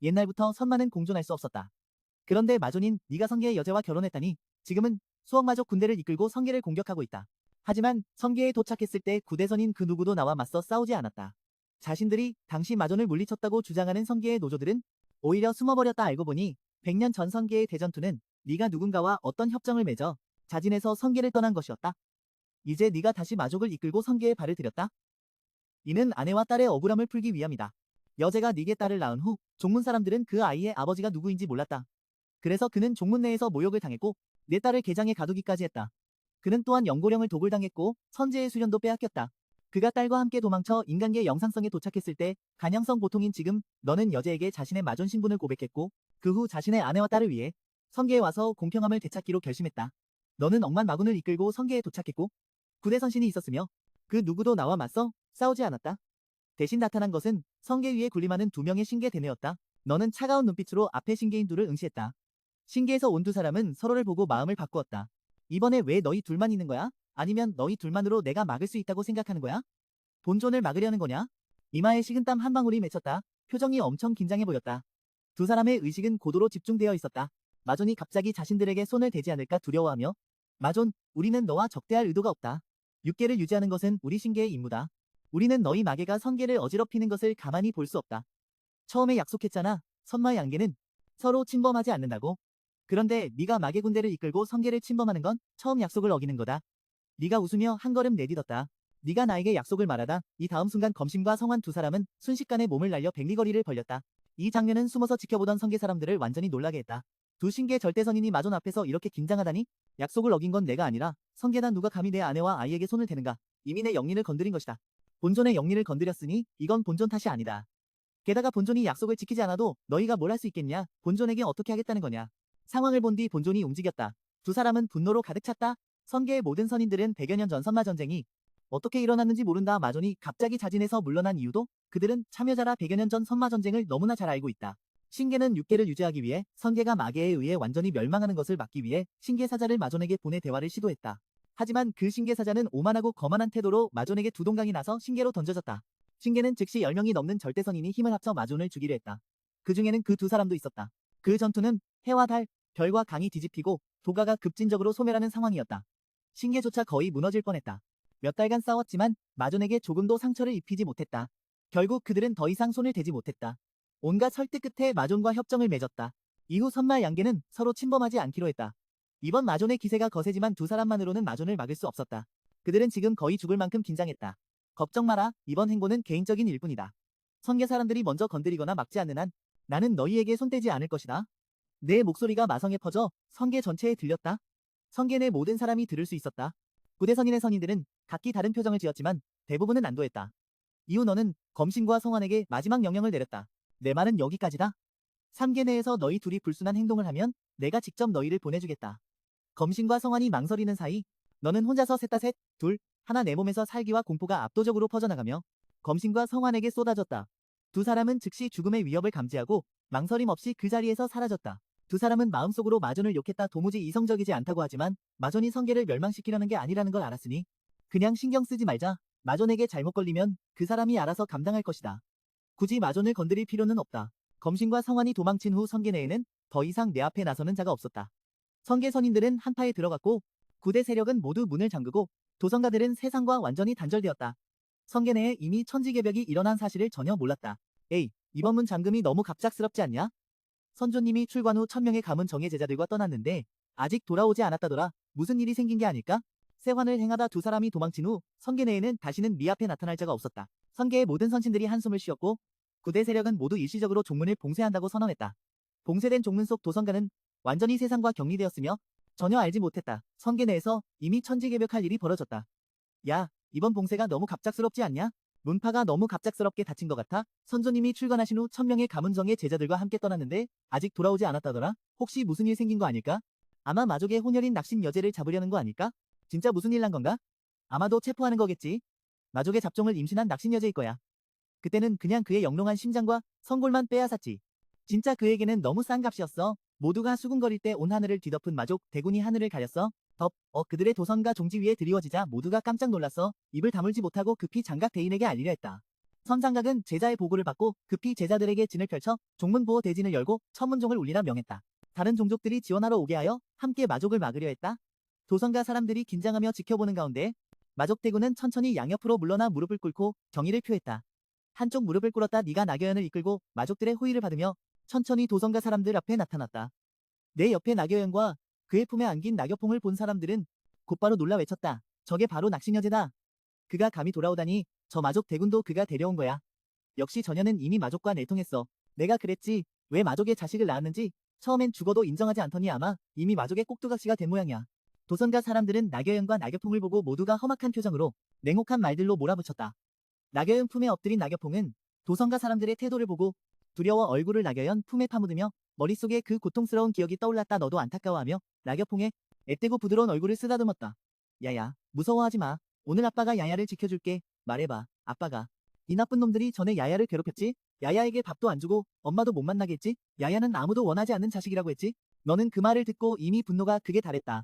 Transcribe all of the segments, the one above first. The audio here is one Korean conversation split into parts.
옛날부터 선마는 공존할 수 없었다. 그런데 마존인 네가 성계의 여제와 결혼했다니 지금은 수억마족 군대를 이끌고 성계를 공격하고 있다. 하지만 성계에 도착했을 때 구대선인 그 누구도 나와 맞서 싸우지 않았다. 자신들이 당시 마존을 물리쳤다고 주장하는 성계의 노조들은 오히려 숨어버렸다. 알고 보니 100년 전 성계의 대전투는 네가 누군가와 어떤 협정을 맺어 자진해서 성계를 떠난 것이었다. 이제 네가 다시 마족을 이끌고 성계에 발을 들였다. 이는 아내와 딸의 억울함을 풀기 위함이다. 여제가 네게 딸을 낳은 후 종문 사람들은 그 아이의 아버지가 누구인지 몰랐다. 그래서 그는 종문 내에서 모욕을 당했고 내 딸을 개장에 가두기까지 했다. 그는 또한 영고령을 독을당했고 선제의 수련도 빼앗겼다. 그가 딸과 함께 도망쳐 인간계 영상성에 도착했을 때 간영성 보통인 지금 너는 여제에게 자신의 마존 신분을 고백했고 그 후 자신의 아내와 딸을 위해 성계에 와서 공평함을 되찾기로 결심했다. 너는 억만 마군을 이끌고 성계에 도착했고 구대선신이 있었으며 그 누구도 나와 맞서 싸우지 않았다. 대신 나타난 것은 성계 위에 군림하는 2명의 신계 대뇌였다. 너는 차가운 눈빛으로 앞에 신계인 둘을 응시했다. 신계에서 온 2사람은 서로를 보고 마음을 바꾸었다. 이번에 왜 너희 둘만 있는 거야? 아니면 너희 둘만으로 내가 막을 수 있다고 생각하는 거야? 본존을 막으려는 거냐? 이마에 식은땀 한 방울이 맺혔다. 표정이 엄청 긴장해 보였다. 2사람의 의식은 고도로 집중되어 있었다. 마존이 갑자기 자신들에게 손을 대지 않을까 두려워하며 마존, 우리는 너와 적대할 의도가 없다. 육계를 유지하는 것은 우리 신계의 임무다. 우리는 너희 마계가 성계를 어지럽히는 것을 가만히 볼 수 없다. 처음에 약속했잖아. 선마 양계는 서로 침범하지 않는다고. 그런데 네가 마계 군대를 이끌고 성계를 침범하는 건 처음 약속을 어기는 거다. 네가 웃으며 한 걸음 내딛었다. 네가 나에게 약속을 말하다. 이 다음 순간 검심과 성환 2사람은 순식간에 몸을 날려 백리거리를 벌렸다. 이 장면은 숨어서 지켜보던 성계 사람들을 완전히 놀라게 했다. 2신계 절대선인이 마존 앞에서 이렇게 긴장하다니? 약속을 어긴 건 내가 아니라 성계단 누가 감히 내 아내와 아이에게 손을 대는가? 이미 내 영린을 건드린 것이다. 본존의 영린을 건드렸으니 이건 본존 탓이 아니다. 게다가 본존이 약속을 지키지 않아도 너희가 뭘 할 수 있겠냐? 본존에게 어떻게 하겠다는 거냐? 상황을 본 뒤 본존이 움직였다. 2사람은 분노로 가득 찼다. 성계의 모든 선인들은 100여 년 전 선마 전쟁이 어떻게 일어났는지 모른다. 마존이 갑자기 자진해서 물러난 이유도 그들은 참여자라 100여 년 전 선마 전쟁을 너무나 잘 알고 있다. 신계는 육계를 유지하기 위해 성계가 마계에 의해 완전히 멸망하는 것을 막기 위해 신계 사자를 마존에게 보내 대화를 시도했다. 하지만 그 신계 사자는 오만하고 거만한 태도로 마존에게 두 동강이 나서 신계로 던져졌다. 신계는 즉시 10명이 넘는 절대선인이 힘을 합쳐 마존을 죽이려 했다. 그 중에는 그 2사람도 있었다. 그 전투는 해와 달, 별과 강이 뒤집히고 도가가 급진적으로 소멸하는 상황이었다. 신계조차 거의 무너질 뻔했다. 몇 달간 싸웠지만 마존에게 조금도 상처를 입히지 못했다. 결국 그들은 더 이상 손을 대지 못했다. 온갖 설득 끝에 마존과 협정을 맺었다. 이후 선마 양계는 서로 침범하지 않기로 했다. 이번 마존의 기세가 거세지만 2사람만으로는 마존을 막을 수 없었다. 그들은 지금 거의 죽을 만큼 긴장했다. 걱정 마라. 이번 행보는 개인적인 일뿐이다. 성계 사람들이 먼저 건드리거나 막지 않는 한 나는 너희에게 손대지 않을 것이다. 내 목소리가 마성에 퍼져 성계 전체에 들렸다. 성계 내 모든 사람이 들을 수 있었다. 구대선인의 선인들은 각기 다른 표정을 지었지만 대부분은 안도했다. 이후 너는 검신과 성환에게 마지막 명령을 내렸다. 내 말은 여기까지다. 3계 내에서 너희 둘이 불순한 행동을 하면 내가 직접 너희를 보내주겠다. 검신과 성환이 망설이는 사이 너는 혼자서 셋다 셋, 둘, 하나 내 몸에서 살기와 공포가 압도적으로 퍼져나가며 검신과 성환에게 쏟아졌다. 2사람은 즉시 죽음의 위협을 감지하고 망설임 없이 그 자리에서 사라졌다. 2사람은 마음속으로 마존을 욕했다. 도무지 이성적이지 않다고 하지만 마존이 성계를 멸망시키려는 게 아니라는 걸 알았으니 그냥 신경 쓰지 말자. 마존에게 잘못 걸리면 그 사람이 알아서 감당할 것이다. 굳이 마존을 건드릴 필요는 없다. 검신과 성환이 도망친 후 성계 내에는 더 이상 내 앞에 나서는 자가 없었다. 성계 선인들은 한파에 들어갔고 구대 세력은 모두 문을 잠그고 도성가들은 세상과 완전히 단절되었다. 성계 내에 이미 천지개벽이 일어난 사실을 전혀 몰랐다. 에이, 이번 문 잠금이 너무 갑작스럽지 않냐? 선조님이 출관 후 1000명의 가문 정예 제자들과 떠났는데 아직 돌아오지 않았다더라. 무슨 일이 생긴 게 아닐까? 세환을 행하다 2사람이 도망친 후 성계 내에는 다시는 미 앞에 나타날 자가 없었다. 성계의 모든 선신들이 한숨을 쉬었고 구대 세력은 모두 일시적으로 종문을 봉쇄한다고 선언했다. 봉쇄된 종문 속 도성가는 완전히 세상과 격리되었으며 전혀 알지 못했다. 성계 내에서 이미 천지개벽할 일이 벌어졌다. 야, 이번 봉쇄가 너무 갑작스럽지 않냐? 문파가 너무 갑작스럽게 닫힌 것 같아? 선조님이 출관하신 후 1000명의 가문정의 제자들과 함께 떠났는데 아직 돌아오지 않았다더라? 혹시 무슨 일 생긴 거 아닐까? 아마 마족의 혼혈인 낙신 여제를 잡으려는 거 아닐까? 진짜 무슨 일 난 건가? 아마도 체포하는 거겠지. 마족의 잡종을 임신한 낙신 여제일 거야. 그때는 그냥 그의 영롱한 심장과 성골만 빼앗았지. 진짜 그에게는 너무 싼 값이었어. 모두가 수군거릴 때 온 하늘을 뒤덮은 마족 대군이 하늘을 가렸어. 그들의 도성과 종지 위에 드리워지자 모두가 깜짝 놀랐어. 입을 다물지 못하고 급히 장각 대인에게 알리려 했다. 선장각은 제자의 보고를 받고 급히 제자들에게 진을 펼쳐 종문보호 대진을 열고 천문종을 울리라 명했다. 다른 종족들이 지원하러 오게 하여 함께 마족을 막으려 했다. 도성가 사람들이 긴장하며 지켜보는 가운데 마족 대군은 천천히 양옆으로 물러나 무릎을 꿇고 경의를 표했다. 한쪽 무릎을 꿇었다 네가 나겨연을 이끌고 마족들의 호의를 받으며 천천히 도성가 사람들 앞에 나타났다. 내 옆에 나겨연과 그의 품에 안긴 나겨퐁을 본 사람들은 곧바로 놀라 외쳤다. 저게 바로 낚시녀제다. 그가 감히 돌아오다니 저 마족 대군도 그가 데려온 거야. 역시 저녀는 이미 마족과 내통했어. 내가 그랬지. 왜 마족의 자식을 낳았는지 처음엔 죽어도 인정하지 않더니 아마 이미 마족의 꼭두각시가 된 모양이야. 도선가 사람들은 나겨연과 나겨퐁을 보고 모두가 험악한 표정으로 냉혹한 말들로 몰아붙였다. 나겨연 품에 엎드린 나겨퐁은 도선가 사람들의 태도를 보고 두려워 얼굴을 나겨연 품에 파묻으며 머릿속에 그 고통스러운 기억이 떠올랐다. 너도 안타까워하며 나겨퐁의 앳되고 부드러운 얼굴을 쓰다듬었다. 야야, 무서워하지 마. 오늘 아빠가 야야를 지켜줄게. 말해봐, 아빠가. 이 나쁜 놈들이 전에 야야를 괴롭혔지? 야야에게 밥도 안 주고 엄마도 못 만나게 했지? 야야는 아무도 원하지 않는 자식이라고 했지? 너는 그 말을 듣고 이미 분노가 극에 달했다.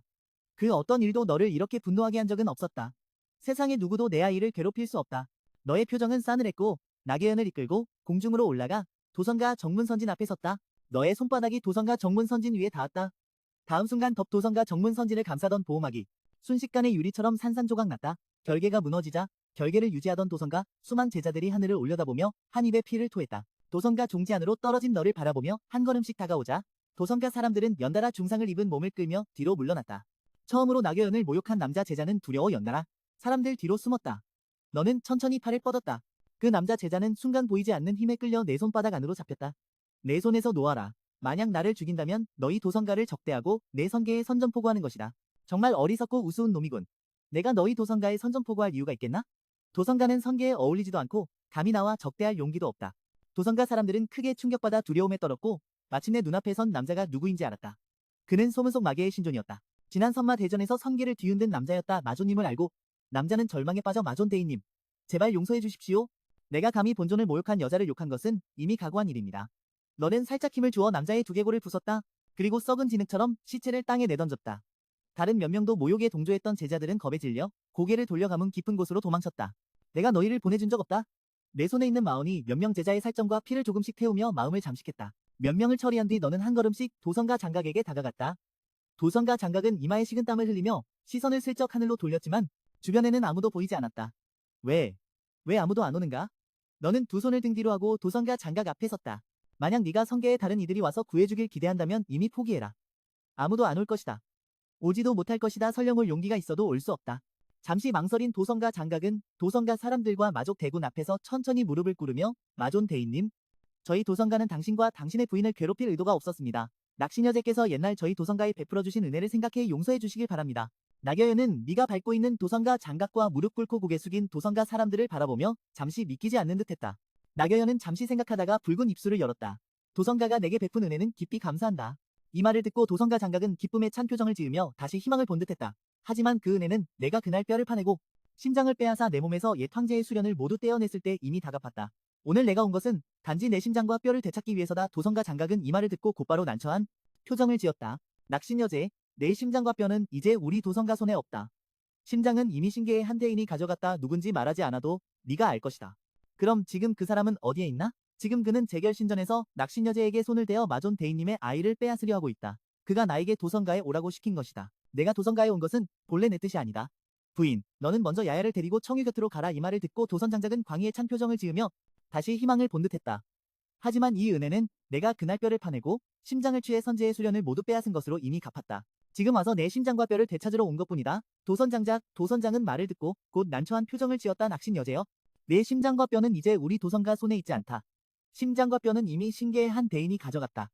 그 어떤 일도 너를 이렇게 분노하게 한 적은 없었다. 세상에 누구도 내 아이를 괴롭힐 수 없다. 너의 표정은 싸늘했고 나계연을 이끌고 공중으로 올라가 도성가 정문선진 앞에 섰다. 너의 손바닥이 도성가 정문선진 위에 닿았다. 다음 순간 덥 도성가 정문선진을 감싸던 보호막이 순식간에 유리처럼 산산조각 났다. 결계가 무너지자 결계를 유지하던 도성가 수만 제자들이 하늘을 올려다보며 한 입에 피를 토했다. 도성가 종지 안으로 떨어진 너를 바라보며 한 걸음씩 다가오자 도성가 사람들은 연달아 중상을 입은 몸을 끌며 뒤로 물러났다. 처음으로 나겨연을 모욕한 남자 제자는 두려워 연달아 사람들 뒤로 숨었다. 너는 천천히 팔을 뻗었다. 그 남자 제자는 순간 보이지 않는 힘에 끌려 내 손바닥 안으로 잡혔다. 내 손에서 놓아라. 만약 나를 죽인다면 너희 도성가를 적대하고 내 선계에 선전포고하는 것이다. 정말 어리석고 우스운 놈이군. 내가 너희 도성가에 선전포고할 이유가 있겠나? 도성가는 선계에 어울리지도 않고 감히 나와 적대할 용기도 없다. 도성가 사람들은 크게 충격받아 두려움에 떨었고 마침내 눈앞에 선 남자가 누구인지 알았다. 그는 소문 속 마계의 신존이었다. 지난 선마 대전에서 선계를 뒤흔든 남자였다. 마존님을 알고 남자는 절망에 빠져 마존 대인님, 제발 용서해 주십시오. 내가 감히 본존을 모욕한 여자를 욕한 것은 이미 각오한 일입니다. 너는 살짝 힘을 주어 남자의 두개골을 부쉈다. 그리고 썩은 진흙처럼 시체를 땅에 내던졌다. 다른 몇 명도 모욕에 동조했던 제자들은 겁에 질려 고개를 돌려 가문 깊은 곳으로 도망쳤다. 내가 너희를 보내준 적 없다. 내 손에 있는 마온이 몇 명 제자의 살점과 피를 조금씩 태우며 마음을 잠식했다. 몇 명을 처리한 뒤 너는 한 걸음씩 도성가 장각에게 다가갔다. 도성가 장각은 이마에 식은 땀을 흘리며 시선을 슬쩍 하늘로 돌렸지만 주변에는 아무도 보이지 않았다. 왜 아무도 안 오는가? 너는 두 손을 등 뒤로 하고 도성가 장각 앞에 섰다. 만약 네가 성계에 다른 이들이 와서 구해주길 기대한다면 이미 포기해라. 아무도 안 올 것이다. 오지도 못할 것이다. 설령 올 용기가 있어도 올 수 없다. 잠시 망설인 도성가 장각은 도성가 사람들과 마족 대군 앞에서 천천히 무릎을 꿇으며 마존 대인님, 저희 도성가는 당신과 당신의 부인을 괴롭힐 의도가 없었습니다. 낚시녀제께서 옛날 저희 도성가에 베풀어주신 은혜를 생각해 용서해 주시길 바랍니다. 나겨연은 네가 밟고 있는 도성가 장각과 무릎 꿇고 고개 숙인 도성가 사람들을 바라보며 잠시 믿기지 않는 듯했다. 나겨연은 잠시 생각하다가 붉은 입술을 열었다. 도성가가 내게 베푼 은혜는 깊이 감사한다. 이 말을 듣고 도성가 장각은 기쁨에 찬 표정을 지으며 다시 희망을 본 듯했다. 하지만 그 은혜는 내가 그날 뼈를 파내고 심장을 빼앗아 내 몸에서 옛 황제의 수련을 모두 떼어냈을 때 이미 다가팠다. 오늘 내가 온 것은 단지 내 심장과 뼈를 되찾기 위해서다. 도성가 장각은 이 말을 듣고 곧바로 난처한 표정을 지었다. 낚시녀제, 내 심장과 뼈는 이제 우리 도성가 손에 없다. 심장은 이미 신계의 한 대인이 가져갔다. 누군지 말하지 않아도 네가 알 것이다. 그럼 지금 그 사람은 어디에 있나? 지금 그는 재결신전에서 낚시녀제에게 손을 대어 마존 대인님의 아이를 빼앗으려 하고 있다. 그가 나에게 도성가에 오라고 시킨 것이다. 내가 도성가에 온 것은 본래 내 뜻이 아니다. 부인, 너는 먼저 야야를 데리고 청유 곁으로 가라. 이 말을 듣고 도선장작은 광희에 찬 표정을 지으며 다시 희망을 본 듯했다. 하지만 이 은혜는 내가 그날 뼈를 파내고 심장을 취해 선제의 수련을 모두 빼앗은 것으로 이미 갚았다. 지금 와서 내 심장과 뼈를 되찾으러 온 것뿐이다. 도선장은 말을 듣고 곧 난처한 표정을 지었다. 낚시녀제여, 내 심장과 뼈는 이제 우리 도성가 손에 있지 않다. 심장과 뼈는 이미 신계의 한 대인이 가져갔다.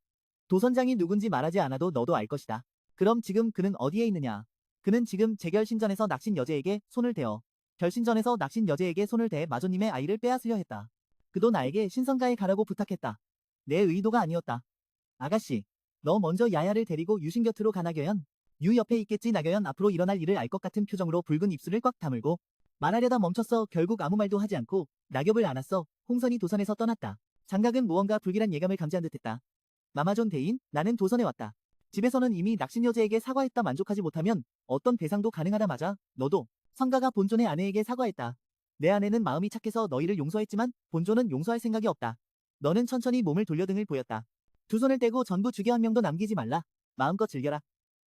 도선장이 누군지 말하지 않아도 너도 알 것이다. 그럼 지금 그는 어디에 있느냐? 그는 지금 재결신전에서 낚신여제에게 손을 대어 결신전에서 낚신여제에게 손을 대 마조님의 아이를 빼앗으려 했다. 그도 나에게 신성가에 가라고 부탁했다. 내 의도가 아니었다. 아가씨, 너 먼저 야야를 데리고 유신 곁으로 가. 나겨연. 유 옆에 있겠지. 나겨연 앞으로 일어날 일을 알 것 같은 표정으로 붉은 입술을 꽉 다물고 말하려다 멈췄어. 결국 아무 말도 하지 않고 낙엽을 안았어. 홍선이 도선에서 떠났다. 장각은 무언가 불길한 예감을 감지한 듯했다. 마마존 대인, 나는 도선에 왔다. 집에서는 이미 낚신여제에게 사과했다. 만족하지 못하면 어떤 배상도 가능하다. 맞아. 너도 성가가 본존의 아내에게 사과했다. 내 아내는 마음이 착해서 너희를 용서했지만 본조는 용서할 생각이 없다. 너는 천천히 몸을 돌려 등을 보였다. 두 손을 떼고 전부 죽여 한 명도 남기지 말라. 마음껏 즐겨라.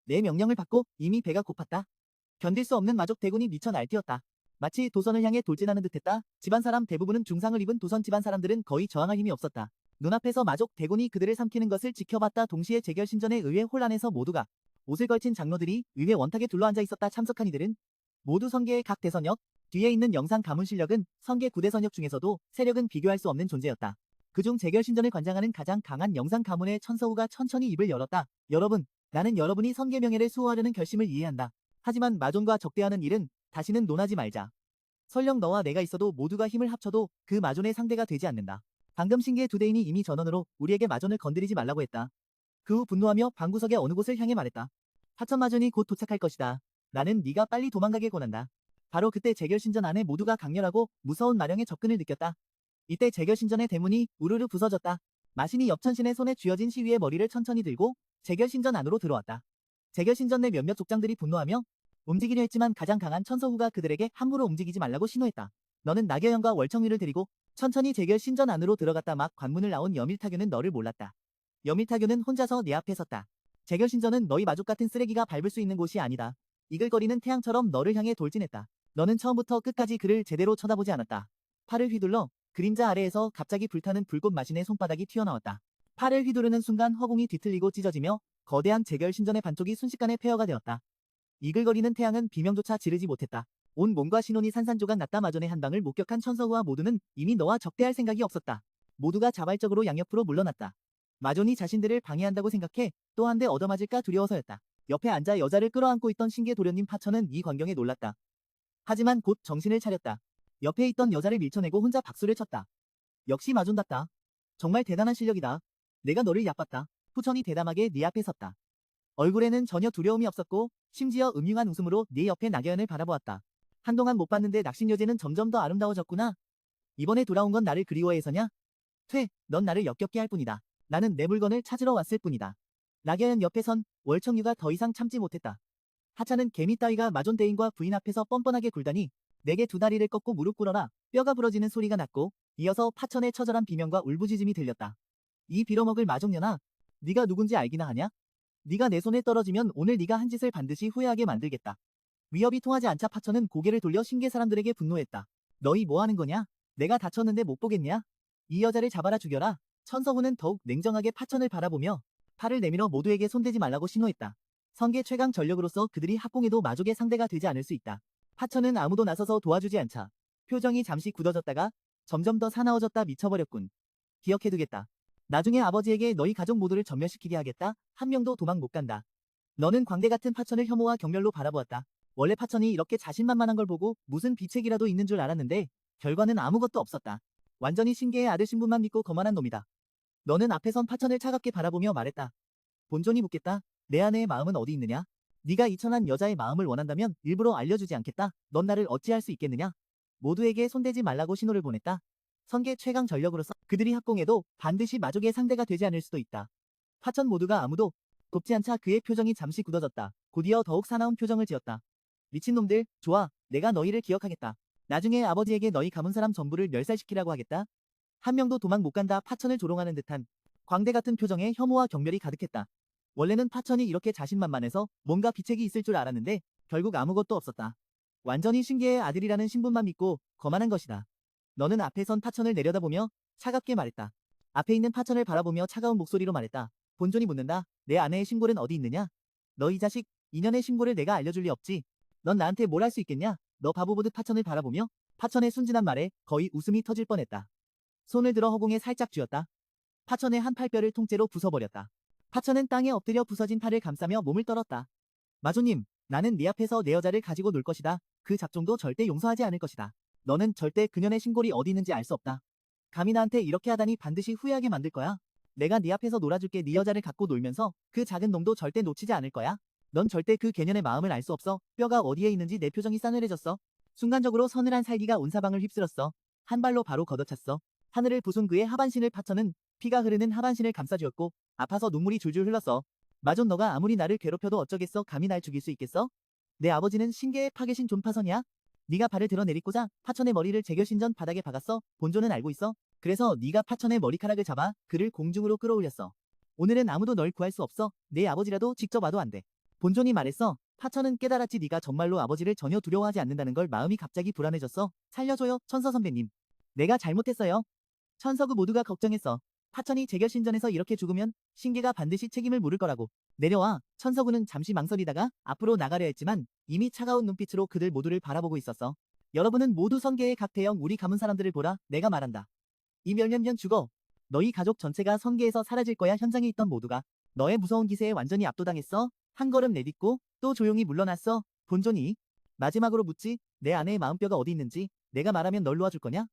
내 명령을 받고 이미 배가 고팠다. 견딜 수 없는 마족 대군이 미쳐 날뛰었다. 마치 도선을 향해 돌진하는 듯했다. 집안 사람 대부분은 중상을 입은 도선 집안 사람들은 거의 저항할 힘이 없었다. 눈앞에서 마족 대군이 그들을 삼키는 것을 지켜봤다. 동시에 재결신전에 의해 혼란해서 모두가 옷을 걸친 장로들이 의회 원탁에 둘러앉아 있었다. 참석한 이들은 모두 성계의 각 대선역, 뒤에 있는 영상 가문 실력은 성계 9대선역 중에서도 세력은 비교할 수 없는 존재였다. 그중 재결신전을 관장하는 가장 강한 영상 가문의 천서우가 천천히 입을 열었다. 여러분, 나는 여러분이 성계 명예를 수호하려는 결심을 이해한다. 하지만 마존과 적대하는 일은 다시는 논하지 말자. 설령 너와 내가 있어도 모두가 힘을 합쳐도 그 마존의 상대가 되지 않는다. 방금 신계 두 대인이 이미 전원으로 우리에게 마존을 건드리지 말라고 했다. 그 후 분노하며 방구석의 어느 곳을 향해 말했다. 하천 마존이 곧 도착할 것이다. 나는 네가 빨리 도망가길 권한다. 바로 그때 재결신전 안에 모두가 강렬하고 무서운 마령의 접근을 느꼈다. 이때 재결신전의 대문이 우르르 부서졌다. 마신이 옆천신의 손에 쥐어진 시위의 머리를 천천히 들고 재결신전 안으로 들어왔다. 재결신전 내 몇몇 족장들이 분노하며 움직이려 했지만 가장 강한 천서후가 그들에게 함부로 움직이지 말라고 신호했다. 너는 나겨영과 월청리를 데리고 천천히 재결신전 안으로 들어갔다. 막 관문을 나온 여밀타교는 너를 몰랐다. 여밀타교는 혼자서 내 앞에 섰다. 재결신전은 너희 마족 같은 쓰레기가 밟을 수 있는 곳이 아니다. 이글거리는 태양처럼 너를 향해 돌진했다. 너는 처음부터 끝까지 그를 제대로 쳐다보지 않았다. 팔을 휘둘러 그림자 아래에서 갑자기 불타는 불꽃 마신의 손바닥이 튀어나왔다. 팔을 휘두르는 순간 허공이 뒤틀리고 찢어지며 거대한 재결신전의 반쪽이 순식간에 폐허가 되었다. 이글거리는 태양은 비명조차 지르지 못했다. 온 몸과 신혼이 산산조각 났다. 마존의 한 방을 목격한 천서우와 모두는 이미 너와 적대할 생각이 없었다. 모두가 자발적으로 양옆으로 물러났다. 마존이 자신들을 방해한다고 생각해 또 한 대 얻어맞을까 두려워서였다. 옆에 앉아 여자를 끌어안고 있던 신계 도련님 파천은 이 광경에 놀랐다. 하지만 곧 정신을 차렸다. 옆에 있던 여자를 밀쳐내고 혼자 박수를 쳤다. 역시 마존답다. 정말 대단한 실력이다. 내가 너를 얕봤다. 후천이 대담하게 네 앞에 섰다. 얼굴에는 전혀 두려움이 없었고 심지어 음흉한 웃음으로 네 옆에 나겨연을 바라보았다. 한동안 못 봤는데 낙신여제는 점점 더 아름다워졌구나. 이번에 돌아온 건 나를 그리워해서냐? 넌 나를 역겹게 할 뿐이다. 나는 내 물건을 찾으러 왔을 뿐이다. 나겨연 옆에 선 월청유가 더 이상 참지 못했다. 하찮은 개미 따위가 마존 대인과 부인 앞에서 뻔뻔하게 굴다니 내게 두 다리를 꺾고 무릎 꿇어라. 뼈가 부러지는 소리가 났고 이어서 파천의 처절한 비명과 울부짖음이 들렸다. 이 빌어먹을 마족년아, 네가 누군지 알기나 하냐? 네가 내 손에 떨어지면 오늘 네가 한 짓을 반드시 후회하게 만들겠다. 위협이 통하지 않자 파천은 고개를 돌려 신계 사람들에게 분노했다. 너희 뭐 하는 거냐? 내가 다쳤는데 못 보겠냐? 이 여자를 잡아라 죽여라. 천서후는 더욱 냉정하게 파천을 바라보며 팔을 내밀어 모두에게 손대지 말라고 신호했다. 성계 최강 전력으로서 그들이 합공해도 마족의 상대가 되지 않을 수 있다. 파천은 아무도 나서서 도와주지 않자 표정이 잠시 굳어졌다가 점점 더 사나워졌다. 미쳐버렸군. 기억해두겠다. 나중에 아버지에게 너희 가족 모두를 전멸시키게 하겠다. 한 명도 도망 못 간다. 너는 광대 같은 파천을 혐오와 경멸로 바라보았다. 원래 파천이 이렇게 자신만만한 걸 보고 무슨 비책이라도 있는 줄 알았는데 결과는 아무것도 없었다. 완전히 신계의 아들 신분만 믿고 거만한 놈이다. 너는 앞에 선 파천을 차갑게 바라보며 말했다. 본존이 묻겠다. 내 아내의 마음은 어디 있느냐? 네가 이 천한 여자의 마음을 원한다면 일부러 알려주지 않겠다. 넌 나를 어찌할 수 있겠느냐? 모두에게 손대지 말라고 신호를 보냈다. 성계 최강 전력으로서 그들이 합공해도 반드시 마족의 상대가 되지 않을 수도 있다. 파천 모두가 아무도 돕지 않자 그의 표정이 잠시 굳어졌다. 곧이어 더욱 사나운 표정을 지었다. 미친놈들, 좋아. 내가 너희를 기억하겠다. 나중에 아버지에게 너희 가문 사람 전부를 멸살시키라고 하겠다. 한 명도 도망 못 간다. 파천을 조롱하는 듯한 광대 같은 표정에 혐오와 경멸이 가득했다. 원래는 파천이 이렇게 자신만만해서 뭔가 비책이 있을 줄 알았는데 결국 아무것도 없었다. 완전히 신계의 아들이라는 신분만 믿고 거만한 것이다. 너는 앞에 선 파천을 내려다보며 차갑게 말했다. 앞에 있는 파천을 바라보며 차가운 목소리로 말했다. 본존이 묻는다. 내 아내의 신골은 어디 있느냐? 너 이 자식, 인연의 신골을 내가 알려줄 리 없지. 넌 나한테 뭘 할 수 있겠냐? 너 바보 보듯 파천을 바라보며 파천의 순진한 말에 거의 웃음이 터질 뻔했다. 손을 들어 허공에 살짝 쥐었다. 파천의 한 팔뼈를 통째로 부숴버렸다. 파천은 땅에 엎드려 부서진 팔을 감싸며 몸을 떨었다. 마조님, 나는 네 앞에서 내 여자를 가지고 놀 것이다. 그 잡종도 절대 용서하지 않을 것이다. 너는 절대 그년의 신골이 어디 있는지 알 수 없다. 감히 나한테 이렇게 하다니 반드시 후회하게 만들 거야. 내가 네 앞에서 놀아줄게. 네 여자를 갖고 놀면서 그 작은 놈도 절대 놓치지 않을 거야. 넌 절대 그 개년의 마음을 알 수 없어. 뼈가 어디에 있는지. 내 표정이 싸늘해졌어. 순간적으로 서늘한 살기가 온 사방을 휩쓸었어. 한 발로 바로 걷어찼어. 하늘을 부순 그의 하반신을 파천은 피가 흐르는 하반신을 감싸주었고 아파서 눈물이 줄줄 흘렀어. 마존, 너가 아무리 나를 괴롭혀도 어쩌겠어. 감히 날 죽일 수 있겠어? 내 아버지는 신계의 파계신 존파선이야? 네가 발을 드러내리고자 파천의 머리를 제결신전 바닥에 박았어. 본조는 알고 있어. 그래서 네가 파천의 머리카락을 잡아 그를 공중으로 끌어올렸어. 오늘은 아무도 널 구할 수 없어. 내 아버지라도 직접 와도 안 돼. 본존이 말했어. 파천은 깨달았지. 네가 정말로 아버지를 전혀 두려워하지 않는다는 걸. 마음이 갑자기 불안해졌어. 살려줘요, 천서 선배님. 내가 잘못했어요. 천서구 모두가 걱정했어. 파천이 재결신전에서 이렇게 죽으면 신계가 반드시 책임을 물을 거라고. 내려와. 천서구는 잠시 망설이다가 앞으로 나가려 했지만 이미 차가운 눈빛으로 그들 모두를 바라보고 있었어. 여러분은 모두 성계의 각태형 우리 가문 사람들을 보라. 내가 말한다. 이 멸면면 죽어. 너희 가족 전체가 성계에서 사라질 거야. 현장에 있던 모두가 너의 무서운 기세에 완전히 압도당했어. 한 걸음 내딛고 또 조용히 물러났어. 본존이 마지막으로 묻지. 내 아내의 마음뼈가 어디 있는지 내가 말하면 널 놓아줄 거냐?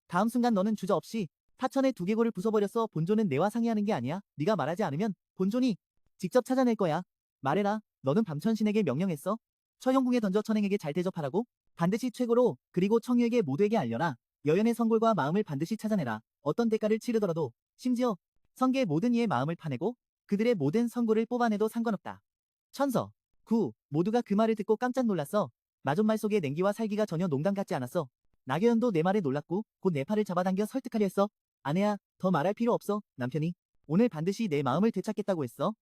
다음 순간 너는 주저없이 파천의 두개골을 부숴버렸어. 본존은 내와 상의하는 게 아니야. 네가 말하지 않으면 본존이 직접 찾아낼 거야. 말해라. 너는 밤천신에게 명령했어. 처형궁에 던져 천행에게 잘 대접하라고. 반드시 최고로. 그리고 청유에게 모두에게 알려라. 여연의 성골과 마음을 반드시 찾아내라. 어떤 대가를 치르더라도. 심지어 성계의 모든 이의 마음을 파내고 그들의 모든 성골을 뽑아내도 상관없다. 천서, 구, 모두가 그 말을 듣고 깜짝 놀랐어. 마존말 속의 냉기와 살기가 전혀 농담 같지 않았어. 나경연도 내 말에 놀랐고 곧 내 팔을 잡아당겨 설득하려 했어. 아내야, 더 말할 필요 없어. 남편이 오늘 반드시 내 마음을 되찾겠다고 했어.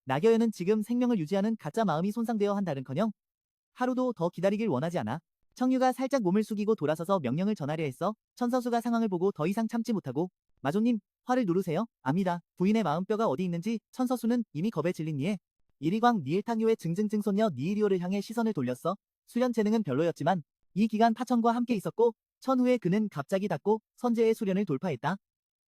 나경연은 지금 생명을 유지하는 가짜 마음이 손상되어 한다는커녕 하루도 더 기다리길 원하지 않아. 청유가 살짝 몸을 숙이고 돌아서서 명령을 전하려 했어. 천서수가 상황을 보고 더 이상 참지 못하고 마존님, 화를 누르세요. 압니다. 부인의 마음뼈가 어디 있는지. 천서수는 이미 겁에 질린 이에 이리광 니일탕요의 증증증 손녀 니이리오를 향해 시선을 돌렸어. 수련 재능은 별로였지만 이 기간 파천과 함께 있었고 천후에 그는 갑자기 닫고 선제의 수련을 돌파했다.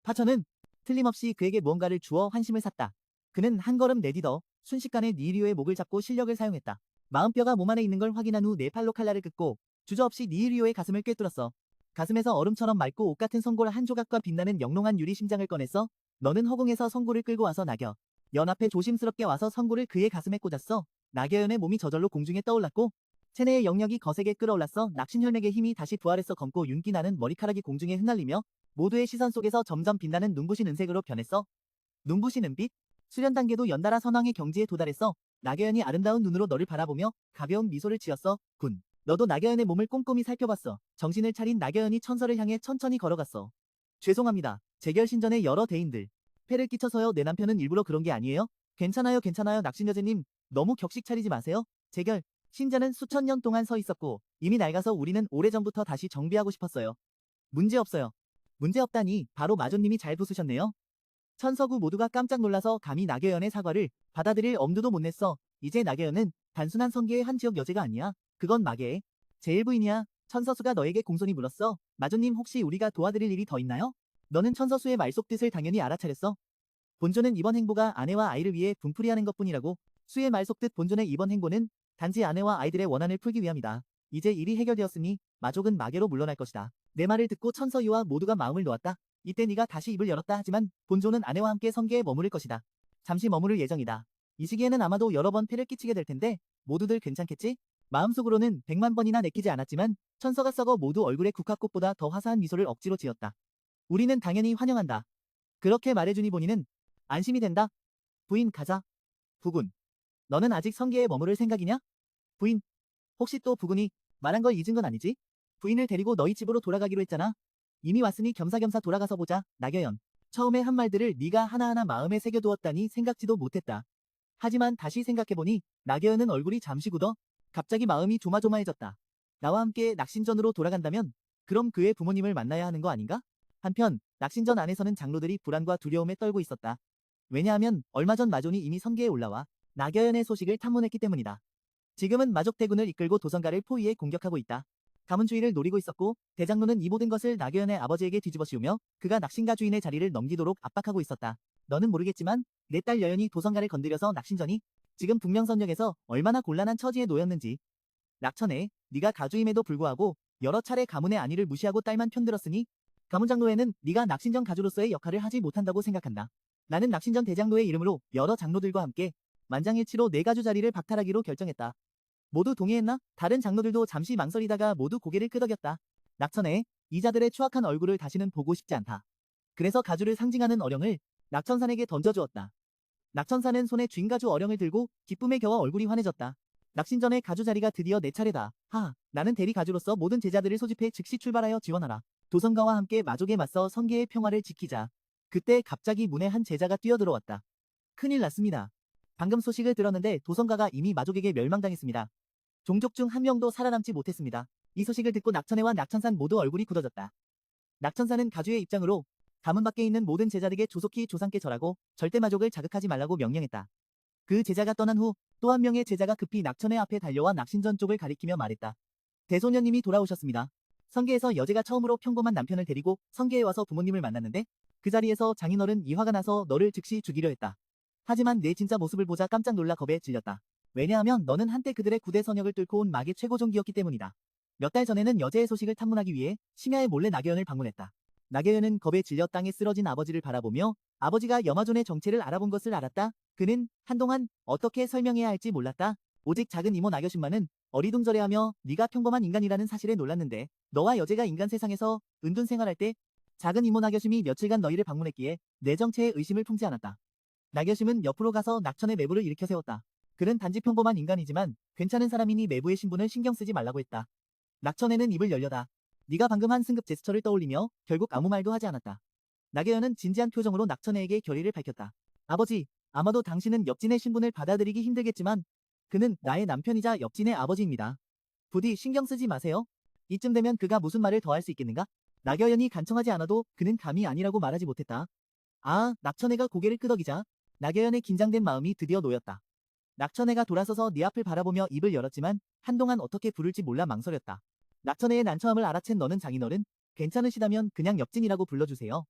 파천은 틀림없이 그에게 무언가를 주어 환심을 샀다. 그는 한 걸음 내딛어 순식간에 니이리오의 목을 잡고 실력을 사용했다. 마음뼈가 몸 안에 있는 걸 확인한 후 네 팔로 칼날을 긋고 주저없이 니이리오의 가슴을 꿰뚫었어. 가슴에서 얼음처럼 맑고 옷 같은 성골 한 조각과 빛나는 영롱한 유리 심장을 꺼냈어. 너는 허공에서 성골을 끌고 와서 나겨 연 앞에 조심스럽게 와서 성골을 그의 가슴에 꽂았어. 나겨연의 몸이 저절로 공중에 떠올랐고 체내의 영역이 거세게 끌어올랐어. 낙신혈맥의 힘이 다시 부활해서 검고 윤기 나는 머리카락이 공중에 흩날리며 모두의 시선 속에서 점점 빛나는 눈부신 은색으로 변했어. 눈부신 은빛? 수련 단계도 연달아 선왕의 경지에 도달했어. 나겨연이 아름다운 눈으로 너를 바라보며 가벼운 미소를 지었어. 군. 너도 나겨연의 몸을 꼼꼼히 살펴봤어. 정신을 차린 나겨연이 천서를 향해 천천히 걸어갔어. 죄송합니다. 재결신전의 여러 대인들. 폐를 끼쳐서요. 내 남편은 일부러 그런 게 아니에요. 괜찮아요, 괜찮아요. 낙신여제님, 너무 격식 차리지 마세요. 재결, 신전은 수천 년 동안 서 있었고 이미 낡아서 우리는 오래전부터 다시 정비하고 싶었어요. 문제없어요. 문제없다니 바로 마존님이 잘 부수셨네요. 천서구 모두가 깜짝 놀라서 감히 나겨연의 사과를 받아들일 엄두도 못 냈어. 이제 나겨연은 단순한 성계의 한 지역 여제가 아니야. 그건 마계의 제1부인이야. 천서수가 너에게 공손히 물었어. 마존님, 혹시 우리가 도와드릴 일이 더 있나요? 너는 천서수의 말속 뜻을 당연히 알아차렸어. 본조는 이번 행보가 아내와 아이를 위해 분풀이하는 것뿐이라고. 수의 말속 뜻. 본존의 이번 행보는 단지 아내와 아이들의 원한을 풀기 위함이다. 이제 일이 해결되었으니 마족은 마계로 물러날 것이다. 내 말을 듣고 천서유와 모두가 마음을 놓았다. 이때 네가 다시 입을 열었다. 하지만 본조는 아내와 함께 성계에 머무를 것이다. 잠시 머무를 예정이다. 이 시기에는 아마도 여러 번 폐를 끼치게 될 텐데 모두들 괜찮겠지? 마음속으로는 100만 번이나 내키지 않았지만 천서가 썩어 모두 얼굴에 국화꽃보다 더 화사한 미소를 억지로 지었다. 우리는 당연히 환영한다. 그렇게 말해주니 본인은 안심이 된다. 부인, 가자. 부군. 너는 아직 성계에 머무를 생각이냐? 부인. 혹시 또 부군이 말한 걸 잊은 건 아니지? 부인을 데리고 너희 집으로 돌아가기로 했잖아. 이미 왔으니 겸사겸사 돌아가서 보자. 나겨연. 처음에 한 말들을 네가 하나하나 마음에 새겨두었다니 생각지도 못했다. 하지만 다시 생각해보니 나겨연은 얼굴이 잠시 굳어 갑자기 마음이 조마조마해졌다. 나와 함께 낙신전으로 돌아간다면 그럼 그의 부모님을 만나야 하는 거 아닌가? 한편 낙신전 안에서는 장로들이 불안과 두려움에 떨고 있었다. 왜냐하면 얼마 전 마존이 이미 성계에 올라와 나겨연의 소식을 탐문했기 때문이다. 지금은 마족대군을 이끌고 도성가를 포위해 공격하고 있다. 가문주의를 노리고 있었고 대장로는 이 모든 것을 나겨연의 아버지에게 뒤집어 씌우며 그가 낙신가 주인의 자리를 넘기도록 압박하고 있었다. 너는 모르겠지만 내 딸 여연이 도성가를 건드려서 낙신전이 지금 북명선역에서 얼마나 곤란한 처지에 놓였는지. 낙천에 네가 가주임에도 불구하고 여러 차례 가문의 안위를 무시하고 딸만 편들었으니 가문장로회는 네가 낙신전 가주로서의 역할을 하지 못한다고 생각한다. 나는 낙신전 대장로의 이름으로 여러 장로들과 함께 만장일치로 내 가주 자리를 박탈하기로 결정했다. 모두 동의했나? 다른 장로들도 잠시 망설이다가 모두 고개를 끄덕였다. 낙천에 이자들의 추악한 얼굴을 다시는 보고 싶지 않다. 그래서 가주를 상징하는 어령을 낙천산에게 던져주었다. 낙천산은 손에 쥔가주 어령을 들고 기쁨에 겨워 얼굴이 환해졌다. 낙신전의 가주 자리가 드디어 내 차례다. 하하, 나는 대리 가주로서 모든 제자들을 소집해 즉시 출발하여 지원하라. 도성가와 함께 마족에 맞서 성계의 평화를 지키자. 그때 갑자기 문에 한 제자가 뛰어들어왔다. 큰일 났습니다. 방금 소식을 들었는데 도성가가 이미 마족에게 멸망당했습니다. 종족 중 한 명도 살아남지 못했습니다. 이 소식을 듣고 낙천해와 낙천산 모두 얼굴이 굳어졌다. 낙천산은 가주의 입장으로 가문 밖에 있는 모든 제자들에게 조속히 조상께 절하고 절대 마족을 자극하지 말라고 명령했다. 그 제자가 떠난 후 또 한 명의 제자가 급히 낙천회 앞에 달려와 낙신전 쪽을 가리키며 말했다. 대소녀님이 돌아오셨습니다. 성계에서 여제가 처음으로 평범한 남편을 데리고 성계에 와서 부모님을 만났는데 그 자리에서 장인어른 이 화가 나서 너를 즉시 죽이려 했다. 하지만 내 진짜 모습을 보자 깜짝 놀라 겁에 질렸다. 왜냐하면 너는 한때 그들의 구대 선역을 뚫고 온 마계 최고종기였기 때문이다. 몇 달 전에는 여제의 소식을 탐문하기 위해 심야에 몰래 나계연을 방문했다. 나계연은 겁에 질려 땅에 쓰러진 아버지를 바라보며 아버지가 여마존의 정체를 알아본 것을 알았다. 그는 한동안 어떻게 설명해야 할지 몰랐다. 오직 작은 이모 나겨신만은 어리둥절해하며 네가 평범한 인간이라는 사실에 놀랐는데 너와 여제가 인간 세상에서 은둔 생활할 때 작은 이모 나겨심이 며칠간 너희를 방문했기에 내 정체에 의심을 품지 않았다. 나겨심은 옆으로 가서 낙천의 매부를 일으켜 세웠다. 그는 단지 평범한 인간이지만 괜찮은 사람이니 매부의 신분을 신경 쓰지 말라고 했다. 낙천에는 입을 열려다. 네가 방금 한 승급 제스처를 떠올리며 결국 아무 말도 하지 않았다. 나계연은 진지한 표정으로 낙천에게 결의를 밝혔다. 아버지, 아마도 당신은 엽진의 신분을 받아들이기 힘들겠지만 그는 나의 남편이자 엽진의 아버지입니다. 부디 신경 쓰지 마세요. 이쯤 되면 그가 무슨 말을 더 할 수 있겠는가? 나겨연이 간청하지 않아도 그는 감히 아니라고 말하지 못했다. 아, 낙천애가 고개를 끄덕이자 나겨연의 긴장된 마음이 드디어 놓였다. 낙천애가 돌아서서 네 앞을 바라보며 입을 열었지만 한동안 어떻게 부를지 몰라 망설였다. 낙천애의 난처함을 알아챈 너는 장인어른, 괜찮으시다면 그냥 엽진이라고 불러주세요.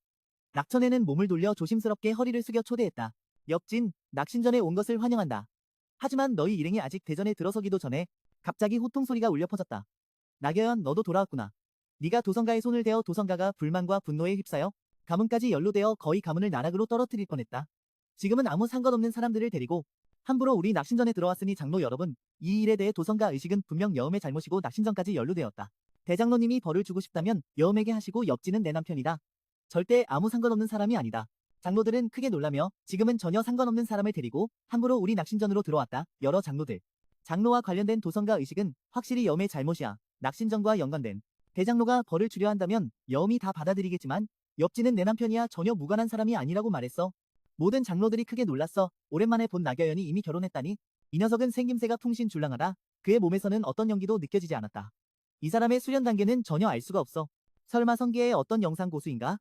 낙천애는 몸을 돌려 조심스럽게 허리를 숙여 초대했다. 엽진, 낙신전에 온 것을 환영한다. 하지만 너희 일행이 아직 대전에 들어서기도 전에 갑자기 호통 소리가 울려 퍼졌다. 나겨연, 너도 돌아왔구나. 네가 도성가의 손을 대어 도성가가 불만과 분노에 휩싸여 가문까지 연루되어 거의 가문을 나락으로 떨어뜨릴 뻔했다. 지금은 아무 상관없는 사람들을 데리고 함부로 우리 낙신전에 들어왔으니 장로 여러분, 이 일에 대해 도성가 의식은 분명 여음의 잘못이고 낙신전까지 연루되었다. 대장로님이 벌을 주고 싶다면 여음에게 하시고 엽진은 내 남편이다. 절대 아무 상관없는 사람이 아니다. 장로들은 크게 놀라며 지금은 전혀 상관없는 사람을 데리고 함부로 우리 낙신전으로 들어왔다. 여러 장로들. 장로와 관련된 도성가 의식은 확실히 여음의 잘못이야. 낙신전과 연관된. 대장로가 벌을 주려 한다면 여음이 다 받아들이겠지만 엽진은 내 남편이야 전혀 무관한 사람이 아니라고 말했어. 모든 장로들이 크게 놀랐어. 오랜만에 본 나겨연이 이미 결혼했다니. 이 녀석은 생김새가 풍신줄랑하다. 그의 몸에서는 어떤 연기도 느껴지지 않았다. 이 사람의 수련 단계는 전혀 알 수가 없어. 설마 성계의 어떤 영상 고수인가?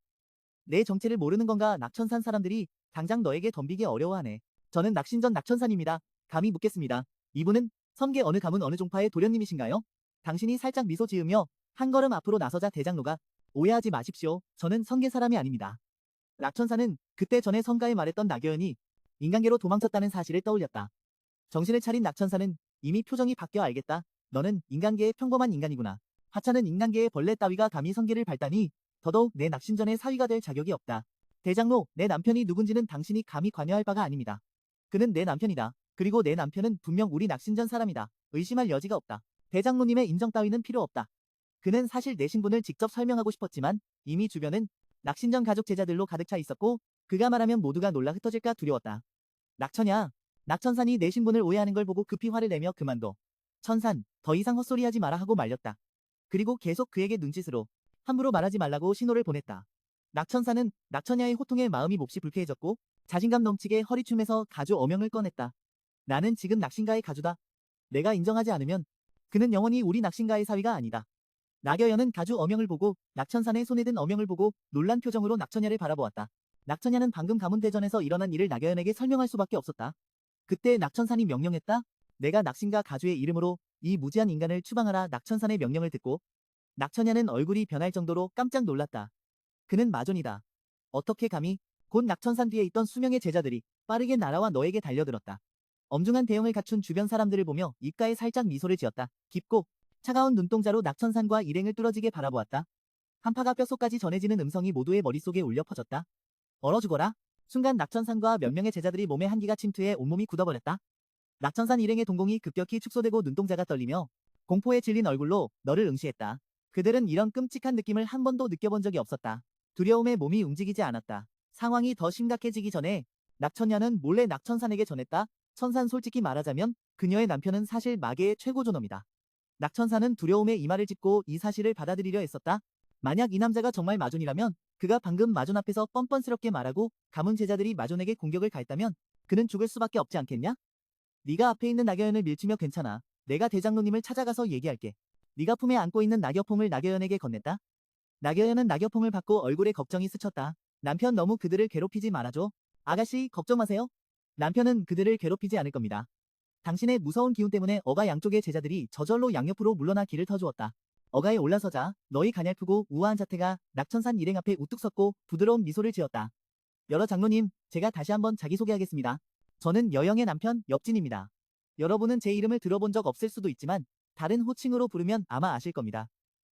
내 정체를 모르는 건가? 낙천산 사람들이 당장 너에게 덤비기 어려워하네. 저는 낙신전 낙천산입니다. 감히 묻겠습니다. 이분은 성계 어느 가문 어느 종파의 도련님이신가요? 당신이 살짝 미소 지으며 한 걸음 앞으로 나서자 대장로가 오해하지 마십시오. 저는 성계 사람이 아닙니다. 낙천산은 그때 전에 성가에 말했던 나겨연이 인간계로 도망쳤다는 사실을 떠올렸다. 정신을 차린 낙천산은 이미 표정이 바뀌어 알겠다. 너는 인간계의 평범한 인간이구나. 하찮은 인간계의 벌레 따위가 감히 성계를 밟다니 더더욱 내 낙신전의 사위가 될 자격이 없다. 대장로, 내 남편이 누군지는 당신이 감히 관여할 바가 아닙니다. 그는 내 남편이다. 그리고 내 남편은 분명 우리 낙신전 사람이다. 의심할 여지가 없다. 대장로님의 인정 따위는 필요 없다. 그는 사실 내 신분을 직접 설명하고 싶었지만 이미 주변은 낙신전 가족 제자들로 가득 차 있었고 그가 말하면 모두가 놀라 흩어질까 두려웠다. 낙천야, 낙천산이 내 신분을 오해하는 걸 보고 급히 화를 내며 그만둬. 천산, 더 이상 헛소리하지 마라 하고 말렸다. 그리고 계속 그에게 눈짓으로 함부로 말하지 말라고 신호를 보냈다. 낙천산은 낙천야의 호통에 마음이 몹시 불쾌해졌고 자신감 넘치게 허리춤에서 가주 어명을 꺼냈다. 나는 지금 낙신가의 가주다. 내가 인정하지 않으면 그는 영원히 우리 낙신가의 사위가 아니다. 나겨연은 가주 어명을 보고 낙천산의 손에 든 어명을 보고 놀란 표정으로 낙천야를 바라보았다. 낙천야는 방금 가문대전에서 일어난 일을 나겨연에게 설명할 수밖에 없었다. 그때 낙천산이 명령했다. 내가 낙신가 가주의 이름으로 이 무지한 인간을 추방하라. 낙천산의 명령을 듣고 낙천야는 얼굴이 변할 정도로 깜짝 놀랐다. 그는 마존이다. 어떻게 감히? 곧 낙천산 뒤에 있던 수명의 제자들이 빠르게 날아와 너에게 달려들었다. 엄중한 대형을 갖춘 주변 사람들을 보며 입가에 살짝 미소를 지었다. 깊고 차가운 눈동자로 낙천산과 일행을 뚫어지게 바라보았다. 한파가 뼛속까지 전해지는 음성이 모두의 머릿속에 울려 퍼졌다. 얼어 죽어라. 순간 낙천산과 몇 명의 제자들이 몸에 한기가 침투해 온몸이 굳어버렸다. 낙천산 일행의 동공이 급격히 축소되고 눈동자가 떨리며 공포에 질린 얼굴로 너를 응시했다. 그들은 이런 끔찍한 느낌을 한 번도 느껴본 적이 없었다. 두려움에 몸이 움직이지 않았다. 상황이 더 심각해지기 전에 낙천야는 몰래 낙천산에게 전했다. 천산 솔직히 말하자면 그녀의 남편은 사실 마계의 최고 존엄이다. 낙천사는 두려움에 이마를 짚고 이 사실을 받아들이려 했었다. 만약 이 남자가 정말 마존이라면 그가 방금 마존 앞에서 뻔뻔스럽게 말하고 가문 제자들이 마존에게 공격을 가했다면 그는 죽을 수밖에 없지 않겠냐? 네가 앞에 있는 나겨연을 밀치며 괜찮아. 내가 대장로님을 찾아가서 얘기할게. 네가 품에 안고 있는 낙여폼을 나겨연에게 건넸다. 나겨연은 낙여폼을 받고 얼굴에 걱정이 스쳤다. 남편 너무 그들을 괴롭히지 말아줘. 아가씨 걱정 마세요. 남편은 그들을 괴롭히지 않을 겁니다. 당신의 무서운 기운 때문에 어가 양쪽의 제자들이 저절로 양옆으로 물러나 길을 터주었다. 어가에 올라서자 너희 가냘프고 우아한 자태가 낙천산 일행 앞에 우뚝 섰고 부드러운 미소를 지었다. 여러 장로님, 제가 다시 한번 자기소개하겠습니다. 저는 여영의 남편 엽진입니다. 여러분은 제 이름을 들어본 적 없을 수도 있지만 다른 호칭으로 부르면 아마 아실 겁니다.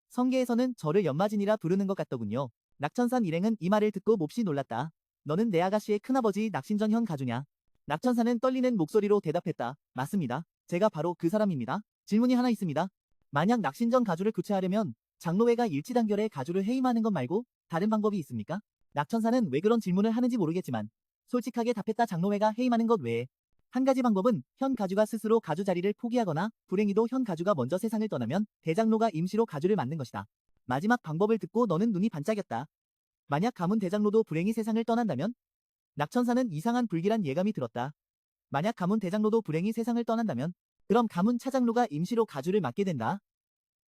성계에서는 저를 연마진이라 부르는 것 같더군요. 낙천산 일행은 이 말을 듣고 몹시 놀랐다. 너는 내 아가씨의 큰아버지 낙신전 현 가주냐? 낙천사는 떨리는 목소리로 대답했다. 맞습니다. 제가 바로 그 사람입니다. 질문이 하나 있습니다. 만약 낙신전 가주를 교체하려면 장로회가 일치단결해 가주를 해임하는 것 말고 다른 방법이 있습니까? 낙천사는 왜 그런 질문을 하는지 모르겠지만 솔직하게 답했다. 장로회가 해임하는 것 외에 한 가지 방법은 현 가주가 스스로 가주 자리를 포기하거나 불행히도 현 가주가 먼저 세상을 떠나면 대장로가 임시로 가주를 맡는 것이다. 마지막 방법을 듣고 너는 눈이 반짝였다. 만약 가문 대장로도 불행히 세상을 떠난다면? 낙천사는 이상한 불길한 예감이 들었다. 만약 가문 대장로도 불행히 세상을 떠난다면? 그럼 가문 차장로가 임시로 가주를 맡게 된다.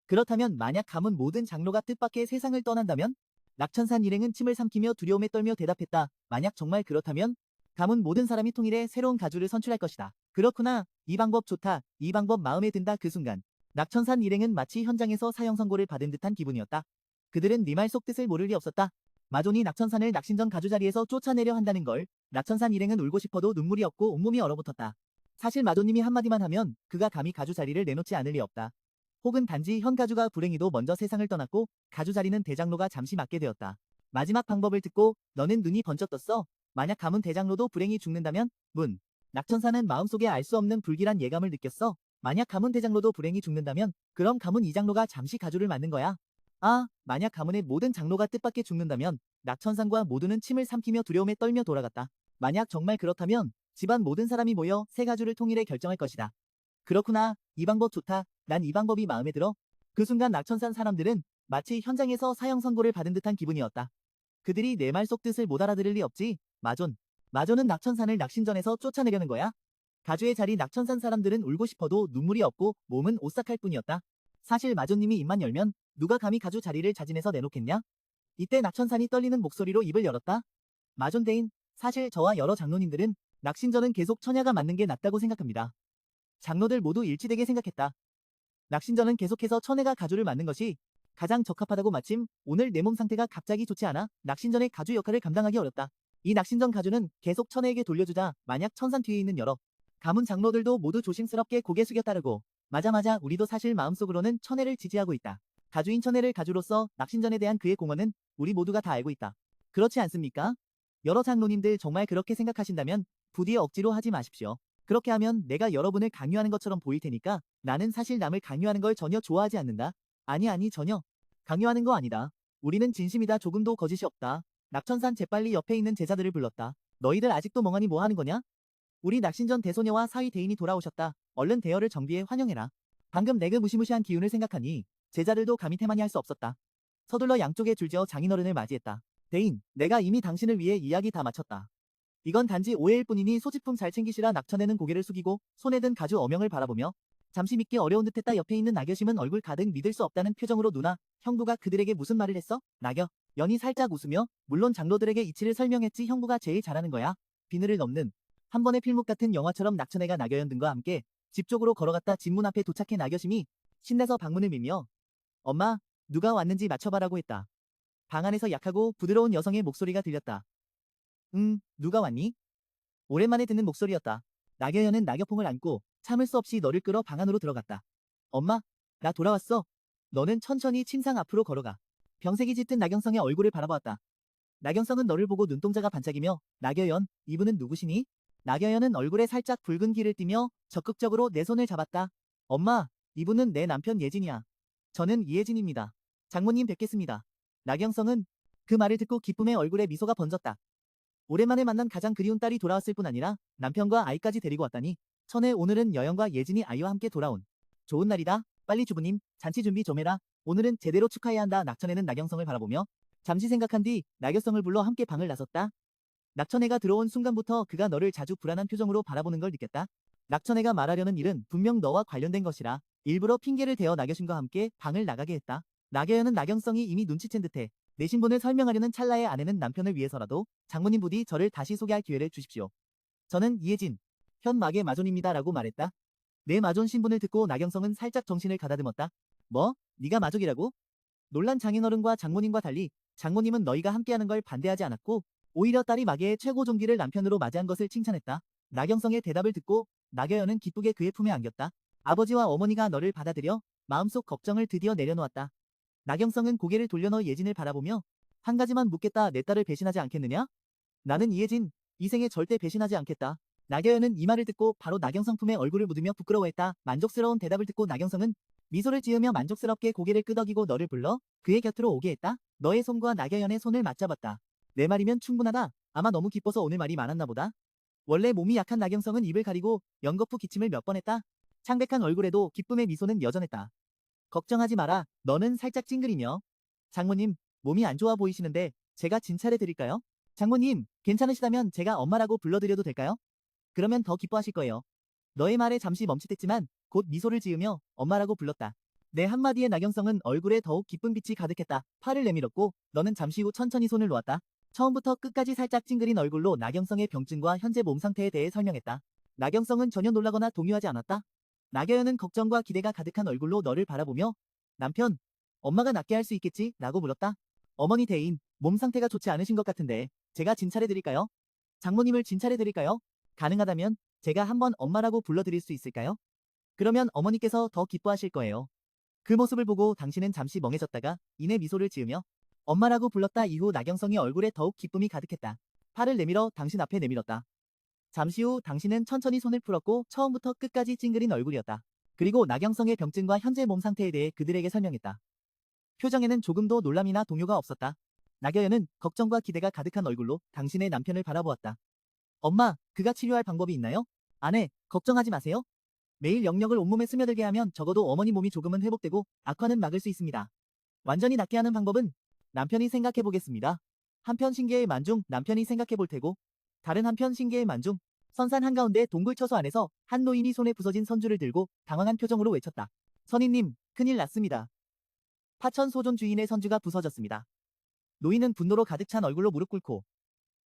그렇다면 만약 가문 모든 장로가 뜻밖의 세상을 떠난다면? 낙천산 일행은 침을 삼키며 두려움에 떨며 대답했다. 만약 정말 그렇다면? 가문 모든 사람이 통일해 새로운 가주를 선출할 것이다. 그렇구나. 이 방법 좋다. 이 방법 마음에 든다. 그 순간 낙천산 일행은 마치 현장에서 사형 선고를 받은 듯한 기분이었다. 그들은 네 말 속 뜻을 모를 리 없었다. 마존이 낙천산을 낙신전 가주 자리에서 쫓아내려 한다는 걸 낙천산 일행은 울고 싶어도 눈물이 없고 온몸이 얼어붙었다. 사실 마존님이 한마디만 하면 그가 감히 가주 자리를 내놓지 않을 리 없다. 혹은 단지 현 가주가 불행히도 먼저 세상을 떠났고 가주 자리는 대장로가 잠시 맡게 되었다. 마지막 방법을 듣고 너는 눈이 번쩍 떴어. 만약 가문 대장로도 불행히 죽는다면? 낙천사는 마음속에 알 수 없는 불길한 예감을 느꼈어. 만약 가문 대장로도 불행히 죽는다면 그럼 가문 이장로가 잠시 가주를 맡는 거야. 아, 만약 가문의 모든 장로가 뜻밖의 죽는다면 낙천산과 모두는 침을 삼키며 두려움에 떨며 돌아갔다. 만약 정말 그렇다면 집안 모든 사람이 모여 새 가주를 통일해 결정할 것이다. 그렇구나. 이 방법 좋다. 난 이 방법이 마음에 들어. 그 순간 낙천산 사람들은 마치 현장에서 사형 선고를 받은 듯한 기분이었다. 그들이 내 말 속 뜻을 못 알아들을 리 없지. 마존은 낙천산을 낙신전에서 쫓아내려는 거야? 가주의 자리 낙천산 사람들은 울고 싶어도 눈물이 없고 몸은 오싹할 뿐이었다. 사실 마존님이 입만 열면 누가 감히 가주 자리를 자진해서 내놓겠냐? 이때 낙천산이 떨리는 목소리로 입을 열었다. 마존대인, 사실 저와 여러 장로님들은 낙신전은 계속 처녀가 맡는 게 낫다고 생각합니다. 장로들 모두 일치되게 생각했다. 낙신전은 계속해서 처녀가 가주를 맡는 것이 가장 적합하다고. 마침 오늘 내 몸 상태가 갑자기 좋지 않아 낙신전의 가주 역할을 감당하기 어렵다. 이 낙신전 가주는 계속 처녀에게 돌려주자. 만약 천산 뒤에 있는 여러 가문 장로들도 모두 조심스럽게 고개 숙여 따르고 맞아 우리도 사실 마음속으로는 처녀를 지지하고 있다. 가주인 처녀를 가주로서 낙신전에 대한 그의 공헌은 우리 모두가 다 알고 있다. 그렇지 않습니까? 여러 장로님들 정말 그렇게 생각하신다면 부디 억지로 하지 마십시오. 그렇게 하면 내가 여러분을 강요하는 것처럼 보일 테니까. 나는 사실 남을 강요하는 걸 전혀 좋아하지 않는다. 아니 전혀 강요하는 거 아니다. 우리는 진심이다. 조금도 거짓이 없다. 낙천산 재빨리 옆에 있는 제자들을 불렀다. 너희들 아직도 멍하니 뭐 하는 거냐? 우리 낙신전 대소녀와 사위 대인이 돌아오셨다. 얼른 대여를 정비해 환영해라. 방금 내 그 무시무시한 기운을 생각하니 제자들도 감히 태만히 할 수 없었다. 서둘러 양쪽에 줄지어 장인어른을 맞이했다. 대인, 내가 이미 당신을 위해 이야기 다 마쳤다. 이건 단지 오해일 뿐이니 소지품 잘 챙기시라. 낙천에는 고개를 숙이고 손에 든 가주 어명을 바라보며 잠시 믿기 어려운 듯했다. 옆에 있는 나겨심은 얼굴 가득 믿을 수 없다는 표정으로 누나, 형부가 그들에게 무슨 말을 했어? 연이 살짝 웃으며 물론 장로들에게 이치를 설명했지. 형부가 제일 잘하는 거야. 비늘을 넘는 한 번의 필목 같은 영화처럼 낙천애가 나겨연 등과 함께 집 쪽으로 걸어갔다. 집 문 앞에 도착해 나겨심이 신나서 방문을 밀며 엄마, 누가 왔는지 맞춰봐라고 했다. 방 안에서 약하고 부드러운 여성의 목소리가 들렸다. 누가 왔니? 오랜만에 듣는 목소리였다. 나겨연은 낙여폼을 안고 참을 수 없이 너를 끌어 방 안으로 들어갔다. 엄마, 나 돌아왔어. 너는 천천히 침상 앞으로 걸어가. 병색이 짙은 나경성의 얼굴을 바라보았다. 나경성은 너를 보고 눈동자가 반짝이며 나겨연, 이분은 누구시니? 나겨연은 얼굴에 살짝 붉은 기를 띠며 적극적으로 내 손을 잡았다. 엄마, 이분은 내 남편 예진이야. 저는 이예진입니다. 장모님 뵙겠습니다. 나경성은 그 말을 듣고 기쁨의 얼굴에 미소가 번졌다. 오랜만에 만난 가장 그리운 딸이 돌아왔을 뿐 아니라 남편과 아이까지 데리고 왔다니 천에 오늘은 여영과 예진이 아이와 함께 돌아온 좋은 날이다. 빨리 주부님, 잔치 준비 좀 해라. 오늘은 제대로 축하해야 한다. 낙천에는 나경성을 바라보며 잠시 생각한 뒤 나경성을 불러 함께 방을 나섰다. 낙천애가 들어온 순간부터 그가 너를 자주 불안한 표정으로 바라보는 걸 느꼈다. 낙천애가 말하려는 일은 분명 너와 관련된 것이라 일부러 핑계를 대어 나겨신과 함께 방을 나가게 했다. 나겨연은 나경성이 이미 눈치챈 듯해 내 신분을 설명하려는 찰나의 아내는 남편을 위해서라도 장모님 부디 저를 다시 소개할 기회를 주십시오. 저는 이혜진, 현 막의 마존입니다. 라고 말했다. 내 마존 신분을 듣고 나경성은 살짝 정신을 가다듬었다. 뭐? 네가 마족이라고? 놀란 장인어른과 장모님과 달리 장모님은 너희가 함께하는 걸 반대하지 않았고 오히려 딸이 마계의 최고 종기를 남편으로 맞이한 것을 칭찬했다. 나경성의 대답을 듣고 나겨연은 기쁘게 그의 품에 안겼다. 아버지와 어머니가 너를 받아들여 마음속 걱정을 드디어 내려놓았다. 나경성은 고개를 돌려 너 예진을 바라보며 한 가지만 묻겠다. 내 딸을 배신하지 않겠느냐? 나는 이혜진, 이 생에 절대 배신하지 않겠다. 나겨연은 이 말을 듣고 바로 나경성 품에 얼굴을 묻으며 부끄러워했다. 만족스러운 대답을 듣고 나경성은 미소를 지으며 만족스럽게 고개를 끄덕이고 너를 불러 그의 곁으로 오게 했다. 너의 손과 나겨연의 손을 맞잡았다. 내 말이면 충분하다. 아마 너무 기뻐서 오늘 말이 많았나 보다. 원래 몸이 약한 나경성은 입을 가리고 연거푸 기침을 몇 번 했다. 창백한 얼굴에도 기쁨의 미소는 여전했다. 걱정하지 마라. 너는 살짝 찡그리며. 장모님, 몸이 안 좋아 보이시는데 제가 진찰해 드릴까요? 장모님, 괜찮으시다면 제가 엄마라고 불러드려도 될까요? 그러면 더 기뻐하실 거예요. 너의 말에 잠시 멈칫했지만 곧 미소를 지으며 엄마라고 불렀다. 내 한마디에 나경성은 얼굴에 더욱 기쁜 빛이 가득했다. 팔을 내밀었고 너는 잠시 후 천천히 손을 놓았다. 처음부터 끝까지 살짝 찡그린 얼굴로 나경성의 병증과 현재 몸 상태에 대해 설명했다. 나경성은 전혀 놀라거나 동요하지 않았다. 나겨연은 걱정과 기대가 가득한 얼굴로 너를 바라보며 남편, 엄마가 낫게 할 수 있겠지? 라고 물었다. 어머니 대인, 몸 상태가 좋지 않으신 것 같은데 제가 진찰해드릴까요? 장모님을 진찰해드릴까요? 가능하다면 제가 한번 엄마라고 불러드릴 수 있을까요? 그러면 어머니께서 더 기뻐하실 거예요. 그 모습을 보고 당신은 잠시 멍해졌다가 이내 미소를 지으며 엄마라고 불렀다. 이후 나경성이 얼굴에 더욱 기쁨이 가득했다. 팔을 내밀어 당신 앞에 내밀었다. 잠시 후 당신은 천천히 손을 풀었고 처음부터 끝까지 찡그린 얼굴이었다. 그리고 나경성의 병증과 현재 몸 상태에 대해 그들에게 설명했다. 표정에는 조금도 놀람이나 동요가 없었다. 나겨연은 걱정과 기대가 가득한 얼굴로 당신의 남편을 바라보았다. 엄마, 그가 치료할 방법이 있나요? 아내, 걱정하지 마세요. 매일 영역을 온몸에 스며들게 하면 적어도 어머니 몸이 조금은 회복되고 악화는 막을 수 있습니다. 완전히 낫게 하는 방법은 남편이 생각해 보겠습니다. 한편 신계의 만중 남편이 생각해 볼 테고 다른 한편 신계의 만중 선산 한가운데 동굴처소 안에서 한 노인이 손에 부서진 선주를 들고 당황한 표정으로 외쳤다. 선인님, 큰일 났습니다. 파천 소존 주인의 선주가 부서졌습니다. 노인은 분노로 가득 찬 얼굴로 무릎 꿇고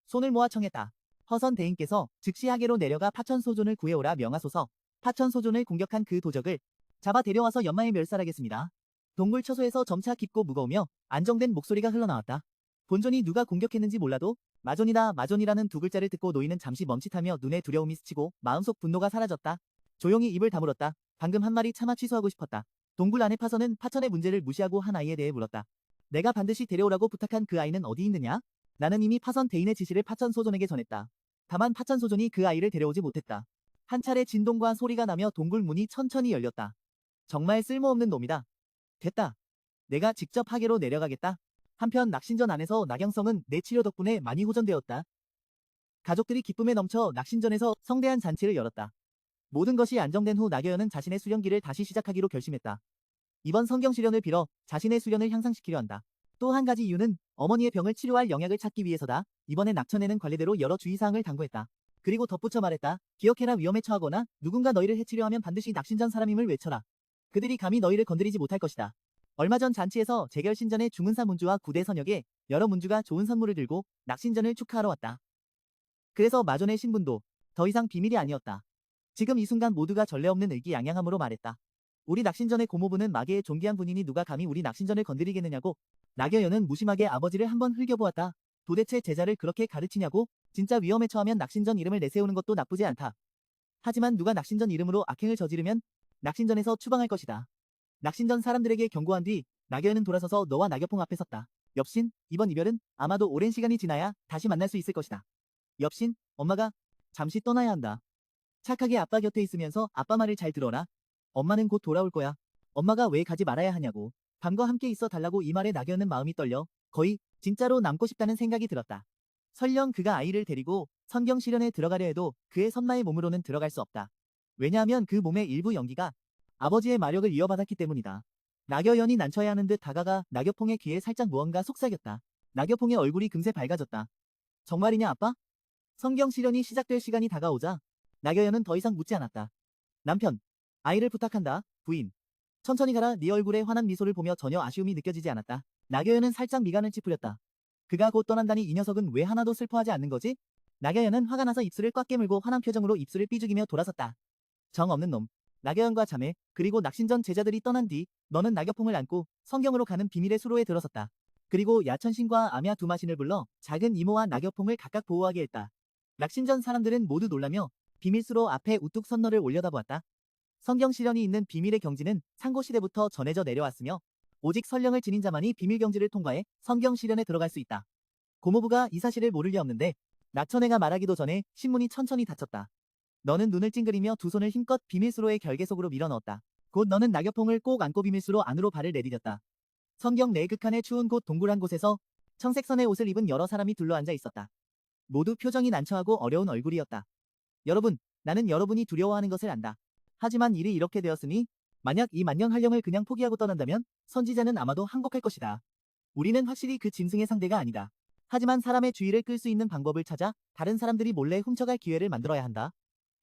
손을 모아 청했다. 허선 대인께서 즉시 하계로 내려가 파천 소존을 구해오라 명하소서. 파천 소존을 공격한 그 도적을 잡아 데려와서 연마에 멸살하겠습니다. 동굴 처소에서 점차 깊고 무거우며 안정된 목소리가 흘러나왔다. 본존이 누가 공격했는지 몰라도 마존이다. 마존이라는 두 글자를 듣고 노인은 잠시 멈칫하며 눈에 두려움이 스치고 마음속 분노가 사라졌다. 조용히 입을 다물었다. 방금 한 말이 차마 취소하고 싶었다. 동굴 안에 파선은 파천의 문제를 무시하고 한 아이에 대해 물었다. 내가 반드시 데려오라고 부탁한 그 아이는 어디 있느냐? 나는 이미 파선 대인의 지시를 파천 소존에게 전했다. 다만 파천 소존이 그 아이를 데려오지 못했다. 한 차례 진동과 소리가 나며 동굴 문이 천천히 열렸다. 정말 쓸모없는 놈이다. 됐다. 내가 직접 하계로 내려가겠다. 한편 낙신전 안에서 나경성은 내 치료 덕분에 많이 호전되었다. 가족들이 기쁨에 넘쳐 낙신전에서 성대한 잔치를 열었다. 모든 것이 안정된 후 나겨연은 자신의 수련기를 다시 시작하기로 결심했다. 이번 성경 수련을 빌어 자신의 수련을 향상시키려 한다. 또 한 가지 이유는 어머니의 병을 치료할 영약을 찾기 위해서다. 이번에 낙천에는 관례대로 여러 주의사항을 당부했다. 그리고 덧붙여 말했다. 기억해라. 위험에 처하거나 누군가 너희를 해치려 하면 반드시 낙신전 사람임을 외쳐라. 그들이 감히 너희를 건드리지 못할 것이다. 얼마 전 잔치에서 재결신전의 중은사 문주와 구대 선역에 여러 문주가 좋은 선물을 들고 낙신전을 축하하러 왔다. 그래서 마존의 신분도 더 이상 비밀이 아니었다. 지금 이 순간 모두가 전례 없는 의기양양함으로 말했다. 우리 낙신전의 고모부는 마계의 존귀한 분이니 누가 감히 우리 낙신전을 건드리겠느냐고. 나겨연은 무심하게 아버지를 한번 흘겨보았다. 도대체 제자를 그렇게 가르치냐고? 진짜 위험에 처하면 낙신전 이름을 내세우는 것도 나쁘지 않다. 하지만 누가 낙신전 이름으로 악행을 저지르면 낙신전에서 추방할 것이다. 낙신전 사람들에게 경고한 뒤 나겨연은 돌아서서 너와 나겨퐁 앞에 섰다. 엽신, 이번 이별은 아마도 오랜 시간이 지나야 다시 만날 수 있을 것이다. 엽신, 엄마가 잠시 떠나야 한다. 착하게 아빠 곁에 있으면서 아빠 말을 잘 들어라. 엄마는 곧 돌아올 거야. 엄마가 왜 가지 말아야 하냐고. 밤과 함께 있어 달라고 이 말에 나겨연은 마음이 떨려 거의 진짜로 남고 싶다는 생각이 들었다. 설령 그가 아이를 데리고 성경 실현에 들어가려 해도 그의 선마의 몸으로는 들어갈 수 없다. 왜냐하면 그 몸의 일부 연기가 아버지의 마력을 이어받았기 때문이다. 나겨연이 난처해 하는 듯 다가가 나겨퐁의 귀에 살짝 무언가 속삭였다. 나겨퐁의 얼굴이 금세 밝아졌다. 정말이냐 아빠? 성경 실현이 시작될 시간이 다가오자 나겨연은 더 이상 묻지 않았다. 남편, 아이를 부탁한다, 부인. 천천히 가라. 네 얼굴에 환한 미소를 보며 전혀 아쉬움이 느껴지지 않았다. 나겨연은 살짝 미간을 찌푸렸다. 그가 곧 떠난다니 이 녀석은 왜 하나도 슬퍼하지 않는 거지? 나겨연은 화가 나서 입술을 꽉 깨물고 환한 표정으로 입술을 삐죽이며 돌아섰다. 정 없는 놈. 나겨연과 자매, 그리고 낙신전 제자들이 떠난 뒤 너는 나겨퐁을 안고 성경으로 가는 비밀의 수로에 들어섰다. 그리고 야천신과 암야 두마신을 불러 작은 이모와 나겨퐁을 각각 보호하게 했다. 낙신전 사람들은 모두 놀라며 비밀수로 앞에 우뚝 선너를 올려다보았다. 성경 실현이 있는 비밀의 경지는 상고시대부터 전해져 내려왔으며 오직 선령을 지닌 자만이 비밀 경지를 통과해 성경 실현에 들어갈 수 있다. 고모부가 이 사실을 모를 리 없는데 낙천애가 말하기도 전에 신문이 천천히 닫혔다. 너는 눈을 찡그리며 두 손을 힘껏 비밀수로의 결계 속으로 밀어넣었다. 곧 너는 나겨퐁을 꼭 안고 비밀수로 안으로 발을 내디뎠다. 성경 내 극한의 추운 곳 동굴한 곳에서 청색선의 옷을 입은 여러 사람이 둘러앉아 있었다. 모두 표정이 난처하고 어려운 얼굴이었다. 여러분, 나는 여러분이 두려워하는 것을 안다. 하지만 일이 이렇게 되었으니 만약 이 만년 활령을 그냥 포기하고 떠난다면 선지자는 아마도 항복할 것이다. 우리는 확실히 그 짐승의 상대가 아니다. 하지만 사람의 주의를 끌 수 있는 방법을 찾아 다른 사람들이 몰래 훔쳐갈 기회를 만들어야 한다.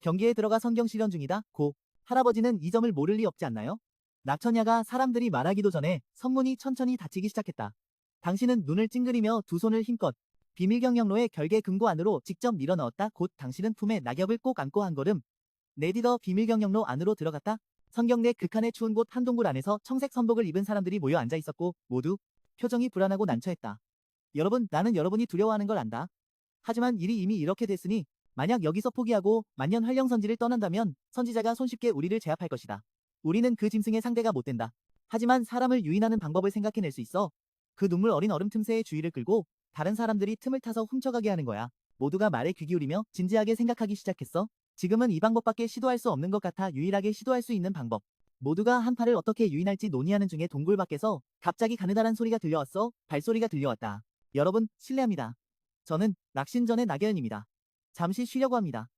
경기에 들어가 성경 실현 중이다. 고 할아버지는 이 점을 모를 리 없지 않나요? 낙천야가 사람들이 말하기도 전에 선문이 천천히 닫히기 시작했다. 당신은 눈을 찡그리며 두 손을 힘껏 비밀경영로의 결계 금고 안으로 직접 밀어넣었다. 곧 당신은 품에 낙엽을 꼭 안고 한 걸음 내디더 비밀경영로 안으로 들어갔다. 성경 내 극한의 추운 곳 한 동굴 안에서 청색 선복을 입은 사람들이 모여 앉아 있었고 모두 표정이 불안하고 난처했다. 여러분, 나는 여러분이 두려워하는 걸 안다. 하지만 일이 이미 이렇게 됐으니 만약 여기서 포기하고 만년 활령 선지를 떠난다면 선지자가 손쉽게 우리를 제압할 것이다. 우리는 그 짐승의 상대가 못 된다. 하지만 사람을 유인하는 방법을 생각해낼 수 있어. 그 눈물 어린 얼음 틈새에 주의를 끌고 다른 사람들이 틈을 타서 훔쳐가게 하는 거야. 모두가 말에 귀 기울이며 진지하게 생각하기 시작했어. 지금은 이 방법밖에 시도할 수 없는 것 같아. 유일하게 시도할 수 있는 방법. 모두가 한 팔을 어떻게 유인할지 논의하는 중에 동굴 밖에서 갑자기 가느다란 소리가 들려왔어. 발소리가 들려왔다. 여러분, 실례합니다. 저는 낙신전의 나겨연입니다. 잠시 쉬려고 합니다.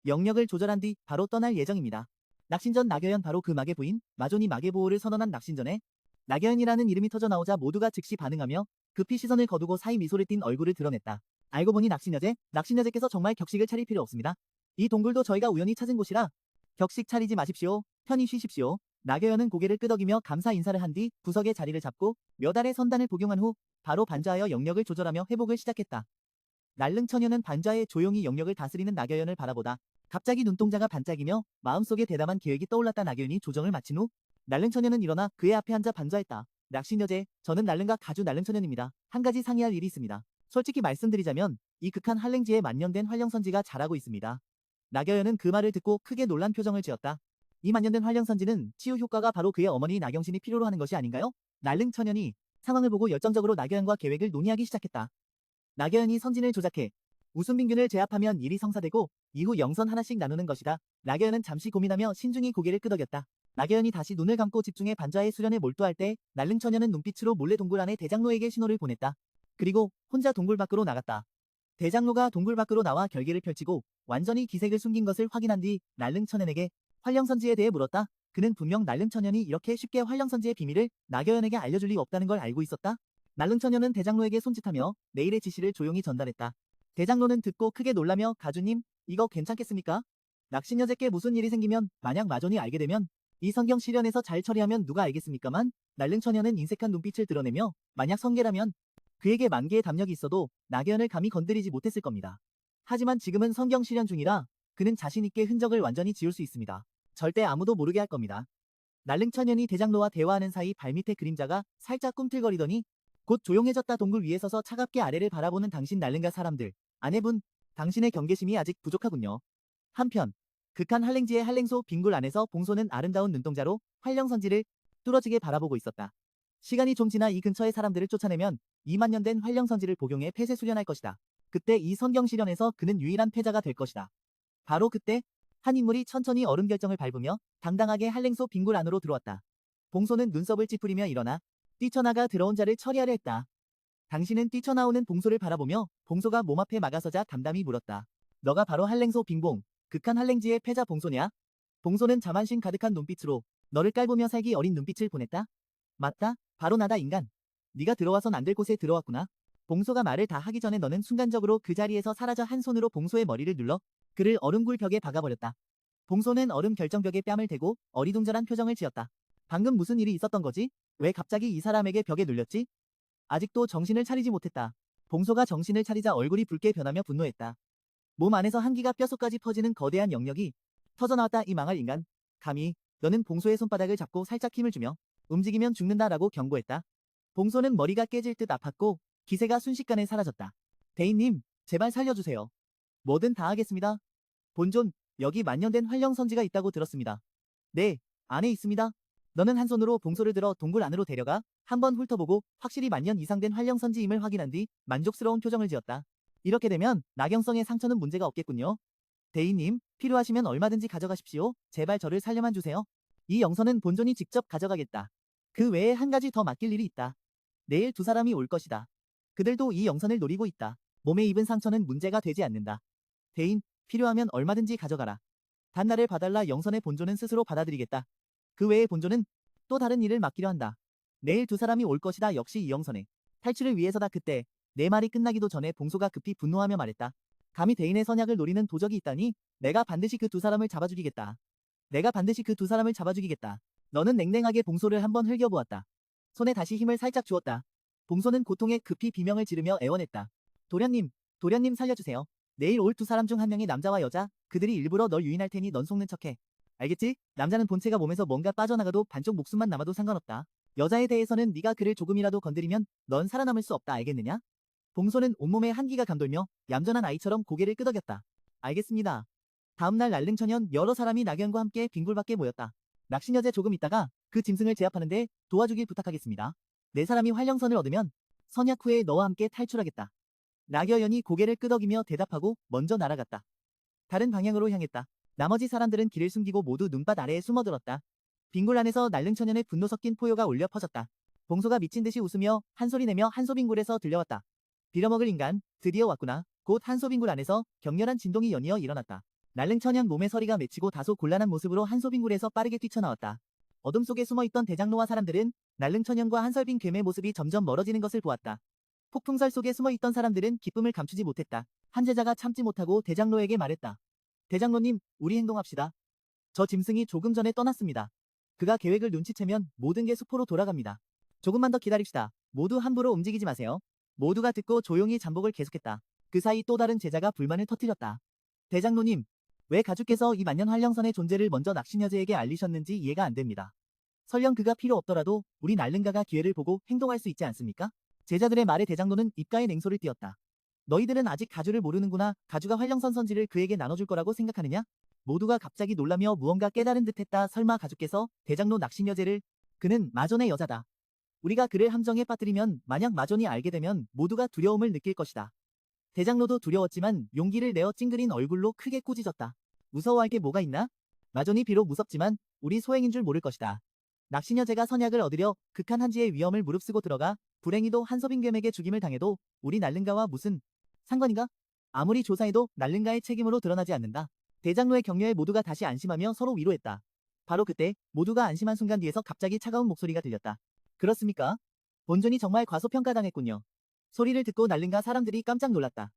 영역을 조절한 뒤 바로 떠날 예정입니다. 낙신전 나겨연, 바로 그 마계 부인, 마존이 마계 보호를 선언한 낙신전에 나겨연이라는 이름이 터져 나오자 모두가 즉시 반응하며 급히 시선을 거두고 사이 미소를 띤 얼굴을 드러냈다. 알고 보니 낙신여제께서 정말 격식을 차릴 필요 없습니다. 이 동굴도 저희가 우연히 찾은 곳이라 격식 차리지 마십시오. 편히 쉬십시오. 나겨연은 고개를 끄덕이며 감사 인사를 한 뒤 구석에 자리를 잡고 몇 알의 선단을 복용한 후 바로 반좌하여 영역을 조절하며 회복을 시작했다. 날릉처녀는 반좌에 조용히 영역을 다스리는 나겨연을 바라보다 갑자기 눈동자가 반짝이며 마음속에 대담한 계획이 떠올랐다. 나겨연이 조정을 마친 후 날릉처녀는 일어나 그의 앞에 앉아 반좌했다. 낙신여제, 저는 날릉과 가주 날릉처녀입니다. 한 가지 상의할 일이 있습니다. 솔직히 말씀드리자면 이 극한 한랭지에 만년된 활령선지가 잘하고 있습니다. 나겨연은 그 말을 듣고 크게 놀란 표정을 지었다. 이 만년된 활령선지는 치유 효과가 바로 그의 어머니 나경신이 필요로 하는 것이 아닌가요? 날릉처녀니 상황을 보고 열정적으로 나겨연과 계획을 논의하기 시작했다. 나겨연이 선진을 조작해 우순민균을 제압하면 일이 성사되고 이후 영선 하나씩 나누는 것이다. 나겨연은 잠시 고민하며 신중히 고개를 끄덕였다. 나겨연이 다시 눈을 감고 집중해 반좌의 수련에 몰두할 때 날릉처녀는 눈빛으로 몰래 동굴 안에 대장로에게 신호를 보냈다. 그리고 혼자 동굴 밖으로 나갔다. 대장로가 동굴 밖으로 나와 결계를 펼치고 완전히 기색을 숨긴 것을 확인한 뒤 날릉처녀에게 활령선지에 대해 물었다. 그는 분명 날릉처녀이 이렇게 쉽게 활령선지의 비밀을 나겨연에게 알려줄 리 없다는 걸 알고 있었다. 날릉처녀는 대장로에게 손짓하며 내일의 지시를 조용히 전달했다. 대장로는 듣고 크게 놀라며 가주님, 이거 괜찮겠습니까? 낙신여제께 무슨 일이 생기면 만약 마존이 알게 되면 이 성경 실현에서 잘 처리하면 누가 알겠습니까만 날릉처녀는 인색한 눈빛을 드러내며 만약 성계라면 그에게 만개의 담력이 있어도 나겨연을 감히 건드리지 못했을 겁니다. 하지만 지금은 성경 실현 중이라 그는 자신있게 흔적을 완전히 지울 수 있습니다. 절대 아무도 모르게 할 겁니다. 날릉처녀이 대장로와 대화하는 사이 발밑에 그림자가 살짝 꿈틀거리더니 곧 조용해졌다. 동굴 위에 서서 차갑게 아래를 바라보는 당신 날릉가 사람들. 아내분, 당신의 경계심이 아직 부족하군요. 한편 극한 한랭지의 한랭소 빙굴 안에서 봉소는 아름다운 눈동자로 활령선지를 뚫어지게 바라보고 있었다. 시간이 좀 지나 이 근처의 사람들을 쫓아내면 2만 년 된 활령선지를 복용해 폐쇄 수련할 것이다. 그때 이 성경 실현에서 그는 유일한 패자가 될 것이다. 바로 그때 한 인물이 천천히 얼음 결정을 밟으며 당당하게 한랭소 빙굴 안으로 들어왔다. 봉소는 눈썹을 찌푸리며 일어나 뛰쳐나가 들어온 자를 처리하려 했다. 당신은 뛰쳐나오는 봉소를 바라보며 봉소가 몸 앞에 막아서자 담담히 물었다. 너가 바로 한랭소 빙봉, 극한 한랭지의 패자 봉소냐? 봉소는 자만심 가득한 눈빛으로 너를 깔보며 살기 어린 눈빛을 보냈다. 맞다. 바로 나다 인간. 네가 들어와선 안 될 곳에 들어왔구나. 봉소가 말을 다 하기 전에 너는 순간적으로 그 자리에서 사라져 한 손으로 봉소의 머리를 눌러 그를 얼음굴 벽에 박아버렸다. 봉소는 얼음 결정벽에 뺨을 대고 어리둥절한 표정을 지었다. 방금 무슨 일이 있었던 거지? 왜 갑자기 이 사람에게 벽에 눌렸지? 아직도 정신을 차리지 못했다. 봉소가 정신을 차리자 얼굴이 붉게 변하며 분노했다. 몸 안에서 한기가 뼛속까지 퍼지는 거대한 영역이 터져나왔다. 이 망할 인간. 감히 너는 봉소의 손바닥을 잡고 살짝 힘을 주며 움직이면 죽는다라고 경고했다. 봉소는 머리가 깨질 듯 아팠고 기세가 순식간에 사라졌다. 대인님, 제발 살려주세요. 뭐든 다 하겠습니다. 본존, 여기 만년된 활령선지가 있다고 들었습니다. 네, 안에 있습니다. 너는 한 손으로 봉소를 들어 동굴 안으로 데려가 한번 훑어보고 확실히 만년 이상 된 활령선지임을 확인한 뒤 만족스러운 표정을 지었다. 이렇게 되면 낙연성의 상처는 문제가 없겠군요. 대인님, 필요하시면 얼마든지 가져가십시오. 제발 저를 살려만 주세요. 이 영선은 본존이 직접 가져가겠다. 그 외에 한 가지 더 맡길 일이 있다. 내일 두 사람이 올 것이다. 그들도 이 영선을 노리고 있다. 몸에 입은 상처는 문제가 되지 않는다. 대인, 필요하면 얼마든지 가져가라. 단 나를 봐달라. 영선의 본존은 스스로 받아들이겠다. 그 외에 본존은 또 다른 일을 맡기려 한다. 내일 두 사람이 올 것이다. 역시 이 영선의 탈출을 위해서다. 그때 내 말이 끝나기도 전에 봉소가 급히 분노하며 말했다. 감히 대인의 선약을 노리는 도적이 있다니 내가 반드시 그 두 사람을 잡아죽이겠다. 내가 반드시 그 두 사람을 잡아죽이겠다. 너는 냉랭하게 봉소를 한번 흘겨보았다. 손에 다시 힘을 살짝 주었다. 봉소는 고통에 급히 비명을 지르며 애원했다. 도련님, 도련님 살려주세요. 내일 올 두 사람 중 한 명이 남자와 여자, 그들이 일부러 널 유인할 테니 넌 속는 척해. 알겠지? 남자는 본체가 몸에서 뭔가 빠져나가도 반쪽 목숨만 남아도 상관없다. 여자에 대해서는 네가 그를 조금이라도 건드리면 넌 살아남을 수 없다. 알겠느냐? 봉소는 온몸에 한기가 감돌며 얌전한 아이처럼 고개를 끄덕였다. 알겠습니다. 다음날 날릉천연 여러 사람이 낙연과 함께 빙굴밖에 모였다. 낚시여제 조금 있다가 그 짐승을 제압하는데 도와주길 부탁하겠습니다. 네 사람이 활령선을 얻으면 선약 후에 너와 함께 탈출하겠다. 낙여연이 고개를 끄덕이며 대답하고 먼저 날아갔다. 다른 방향으로 향했다. 나머지 사람들은 길을 숨기고 모두 눈밭 아래에 숨어들었다. 빙굴 안에서 날릉천연의 분노 섞인 포효가 울려 퍼졌다. 봉소가 미친 듯이 웃으며 한 소리 내며 한소빙굴에서 들려왔다. 빌어먹을 인간, 드디어 왔구나. 곧 한소빙굴 안에서 격렬한 진동이 연이어 일어났다. 날릉천연 몸에 서리가 맺히고 다소 곤란한 모습으로 한소빙굴에서 빠르게 뛰쳐나왔다. 어둠 속에 숨어있던 대장로와 사람들은 날릉천연과 한설빙 괴의 모습이 점점 멀어지는 것을 보았다. 폭풍설 속에 숨어있던 사람들은 기쁨을 감추지 못했다. 한 제자가 참지 못하고 대장로에게 말했다. 대장로님, 우리 행동합시다. 저 짐승이 조금 전에 떠났습니다. 그가 계획을 눈치채면 모든 게 수포로 돌아갑니다. 조금만 더 기다립시다. 모두 함부로 움직이지 마세요. 모두가 듣고 조용히 잠복을 계속했다. 그 사이 또 다른 제자가 불만을 터뜨렸다. 대장로님, 왜 가주께서 이 만년 활령선의 존재를 먼저 낚시여제에게 알리셨는지 이해가 안 됩니다. 설령 그가 필요 없더라도 우리 날릉가가 기회를 보고 행동할 수 있지 않습니까? 제자들의 말에 대장로는 입가에 냉소를 띄었다. 너희들은 아직 가주를 모르는구나. 가주가 활령선 선지를 그에게 나눠줄 거라고 생각하느냐? 모두가 갑자기 놀라며 무언가 깨달은 듯했다. 설마 가주께서 대장로 낚시여제를... 그는 마존의 여자다. 우리가 그를 함정에 빠뜨리면 만약 마존이 알게 되면 모두가 두려움을 느낄 것이다. 대장로도 두려웠지만 용기를 내어 찡그린 얼굴로 크게 꾸짖었다. 무서워할 게 뭐가 있나? 마존이 비록 무섭지만 우리 소행인 줄 모를 것이다. 낚시여제가 선약을 얻으려 극한 한지의 위험을 무릅쓰고 들어가 불행히도 한서빙겸에게 죽임을 당해도 우리 날릉가와 무슨 상관인가? 아무리 조사해도 날릉가의 책임으로 드러나지 않는다. 대장로의 격려에 모두가 다시 안심하며 서로 위로했다. 바로 그때 모두가 안심한 순간 뒤에서 갑자기 차가운 목소리가 들렸다. 그렇습니까? 본존이 정말 과소평가당했군요. 소리를 듣고 날릉가 사람들이 깜짝 놀랐다.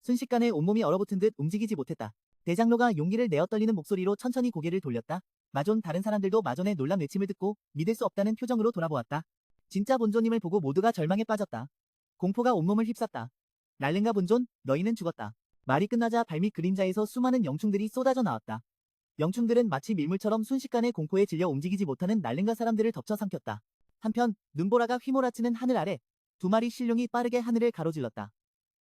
순식간에 온몸이 얼어붙은 듯 움직이지 못했다. 대장로가 용기를 내어 떨리는 목소리로 천천히 고개를 돌렸다. 마존 다른 사람들도 마존의 놀란 외침을 듣고 믿을 수 없다는 표정으로 돌아보았다. 진짜 본존님을 보고 모두가 절망에 빠졌다. 공포가 온몸을 휩쌌다. 날릉가 본존, 너희는 죽었다. 말이 끝나자 발밑 그림자에서 수많은 영충들이 쏟아져 나왔다. 영충들은 마치 밀물처럼 순식간에 공포에 질려 움직이지 못하는 날릉가 사람들을 덮쳐 삼켰다. 한편 눈보라가 휘몰아치는 하늘 아래 두 마리 신룡이 빠르게 하늘을 가로질렀다.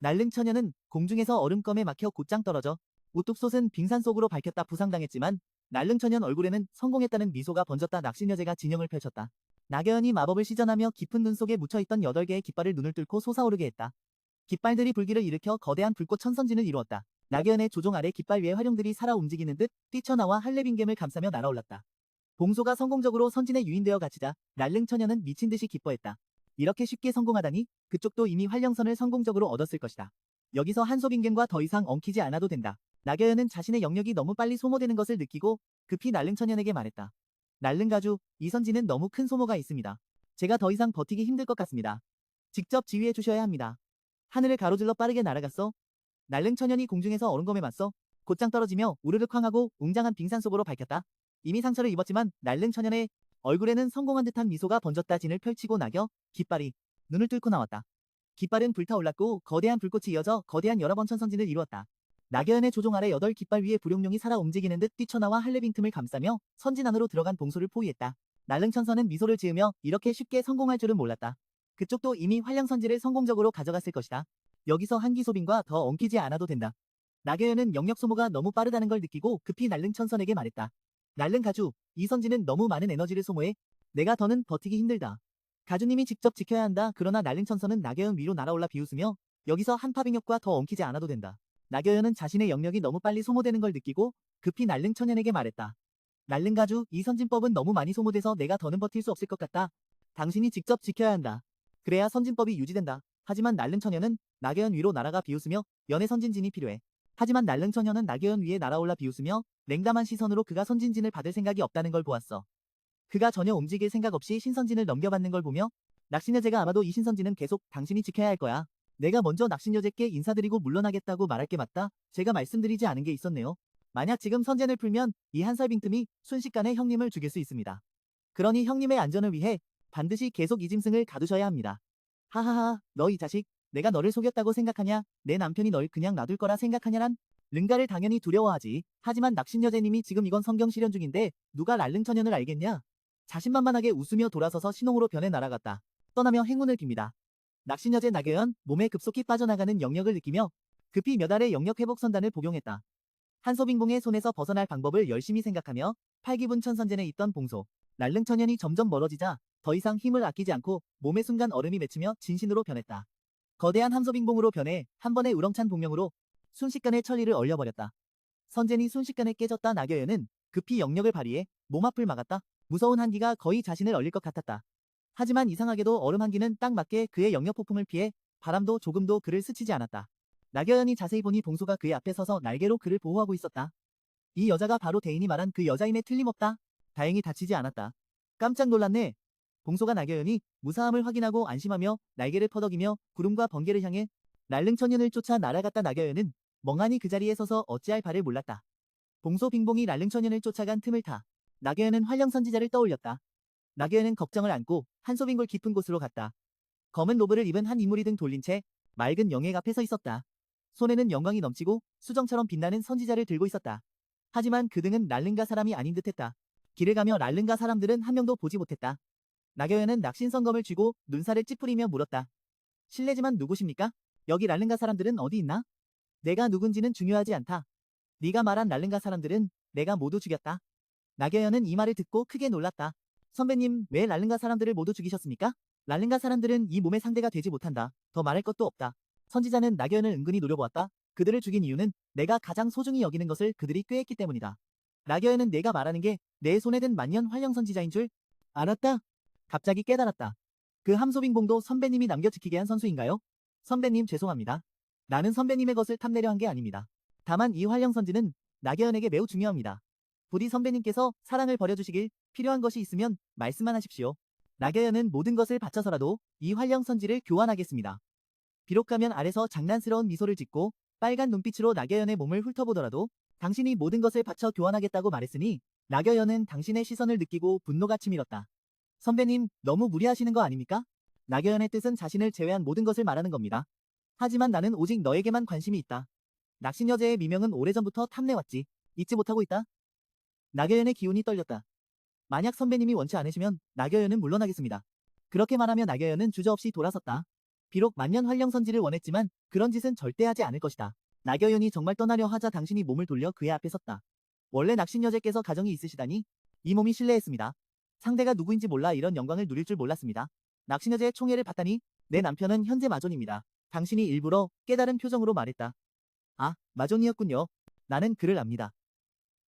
날릉처녀는 공중에서 얼음껌에 막혀 곧장 떨어져 우뚝 솟은 빙산 속으로 밝혔다. 부상당했지만 날릉처녀 얼굴에는 성공했다는 미소가 번졌다. 낚시여제가 진영을 펼쳤다. 낙여연이 마법을 시전하며 깊은 눈 속에 묻혀있던 8개의 깃발을 눈을 뚫고 솟아오르게 했다. 깃발들이 불길을 일으켜 거대한 불꽃 천선진을 이루었다. 낙여연의 조종 아래 깃발 위에 활용들이 살아 움직이는 듯 뛰쳐나와 할레빙겜을 감싸며 날아올랐다. 봉소가 성공적으로 선진에 유인되어 갇히자 날릉처녀는 미친듯이 기뻐했다. 이렇게 쉽게 성공하다니 그쪽도 이미 활령선을 성공적으로 얻었을 것이다. 여기서 한소빙겜과 더 이상 엉키지 않아도 된다. 나겨연은 자신의 영역이 너무 빨리 소모되는 것을 느끼고 급히 날릉천연에게 말했다. 날릉가주, 이선지는 너무 큰 소모가 있습니다. 제가 더 이상 버티기 힘들 것 같습니다. 직접 지휘해 주셔야 합니다. 하늘을 가로질러 빠르게 날아갔어. 날릉천연이 공중에서 얼음검에 맞서 곧장 떨어지며 우르르 쾅하고 웅장한 빙산 속으로 밝혔다. 이미 상처를 입었지만 날릉천연의 얼굴에는 성공한 듯한 미소가 번졌다. 진을 펼치고 나겨 깃발이 눈을 뚫고 나왔다. 깃발은 불타올랐고 거대한 불꽃이 이어져 거대한 여러 번 천선진을 이루었다. 나겨연의 조종 아래 8깃발 위에 불용룡이 살아 움직이는 듯 뛰쳐나와 할례 빈틈을 감싸며 선진 안으로 들어간 봉소를 포위했다. 날릉천선은 미소를 지으며 이렇게 쉽게 성공할 줄은 몰랐다. 그쪽도 이미 활량선지를 성공적으로 가져갔을 것이다. 여기서 한기소빈과 더 엉키지 않아도 된다. 나겨연은 영역 소모가 너무 빠르다는 걸 느끼고 급히 날릉천선에게 말했다. 날릉가주, 이 선지는 너무 많은 에너지를 소모해. 내가 더는 버티기 힘들다. 가주님이 직접 지켜야 한다. 그러나 날릉천선은 나겨연 위로 날아올라 비웃으며 여기서 한파빙역과 더 엉키지 않아도 된다. 나겨연은 자신의 영역이 너무 빨리 소모되는 걸 느끼고 급히 날릉천연에게 말했다. 날릉가주, 이 선진법은 너무 많이 소모돼서 내가 더는 버틸 수 없을 것 같다. 당신이 직접 지켜야 한다. 그래야 선진법이 유지된다. 하지만 날릉천연은 나겨연 위로 날아가 비웃으며 연애 선진진이 필요해. 하지만 날릉천연은 나겨연 위에 날아올라 비웃으며 냉담한 시선으로 그가 선진진을 받을 생각이 없다는 걸 보았어. 그가 전혀 움직일 생각 없이 신선진을 넘겨받는 걸 보며 낙신여제가 아마도 이 신선진은 계속 당신이 지켜야 할 거야. 내가 먼저 낙신여제께 인사드리고 물러나겠다고 말할 게 맞다. 제가 말씀드리지 않은 게 있었네요. 만약 지금 선젠을 풀면 이 한살 빈틈이 순식간에 형님을 죽일 수 있습니다. 그러니 형님의 안전을 위해 반드시 계속 이 짐승을 가두셔야 합니다. 하하하, 너 이 자식, 내가 너를 속였다고 생각하냐? 내 남편이 널 그냥 놔둘 거라 생각하냐란? 른가를 당연히 두려워하지. 하지만 낙신여제님이 지금 이건 성경 실현 중인데 누가 랄릉천연을 알겠냐? 자신만만하게 웃으며 돌아서서 신홍으로 변해 날아갔다. 떠나며 행운을 빕니다. 낙신여제 나겨연, 몸에 급속히 빠져나가는 영역을 느끼며 급히 몇 알의 영역 회복 선단을 복용했다. 한소빙봉의 손에서 벗어날 방법을 열심히 생각하며 팔기분 천선전에 있던 봉소, 날릉천연이 점점 멀어지자 더 이상 힘을 아끼지 않고 몸에 순간 얼음이 맺히며 진신으로 변했다. 거대한 함소빙봉으로 변해 한 번의 우렁찬 복령으로 순식간에 천리를 얼려버렸다. 선젠이 순식간에 깨졌다. 나겨연은 급히 영역을 발휘해 몸 앞을 막았다. 무서운 한기가 거의 자신을 얼릴 것 같았다. 하지만 이상하게도 얼음 한기는 딱 맞게 그의 영역 폭풍을 피해 바람도 조금도 그를 스치지 않았다. 나겨연이 자세히 보니 봉소가 그의 앞에 서서 날개로 그를 보호하고 있었다. 이 여자가 바로 대인이 말한 그 여자임에 틀림없다. 다행히 다치지 않았다. 깜짝 놀랐네. 봉소가 나겨연이 무사함을 확인하고 안심하며 날개를 퍼덕이며 구름과 번개를 향해 날릉천연을 쫓아 날아갔다. 나겨연은 멍하니 그 자리에 서서 어찌할 바를 몰랐다. 봉소 빙봉이 날릉천연을 쫓아간 틈을 타 나겨연은 활령선지자를 떠올렸다. 나겨연은 걱정을 안고 한소빙골 깊은 곳으로 갔다. 검은 로브를 입은 한 인물이 등 돌린 채 맑은 영액 앞에 서 있었다. 손에는 영광이 넘치고 수정처럼 빛나는 선지자를 들고 있었다. 하지만 그 등은 랄릉가 사람이 아닌 듯했다. 길을 가며 랄릉가 사람들은 한 명도 보지 못했다. 나겨연은 낙신성검을 쥐고 눈살을 찌푸리며 물었다. 실례지만 누구십니까? 여기 랄릉가 사람들은 어디 있나? 내가 누군지는 중요하지 않다. 네가 말한 랄릉가 사람들은 내가 모두 죽였다. 나겨연은 이 말을 듣고 크게 놀랐다. 선배님, 왜 랄릉가 사람들을 모두 죽이셨습니까? 랄릉가 사람들은 이 몸의 상대가 되지 못한다. 더 말할 것도 없다. 선지자는 나겨연을 은근히 노려보았다. 그들을 죽인 이유는 내가 가장 소중히 여기는 것을 그들이 꾀했기 때문이다. 나겨연은 내가 말하는 게 내 손에 든 만년 활령선지자인 줄 알았다. 갑자기 깨달았다. 그 함소빙봉도 선배님이 남겨지키게 한 선수인가요? 선배님 죄송합니다. 나는 선배님의 것을 탐내려 한 게 아닙니다. 다만 이 활령선지는 나겨연에게 매우 중요합니다. 부디 선배님께서 사랑을 버려주시길 필요한 것이 있으면 말씀만 하십시오. 나겨연은 모든 것을 바쳐서라도 이 활령선지를 교환하겠습니다. 비록 가면 아래서 장난스러운 미소를 짓고 빨간 눈빛으로 나겨연의 몸을 훑어보더라도 당신이 모든 것을 바쳐 교환하겠다고 말했으니 나겨연은 당신의 시선을 느끼고 분노가 치밀었다. 선배님, 너무 무리하시는 거 아닙니까? 나겨연의 뜻은 자신을 제외한 모든 것을 말하는 겁니다. 하지만 나는 오직 너에게만 관심이 있다. 낙신여제의 미명은 오래전부터 탐내왔지. 잊지 못하고 있다. 나겨연의 기운이 떨렸다. 만약 선배님이 원치 않으시면 나겨연은 물러나겠습니다. 그렇게 말하며 나겨연은 주저없이 돌아섰다. 비록 만년 활령선지를 원했지만 그런 짓은 절대 하지 않을 것이다. 나겨연이 정말 떠나려 하자 당신이 몸을 돌려 그의 앞에 섰다. 원래 낙신여제께서 가정이 있으시다니 이 몸이 실례했습니다. 상대가 누구인지 몰라 이런 영광을 누릴 줄 몰랐습니다. 낙신여제의 총애를 받다니 내 남편은 현재 마존입니다. 당신이 일부러 깨달은 표정으로 말했다. 아, 마존이었군요. 나는 그를 압니다.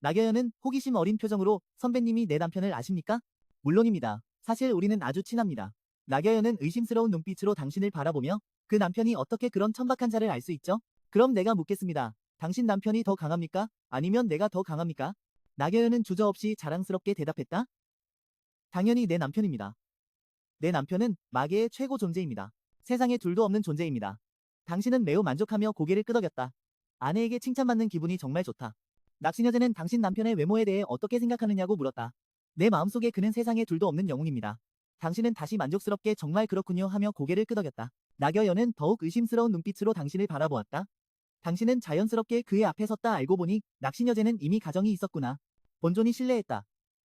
나겨연은 호기심 어린 표정으로 선배님이 내 남편을 아십니까? 물론입니다. 사실 우리는 아주 친합니다. 나겨연은 의심스러운 눈빛으로 당신을 바라보며 그 남편이 어떻게 그런 천박한 자를 알 수 있죠? 그럼 내가 묻겠습니다. 당신 남편이 더 강합니까? 아니면 내가 더 강합니까? 나경연은 주저없이 자랑스럽게 대답했다. 당연히 내 남편입니다. 내 남편은 마계의 최고 존재입니다. 세상에 둘도 없는 존재입니다. 당신은 매우 만족하며 고개를 끄덕였다. 아내에게 칭찬받는 기분이 정말 좋다. 낚시 여자는 당신 남편의 외모에 대해 어떻게 생각하느냐고 물었다. 내 마음속에 그는 세상에 둘도 없는 영웅입니다. 당신은 다시 만족스럽게 정말 그렇군요 하며 고개를 끄덕였다. 나경연은 더욱 의심스러운 눈빛으로 당신을 바라보았다. 당신은 자연스럽게 그의 앞에 섰다. 알고 보니 낚시 여자는 이미 가정이 있었구나. 본존이 신뢰했다.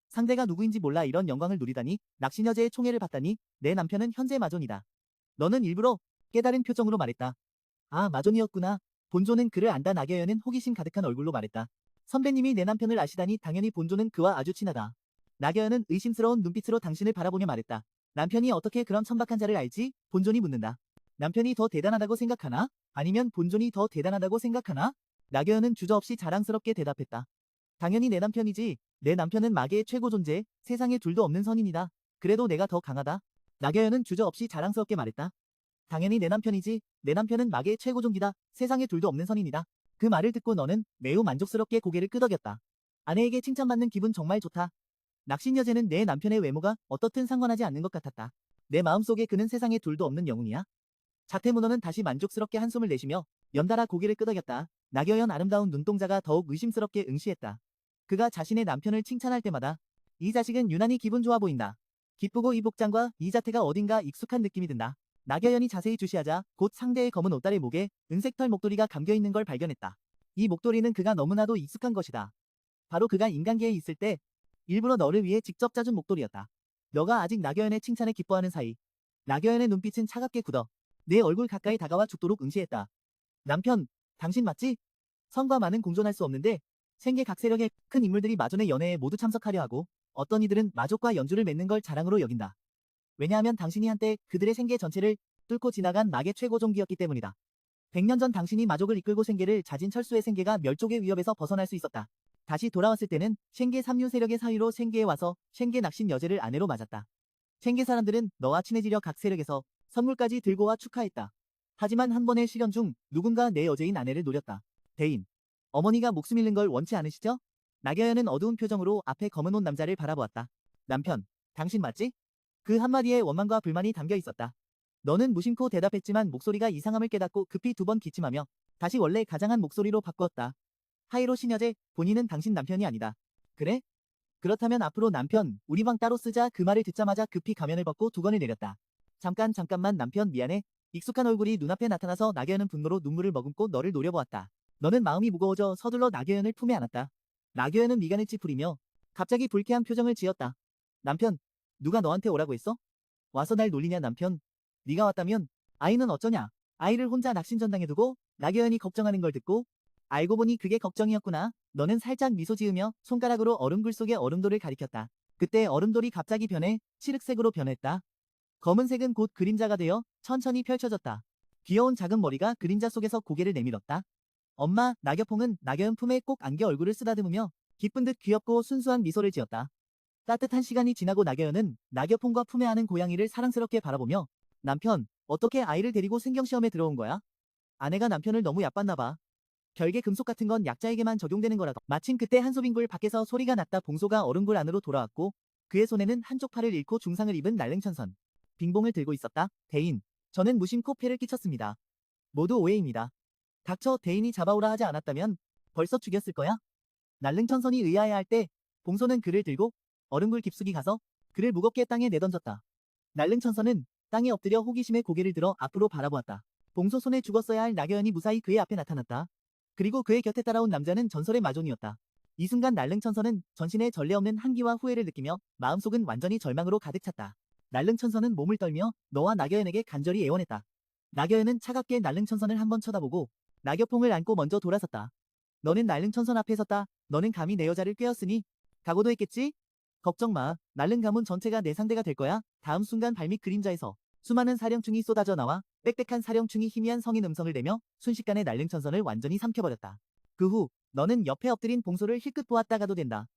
상대가 누구인지 몰라 이런 영광을 누리다니, 낚시 여자의 총애를 받다니, 내 남편은 현재 마존이다. 너는 일부러 깨달은 표정으로 말했다. 아, 마존이었구나. 본존은 그를 안다. 나경연은 호기심 가득한 얼굴로 말했다. 선배님이 내 남편을 아시다니 당연히 본존은 그와 아주 친하다. 나경연은 의심스러운 눈빛으로 당신을 바라보며 말했다. 남편이 어떻게 그런 천박한 자를 알지? 본존이 묻는다. 남편이 더 대단하다고 생각하나? 아니면 본존이 더 대단하다고 생각하나? 나경연은 주저없이 자랑스럽게 대답했다. 당연히 내 남편이지. 내 남편은 마계의 최고 존재, 세상에 둘도 없는 선인이다. 그래도 내가 더 강하다. 나경연은 주저없이 자랑스럽게 말했다. 당연히 내 남편이지. 내 남편은 마계의 최고 종기다. 세상에 둘도 없는 선인이다. 그 말을 듣고 너는 매우 만족스럽게 고개를 끄덕였다. 아내에게 칭찬받는 기분 정말 좋다. 낚시 여자는 내 남편의 외모가 어떻든 상관하지 않는 것 같았다. 내 마음속에 그는 세상에 둘도 없는 영웅이야. 자태문어는 다시 만족스럽게 한숨을 내쉬며 연달아 고개를 끄덕였다. 나경연 아름다운 눈동자가 더욱 의심스럽게 응시했다. 그가 자신의 남편을 칭찬할 때마다 이 자식은 유난히 기분 좋아 보인다. 기쁘고 이 복장과 이 자태가 어딘가 익숙한 느낌이 든다. 나경연이 자세히 주시하자 곧 상대의 검은 옷다리 목에 은색털 목도리가 감겨있는 걸 발견했다. 이 목도리는 그가 너무나도 익숙한 것이다. 바로 그가 인간계에 있을 때 일부러 너를 위해 직접 짜준 목도리였다. 너가 아직 나경연의 칭찬에 기뻐하는 사이 나경연의 눈빛은 차갑게 굳어 내 얼굴 가까이 다가와 죽도록 응시했다. 남편, 당신 맞지? 성과 많은 공존할 수 없는데 생계 각 세력의 큰 인물들이 마존의 연애에 모두 참석하려 하고 어떤 이들은 마족과 연주를 맺는 걸 자랑으로 여긴다. 왜냐하면 당신이 한때 그들의 생계 전체를 뚫고 지나간 마계 최고 종기였기 때문이다. 100년 전 당신이 마족을 이끌고 생계를 자진 철수의 생계가 멸족의 위협에서 벗어날 수 있었다. 다시 돌아왔을 때는 생계 3류 세력의 사위로 생계에 와서 생계 낚신 여제를 아내로 맞았다. 생계 사람들은 너와 친해지려 각 세력에서 선물까지 들고 와 축하했다. 하지만 한 번의 실현 중 누군가 내 여제인 아내를 노렸다. 대인. 어머니가 목숨 잃는 걸 원치 않으시죠? 나경연은 어두운 표정으로 앞에 검은 옷 남자를 바라보았다. 남편, 당신 맞지? 그 한마디에 원망과 불만이 담겨 있었다. 너는 무심코 대답했지만 목소리가 이상함을 깨닫고 급히 2번 기침하며 다시 원래 가장한 목소리로 바꾸었다. 하이로 시녀제, 본인은 당신 남편이 아니다. 그래? 그렇다면 앞으로 남편, 우리 방 따로 쓰자. 그 말을 듣자마자 급히 가면을 벗고 두건을 내렸다. 잠깐만 남편 미안해. 익숙한 얼굴이 눈앞에 나타나서 나경연은 분노로 눈물을 머금고 너를 노려보았다. 너는 마음이 무거워져 서둘러 나경연을 품에 안았다. 나경연은 미간을 찌푸리며 갑자기 불쾌한 표정을 지었다. 남편, 누가 너한테 오라고 했어? 와서 날 놀리냐 남편. 네가 왔다면 아이는 어쩌냐. 아이를 혼자 낚신전당에 두고. 나경연이 걱정하는 걸 듣고 알고 보니 그게 걱정이었구나. 너는 살짝 미소 지으며 손가락으로 얼음굴 속의 얼음돌을 가리켰다. 그때 얼음돌이 갑자기 변해 칠흑색으로 변했다. 검은색은 곧 그림자가 되어 천천히 펼쳐졌다. 귀여운 작은 머리가 그림자 속에서 고개를 내밀었다. 엄마, 나경폰은 나경연 품에 꼭 안겨 얼굴을 쓰다듬으며 기쁜 듯 귀엽고 순수한 미소를 지었다. 따뜻한 시간이 지나고 나경연은 나경폰과 품에 안은 고양이를 사랑스럽게 바라보며 남편, 어떻게 아이를 데리고 생경시험에 들어온 거야? 아내가 남편을 너무 얕봤나 봐. 결계 금속 같은 건 약자에게만 적용되는 거라더. 마침 그때 한소빙굴 밖에서 소리가 났다. 봉소가 얼음굴 안으로 돌아왔고 그의 손에는 한쪽 팔을 잃고 중상을 입은 날릉천선. 빙봉을 들고 있었다. 대인, 저는 무심코 폐를 끼쳤습니다. 모두 오해입니다. 닥쳐. 대인이 잡아오라 하지 않았다면 벌써 죽였을 거야? 날릉천선이 의아해할 때 봉소는 그를 들고 얼음굴 깊숙이 가서 그를 무겁게 땅에 내던졌다. 날릉천선은 땅에 엎드려 호기심에 고개를 들어 앞으로 바라보았다. 봉소 손에 죽었어야 할 나경연이 무사히 그의 앞에 나타났다. 그리고 그의 곁에 따라온 남자는 전설의 마존이었다. 이 순간 날릉천선은 전신에 전례 없는 한기와 후회를 느끼며 마음속은 완전히 절망으로 가득 찼다. 날릉천선은 몸을 떨며 너와 나경연에게 간절히 애원했다. 나경연은 차갑게 날릉천선을 한번 쳐다보고 나경폰을 안고 먼저 돌아섰다. 너는 날릉천선 앞에 섰다. 너는 감히 내 여자를 꿰었으니 각오도 했겠지? 걱정 마. 날릉 가문 전체가 내 상대가 될 거야. 다음 순간 발밑 그림자에서 수많은 사령충이 쏟아져 나와 빽빽한 사령충이 희미한 성인 음성을 내며 순식간에 날릉천선을 완전히 삼켜버렸다. 그 후 너는 옆에 엎드린 봉소를 힐끗 보았다가도 된다.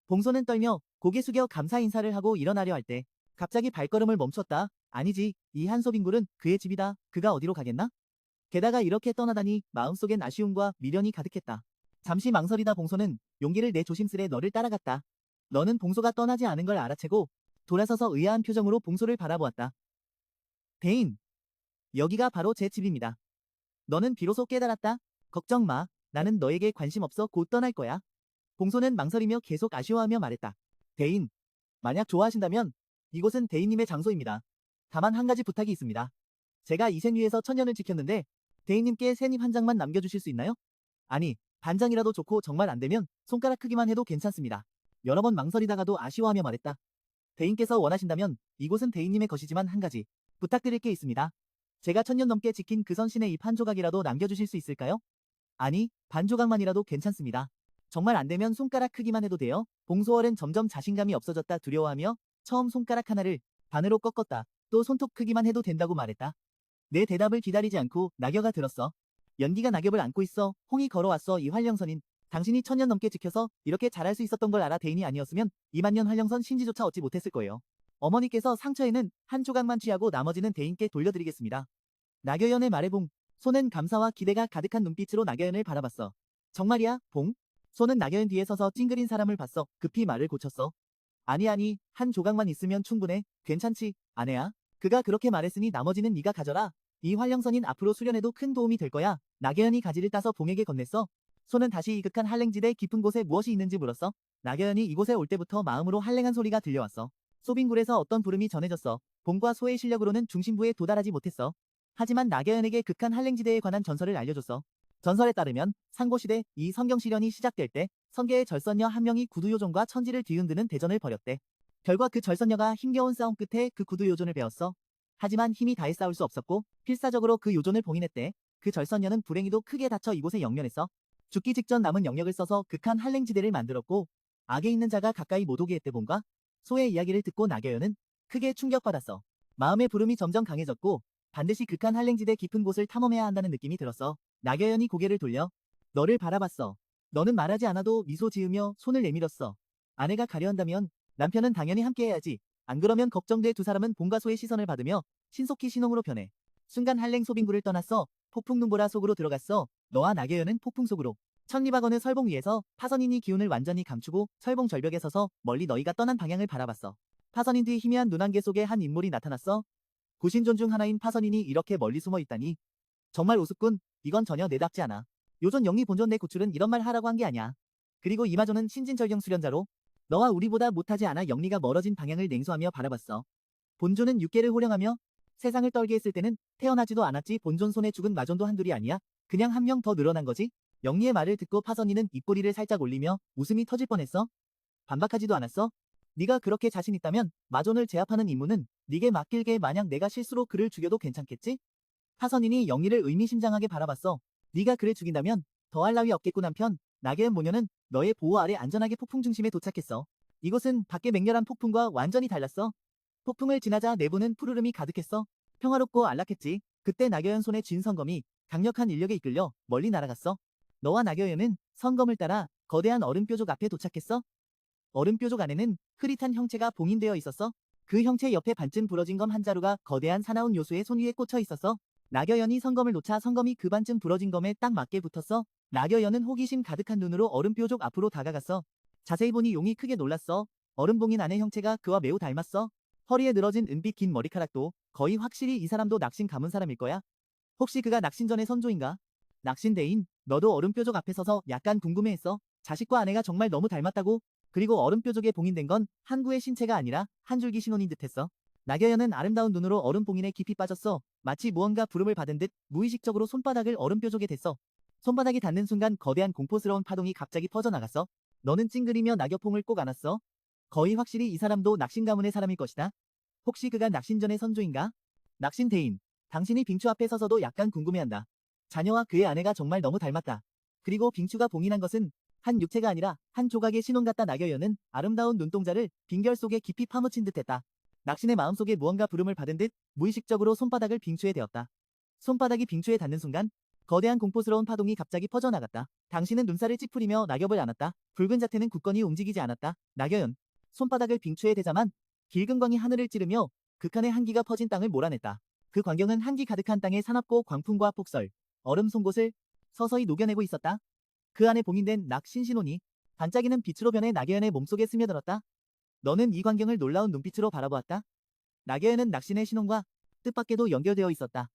봉소는 떨며 고개 숙여 감사 인사를 하고 일어나려 할 때 갑자기 발걸음을 멈췄다. 아니지, 이 한소빙굴은 그의 집이다. 그가 어디로 가겠나? 게다가 이렇게 떠나다니 마음속엔 아쉬움과 미련이 가득했다. 잠시 망설이다 봉소는 용기를 내 조심스레 너를 따라갔다. 너는 봉소가 떠나지 않은 걸 알아채고 돌아서서 의아한 표정으로 봉소를 바라보았다. 대인, 여기가 바로 제 집입니다. 너는 비로소 깨달았다. 걱정 마. 나는 너에게 관심 없어 곧 떠날 거야. 봉소는 망설이며 계속 아쉬워하며 말했다. 대인, 만약 좋아하신다면 이곳은 대인님의 장소입니다. 다만 한 가지 부탁이 있습니다. 제가 이 생 위에서 천년을 지켰는데 대인님께 새잎 한 장만 남겨주실 수 있나요? 아니, 반장이라도 좋고 정말 안 되면 손가락 크기만 해도 괜찮습니다. 여러 번 망설이다가도 아쉬워하며 말했다. 대인께서 원하신다면 이곳은 대인님의 것이지만 한 가지 부탁드릴 게 있습니다. 제가 천년 넘게 지킨 그 선신의 잎 한 조각이라도 남겨주실 수 있을까요? 아니, 반 조각만이라도 괜찮습니다. 정말 안 되면 손가락 크기만 해도 돼요. 봉소월은 점점 자신감이 없어졌다 두려워하며 처음 손가락 하나를 반으로 꺾었다. 또 손톱 크기만 해도 된다고 말했다. 내 대답을 기다리지 않고 낙여가 들었어. 연기가 낙엽을 안고 있어. 홍이 걸어왔어. 이 활령선인 당신이 천년 넘게 지켜서 이렇게 잘할 수 있었던 걸 알아. 대인이 아니었으면 2만년 활령선 신지조차 얻지 못했을 거예요. 어머니께서 상처에는 한 조각만 취하고 나머지는 대인께 돌려드리겠습니다. 낙여연의 말에 봉 소는 감사와 기대가 가득한 눈빛으로 낙여연을 바라봤어. 정말이야, 봉? 소는 낙여연 뒤에 서서 찡그린 사람을 봤어. 급히 말을 고쳤어. 아니, 한 조각만 있으면 충분해. 괜찮지, 아내야? 그가 그렇게 말했으니 나머지는 네가 가져라. 이 활령선인 앞으로 수련에도 큰 도움이 될 거야. 낙여연이 가지를 따서 봉에게 건넸어. 소는 다시 이극한 한랭지대 깊은 곳에 무엇이 있는지 물었어. 낙여연이 이곳에 올 때부터 마음으로 한랭한 소리가 들려왔어. 소빙굴에서 어떤 부름이 전해졌어. 봉과 소의 실력으로는 중심부에 도달하지 못했어. 하지만 낙여연에게 극한 한랭지대에 관한 전설을 알려줬어. 전설에 따르면 상고시대 이 성경시련이 시작될 때 성계의 절선녀 한 명이 구두요존과 천지를 뒤흔드는 대전을 벌였대. 결과 그 절선녀가 힘겨운 싸움 끝에 그 구두요존을 베었어. 하지만 힘이 다해 싸울 수 없었고 필사적으로 그 요존을 봉인했대. 그 절선녀는 불행히도 크게 다쳐 이곳에 영면했어. 죽기 직전 남은 영역을 써서 극한 한랭지대를 만들었고 악에 있는 자가 가까이 못 오게 했대. 봉과 소의 이야기를 듣고 낙여연은 크게 충격받았어. 마음의 부름이 점점 강해졌고 반드시 극한 한랭지대 깊은 곳을 탐험해야 한다는 느낌이 들었어. 낙여연이 고개를 돌려 너를 바라봤어. 너는 말하지 않아도 미소 지으며 손을 내밀었어. 아내가 가려 한다면 남편은 당연히 함께해야지. 안 그러면 걱정돼. 두 사람은 봉과 소의 시선을 받으며 신속히 신혼으로 변해. 순간 한랭 소빙구를 떠났어. 폭풍 눈보라 속으로 들어갔어. 너와 낙여연은 폭풍 속으로. 천리박 어느 설봉 위에서 파선인이 기운을 완전히 감추고 설봉 절벽에 서서 멀리 너희가 떠난 방향을 바라봤어. 파선인 뒤 희미한 눈안개 속에 한 인물이 나타났어. 구신존 중 하나인 파선인이 이렇게 멀리 숨어 있다니. 정말 우습군. 이건 전혀 내답지 않아. 요존 영리 본존 내 구출은 이런 말 하라고 한 게 아니야. 그리고 이마존은 신진절경 수련자로 너와 우리보다 못하지 않아. 영리가 멀어진 방향을 냉소하며 바라봤어. 본존은 육계를 호령하며 세상을 떨게 했을 때는 태어나지도 않았지. 본존 손에 죽은 마존도 한둘이 아니야. 그냥 한 명 더 늘어난 거지. 영리의 말을 듣고 파선이는 입꼬리를 살짝 올리며 웃음이 터질 뻔했어. 반박하지도 않았어. 네가 그렇게 자신 있다면 마존을 제압하는 임무는 네게 맡길게. 만약 내가 실수로 그를 죽여도 괜찮겠지? 파선인이 영리를 의미심장하게 바라봤어. 네가 그를 죽인다면 더할 나위 없겠군. 한편 낙여연 모녀는 너의 보호 아래 안전하게 폭풍 중심에 도착했어. 이곳은 밖의 맹렬한 폭풍과 완전히 달랐어. 폭풍을 지나자 내부는 푸르름이 가득했어. 평화롭고 안락했지. 그때 낙여연 손에 쥔 성검이 강력한 인력에 이끌려 멀리 날아갔어. 너와 낙여연은 성검을 따라 거대한 얼음뾰족 앞에 도착했어. 얼음뾰족 안에는 흐릿한 형체가 봉인되어 있었어. 그 형체 옆에 반쯤 부러진 검 한 자루가 거대한 사나운 요수의 손 위에 꽂혀 있었어. 낙여연이 성검을 놓자 성검이 그 반쯤 부러진 검에 딱 맞게 붙었어. 낙여연은 호기심 가득한 눈으로 얼음뾰족 앞으로 다가갔어. 자세히 보니 용이 크게 놀랐어. 얼음봉인 안의 형체가 그와 매우 닮았어. 허리에 늘어진 은빛 긴 머리카락도 거의 확실히 이 사람도 낚신 가문 사람일 거야. 혹시 그가 낚신전의 선조인가? 낚신대인, 너도 얼음뾰족 앞에 서서 약간 궁금해했어. 자식과 아내가 정말 너무 닮았다고. 그리고 얼음뾰족에 봉인된 건 한 구의 신체가 아니라 한 줄기 신혼인 듯했어. 낙여연은 아름다운 눈으로 얼음봉인에 깊이 빠졌어. 마치 무언가 부름을 받은 듯 무의식적으로 손바닥을 얼음뾰족에 댔어. 손바닥이 닿는 순간 거대한 공포스러운 파동이 갑자기 퍼져나갔어. 너는 찡그리며 낙엽봉을 꼭 안았어. 거의 확실히 이 사람도 낚신 가문의 사람일 것이다. 혹시 그가 낚신전의 선조인가? 낚신대인, 당신이 빙추 앞에 서서도 약간 궁금해한다. 자녀와 그의 아내가 정말 너무 닮았다. 그리고 빙추가 봉인한 것은 한 육체가 아니라 한 조각의 신혼 같다. 낙여연은 아름다운 눈동자를 빙결 속에 깊이 파묻힌 듯했다. 낚신의 마음속에 무언가 부름을 받은 듯 무의식적으로 손바닥을 빙추에 대었다. 손바닥이 빙추에 닿는 순간 거대한 공포스러운 파동이 갑자기 퍼져나갔다. 당신은 눈살을 찌푸리며 낙엽을 안았다. 붉은 자태는 굳건히 움직이지 않았다. 낙여연, 손바닥을 빙추에 대자만 길금광이 하늘을 찌르며 극한의 한기가 퍼진 땅을 몰아냈다. 그 광경은 한기 가득한 땅의 사납고 광풍과 폭설, 얼음 송곳을 서서히 녹여내고 있었다. 그 안에 봉인된 낙신신혼이 반짝이는 빛으로 변해 나계현의 몸속에 스며들었다. 너는 이 광경을 놀라운 눈빛으로 바라보았다. 나계현은 낙신의 신혼과 뜻밖에도 연결되어 있었다.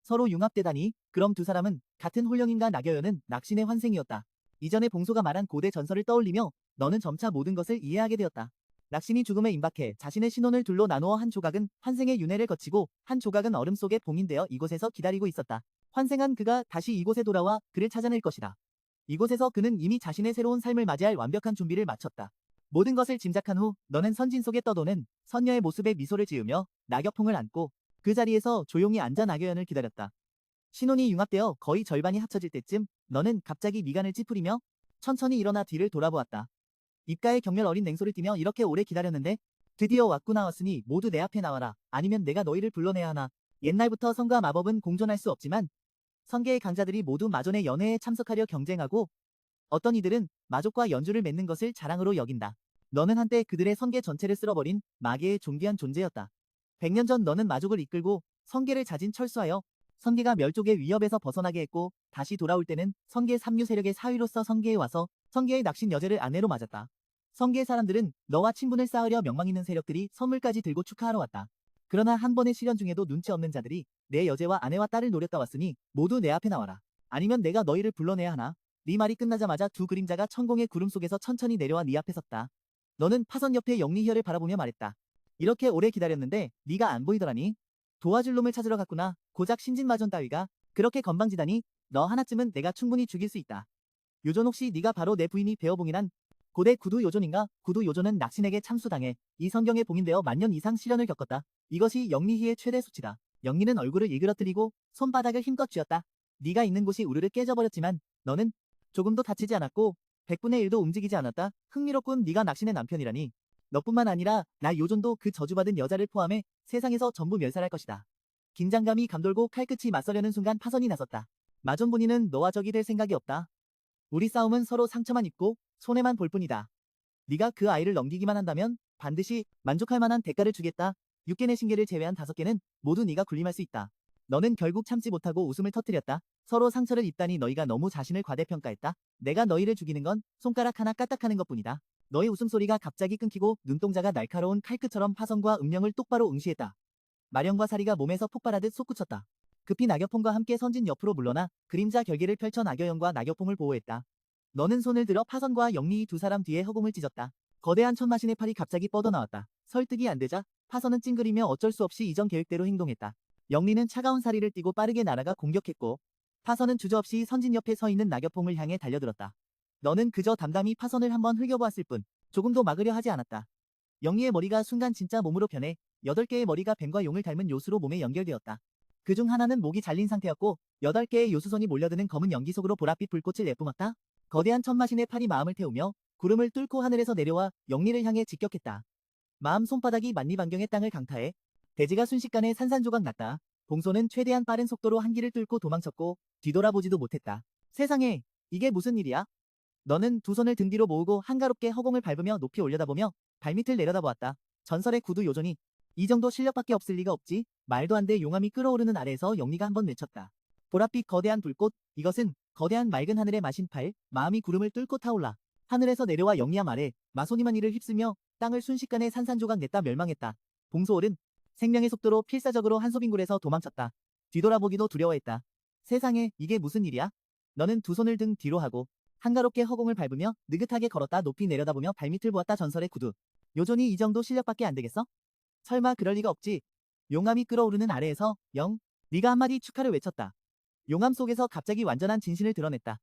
서로 융합되다니. 그럼 두 사람은 같은 홀령인가? 나계현은 낙신의 환생이었다. 이전에 봉소가 말한 고대 전설을 떠올리며 너는 점차 모든 것을 이해하게 되었다. 낙신이 죽음에 임박해 자신의 신혼을 둘로 나누어 한 조각은 환생의 윤회를 거치고 한 조각은 얼음 속에 봉인되어 이곳에서 기다리고 있었다. 환생한 그가 다시 이곳에 돌아와 그를 찾아낼 것이다. 이곳에서 그는 이미 자신의 새로운 삶을 맞이할 완벽한 준비를 마쳤다. 모든 것을 짐작한 후 너는 선진 속에 떠도는 선녀의 모습에 미소를 지으며 낙엽봉을 안고 그 자리에서 조용히 앉아 나계현을 기다렸다. 신혼이 융합되어 거의 절반이 합쳐질 때쯤 너는 갑자기 미간을 찌푸리며 천천히 일어나 뒤를 돌아보았다. 입가에 경멸 어린 냉소를 띠며 이렇게 오래 기다렸는데 드디어 왔구나. 왔으니 모두 내 앞에 나와라. 아니면 내가 너희를 불러내야 하나. 옛날부터 성과 마법은 공존할 수 없지만 성계의 강자들이 모두 마존의 연회에 참석하려 경쟁하고 어떤 이들은 마족과 연주를 맺는 것을 자랑으로 여긴다. 너는 한때 그들의 성계 전체를 쓸어버린 마계의 존귀한 존재였다. 100년 전 너는 마족을 이끌고 성계를 자진 철수하여 성계가 멸족의 위협에서 벗어나게 했고 다시 돌아올 때는 성계 3류 세력의 사위로서 성계에 와서 성계의 낙신 여제를 아내로 맞았다. 성계의 사람들은 너와 친분을 쌓으려 명망 있는 세력들이 선물까지 들고 축하하러 왔다. 그러나 한 번의 시련 중에도 눈치 없는 자들이 내 여제와 아내와 딸을 노렸다 왔으니 모두 내 앞에 나와라. 아니면 내가 너희를 불러내야 하나. 네 말이 끝나자마자 두 그림자가 천공의 구름 속에서 천천히 내려와 네 앞에 섰다. 너는 파선 옆에 영리희열을 바라보며 말했다. 이렇게 오래 기다렸는데 네가 안 보이더라니. 도와줄 놈을 찾으러 갔구나. 고작 신진마존 따위가 그렇게 건방지다니. 너 하나쯤은 내가 충분히 죽일 수 있다. 요존 혹시 네가 바로 내 부인이 배어봉인한 고대 구두 요존인가? 구두 요존은 낙신에게 참수당해 이 성경에 봉인되어 만년 이상 시련을 겪었다. 이것이 영리희의 최대 수치다. 영리는 얼굴을 일그러뜨리고 손바닥을 힘껏 쥐었다. 네가 있는 곳이 우르르 깨져버렸지만 너는 조금도 다치지 않았고 100분의 1도 움직이지 않았다. 흥미롭군. 네가 낙신의 남편이라니. 너뿐만 아니라 나 요존도 그 저주받은 여자를 포함해 세상에서 전부 멸살할 것이다. 긴장감이 감돌고 칼끝이 맞서려는 순간 파선이 나섰다. 마존 본인은 너와 적이 될 생각이 없다. 우리 싸움은 서로 상처만 입고 손해만 볼 뿐이다. 네가 그 아이를 넘기기만 한다면 반드시 만족할 만한 대가를 주겠다. 6개의 신계를 제외한 5개는 모두 네가 군림할 수 있다. 너는 결국 참지 못하고 웃음을 터뜨렸다. 서로 상처를 입다니 너희가 너무 자신을 과대평가했다. 내가 너희를 죽이는 건 손가락 하나 까딱하는 것뿐이다. 너의 웃음소리가 갑자기 끊기고 눈동자가 날카로운 칼끝처럼 파선과 음령을 똑바로 응시했다. 마령과 사리가 몸에서 폭발하듯 솟구쳤다. 급히 낙엽봉과 함께 선진 옆으로 물러나 그림자 결계를 펼쳐 나경영과 낙엽봉을 보호했다. 너는 손을 들어 파선과 영리히 두 사람 뒤에 허공을 찢었다. 거대한 천마신의 팔이 갑자기 뻗어나왔다. 설득이 안 되자 파선은 찡그리며 어쩔 수 없이 이전 계획대로 행동했다. 영리는 차가운 사리를 띠고 빠르게 날아가 공격했고 파선은 주저없이 선진 옆에 서 있는 낙엽봉을 향해 달려들었다. 너는 그저 담담히 파선을 한번 흘겨보았을 뿐 조금도 막으려 하지 않았다. 영리의 머리가 순간 진짜 몸으로 변해 8개의 머리가 뱀과 용을 닮은 요수로 몸에 연결되었다. 그중 하나는 목이 잘린 상태였고 8개의 요수선이 몰려드는 검은 연기 속으로 보랏빛 불꽃을 내뿜었다. 거대한 천마신의 팔이 마음을 태우며 구름을 뚫고 하늘에서 내려와 영리를 향해 직격했다. 마음 손바닥이 만리반경의 땅을 강타해 대지가 순식간에 산산조각 났다. 봉소는 최대한 빠른 속도로 한길을 뚫고 도망쳤고 뒤돌아보지도 못했다. 세상에, 이게 무슨 일이야? 너는 두 손을 등 뒤로 모으고 한가롭게 허공을 밟으며 높이 올려다보며 발밑을 내려다보았다. 전설의 구두 요존이 이 정도 실력밖에 없을 리가 없지. 말도 안 돼. 용암이 끓어오르는 아래에서 영리가 한번 외쳤다. 보랏빛 거대한 불꽃. 이것은 거대한 맑은 하늘의 마신 팔. 마음이 구름을 뚫고 타올라 하늘에서 내려와 영리함 아래 마소니만 이를 휩쓸며 땅을 순식간에 산산조각 냈다 멸망했다. 봉소올은 생명의 속도로 필사적으로 한소빙굴에서 도망쳤다. 뒤돌아보기도 두려워했다. 세상에, 이게 무슨 일이야? 너는 두 손을 등 뒤로 하고 한가롭게 허공을 밟으며 느긋하게 걸었다. 높이 내려다보며 발밑을 보았다. 전설의 구두 요존이 이 정도 실력밖에 안 되겠어? 설마 그럴 리가 없지. 용암이 끓어오르는 아래에서 네가 한마디 축하를 외쳤다. 용암 속에서 갑자기 완전한 진신을 드러냈다.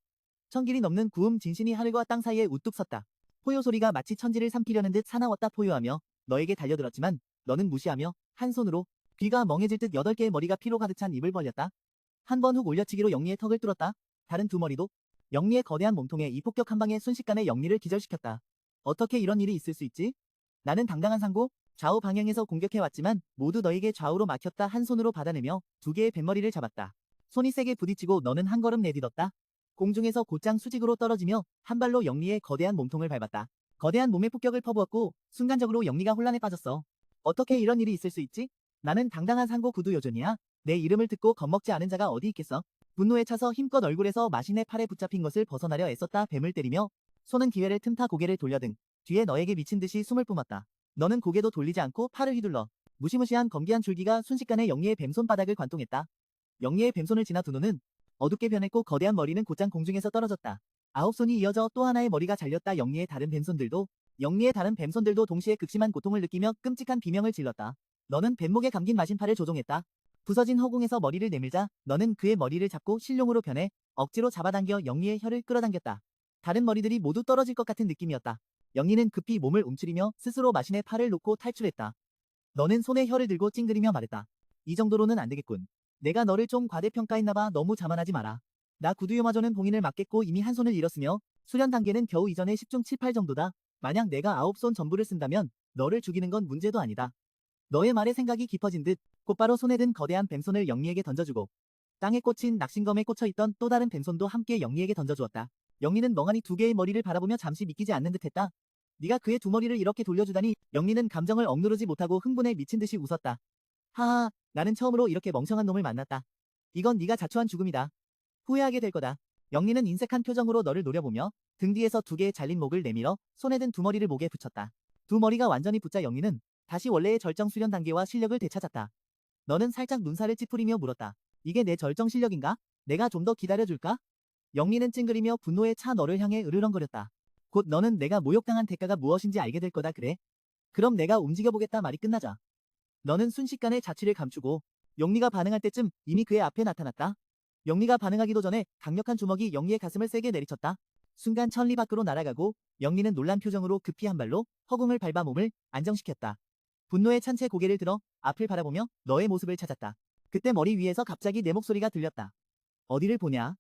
1000길이 넘는 구음 진신이 하늘과 땅 사이에 우뚝 섰다. 포효 소리가 마치 천지를 삼키려는 듯 사나웠다. 포효하며 너에게 달려들었지만 너는 무시하며 한 손으로 귀가 멍해질 듯 8개의 머리가 피로 가득 찬 입을 벌렸다. 한 번 훅 올려치기로 영리의 턱을 뚫었다. 다른 두 머리도 영리의 거대한 몸통에 이 폭격 한 방에 순식간에 영리를 기절시켰다. 어떻게 이런 일이 있을 수 있지? 나는 당당한 상고 좌우 방향에서 공격해왔지만 모두 너에게 좌우로 막혔다. 한 손으로 받아내며 2개의 뱃머리를 잡았다. 손이 세게 부딪히고 너는 한 걸음 내딛었다. 공중에서 곧장 수직으로 떨어지며 한 발로 영리의 거대한 몸통을 밟았다. 거대한 몸에 폭격을 퍼부었고 순간적으로 영리가 혼란에 빠졌어. 어떻게 이런 일이 있을 수 있지? 나는 당당한 상고 구두 요존이야. 내 이름을 듣고 겁먹지 않은 자가 어디 있겠어? 분노에 차서 힘껏 얼굴에서 마신의 팔에 붙잡힌 것을 벗어나려 애썼다. 뱀을 때리며 손은 기회를 틈타 고개를 돌려등 뒤에 너에게 미친 듯이 숨을 뿜었다. 너는 고개도 돌리지 않고 팔을 휘둘러 무시무시한 검기한 줄기가 순식간에 영리의 뱀손바닥을 관통했다. 영리의 뱀손을 지나 두 눈은 어둡게 변했고 거대한 머리는 곧장 공중에서 떨어졌다. 9손이 이어져 또 하나의 머리가 잘렸다. 영리의 다른 뱀손들도 동시에 극심한 고통을 느끼며 끔찍한 비명을 질렀다. 너는 뱀목에 감긴 마신팔을 조종했다. 부서진 허공에서 머리를 내밀자 너는 그의 머리를 잡고 실룡으로 변해 억지로 잡아당겨 영리의 혀를 끌어당겼다. 다른 머리들이 모두 떨어질 것 같은 느낌이었다. 영리는 급히 몸을 움츠리며 스스로 마신의 팔을 놓고 탈출했다. 너는 손에 혀를 들고 찡그리며 말했다. 이 정도로는 안 되겠군. 내가 너를 좀 과대평가했나봐. 너무 자만하지 마라. 나 구두유마저는 봉인을 맞겠고 이미 한 손을 잃었으며 수련 단계는 겨우 이전에 10중 7팔 정도다. 만약 내가 9손 전부를 쓴다면 너를 죽이는 건 문제도 아니다. 너의 말에 생각이 깊어진 듯 곧바로 손에 든 거대한 뱀손을 영리에게 던져주고 땅에 꽂힌 낚신검에 꽂혀있던 또 다른 뱀손도 함께 영리에게 던져주었다. 영리는 멍하니 두 개의 머리를 바라보며 잠시 믿기지 않는 듯했다. 네가 그의 두 머리를 이렇게 돌려주다니. 영리는 감정을 억누르지 못하고 흥분에 미친 듯이 웃었다. 하하, 나는 처음으로 이렇게 멍청한 놈을 만났다. 이건 네가 자초한 죽음이다. 후회하게 될 거다. 영리는 인색한 표정으로 너를 노려보며 등 뒤에서 두 개의 잘린 목을 내밀어 손에 든 두 머리를 목에 붙였다. 두 머리가 완전히 붙자 영리는 다시 원래의 절정 수련 단계와 실력을 되찾았다. 너는 살짝 눈살을 찌푸리며 물었다. 이게 내 절정 실력인가? 내가 좀 더 기다려줄까? 영리는 찡그리며 분노에 차 너를 향해 으르렁거렸다. 곧 너는 내가 모욕당한 대가가 무엇인지 알게 될 거다. 그래? 그럼 내가 움직여보겠다. 말이 끝나자 너는 순식간에 자취를 감추고 영리가 반응할 때쯤 이미 그의 앞에 나타났다. 영리가 반응하기도 전에 강력한 주먹이 영리의 가슴을 세게 내리쳤다. 순간 천리 밖으로 날아가고 영리는 놀란 표정으로 급히 한 발로 허공을 밟아 몸을 안정시켰다. 분노에 찬 채 고개를 들어 앞을 바라보며 너의 모습을 찾았다. 그때 머리 위에서 갑자기 내 목소리가 들렸다. 어디를 보냐?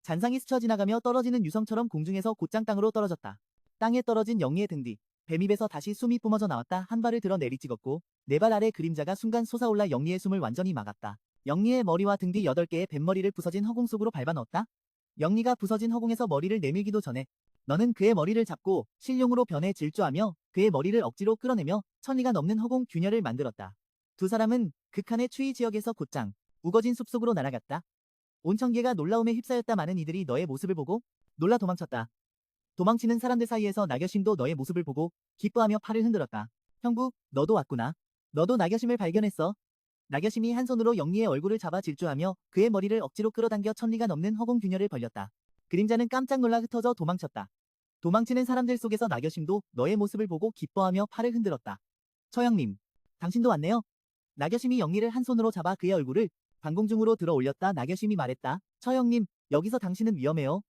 잔상이 스쳐 지나가며 떨어지는 유성처럼 공중에서 곧장 땅으로 떨어졌다. 땅에 떨어진 영리의 등 뒤 뱀입에서 다시 숨이 뿜어져 나왔다. 한 발을 들어 내리찍었고 네 발 아래 그림자가 순간 솟아올라 영리의 숨을 완전히 막았다. 영리의 머리와 등 뒤 8개의 뱀머리를 부서진 허공 속으로 밟아 넣었다. 영리가 부서진 허공에서 머리를 내밀기도 전에 너는 그의 머리를 잡고 실룡으로 변해 질주하며 그의 머리를 억지로 끌어내며 천리가 넘는 허공 균열을 만들었다. 두 사람은 극한의 추위 지역에서 곧장 우거진 숲속으로 날아갔다. 온 청계가 놀라움에 휩싸였다. 많은 이들이 너의 모습을 보고 놀라 도망쳤다. 도망치는 사람들 사이에서 나겨심도 너의 모습을 보고 기뻐하며 팔을 흔들었다. 형부, 너도 왔구나. 너도 나겨심을 발견했어. 나겨심이 한 손으로 영리의 얼굴을 잡아 질주하며 그의 머리를 억지로 끌어당겨 천리가 넘는 허공 균열을 벌렸다. 그림자는 깜짝 놀라 흩어져 도망쳤다. 도망치는 사람들 속에서 나겨심도 너의 모습을 보고 기뻐하며 팔을 흔들었다. 처형님, 당신도 왔네요. 나겨심이 영리를 한 손으로 잡아 그의 얼굴을 반공중으로 들어 올렸다. 나겨심이 말했다. 처형님, 여기서 당신은 위험해요.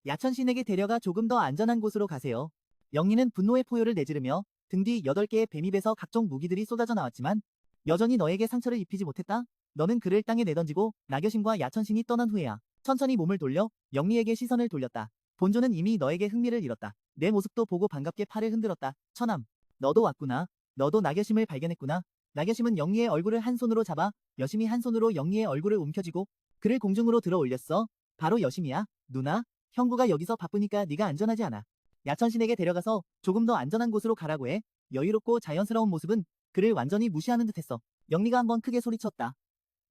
야천신에게 데려가 조금 더 안전한 곳으로 가세요. 영리는 분노의 포효를 내지르며 등 뒤 8개의 뱀입에서 각종 무기들이 쏟아져 나왔지만 여전히 너에게 상처를 입히지 못했다. 너는 그를 땅에 내던지고 나겨심과 야천신이 떠난 후에야 천천히 몸을 돌려 영리에게 시선을 돌렸다. 본조는 이미 너에게 흥미를 잃었다. 내 모습도 보고 반갑게 팔을 흔들었다. 처남, 너도 왔구나. 너도 나겨심을 발견했구나. 나겨심은 영리의 얼굴을 한 손으로 잡아 여심이 한 손으로 영리의 얼굴을 움켜쥐고 그를 공중으로 들어 올렸어. 바로 여심이야. 누나, 형부가 여기서 바쁘니까 네가 안전하지 않아. 야천신에게 데려가서 조금 더 안전한 곳으로 가라고 해. 여유롭고 자연스러운 모습은 그를 완전히 무시하는 듯했어. 영리가 한번 크게 소리쳤다.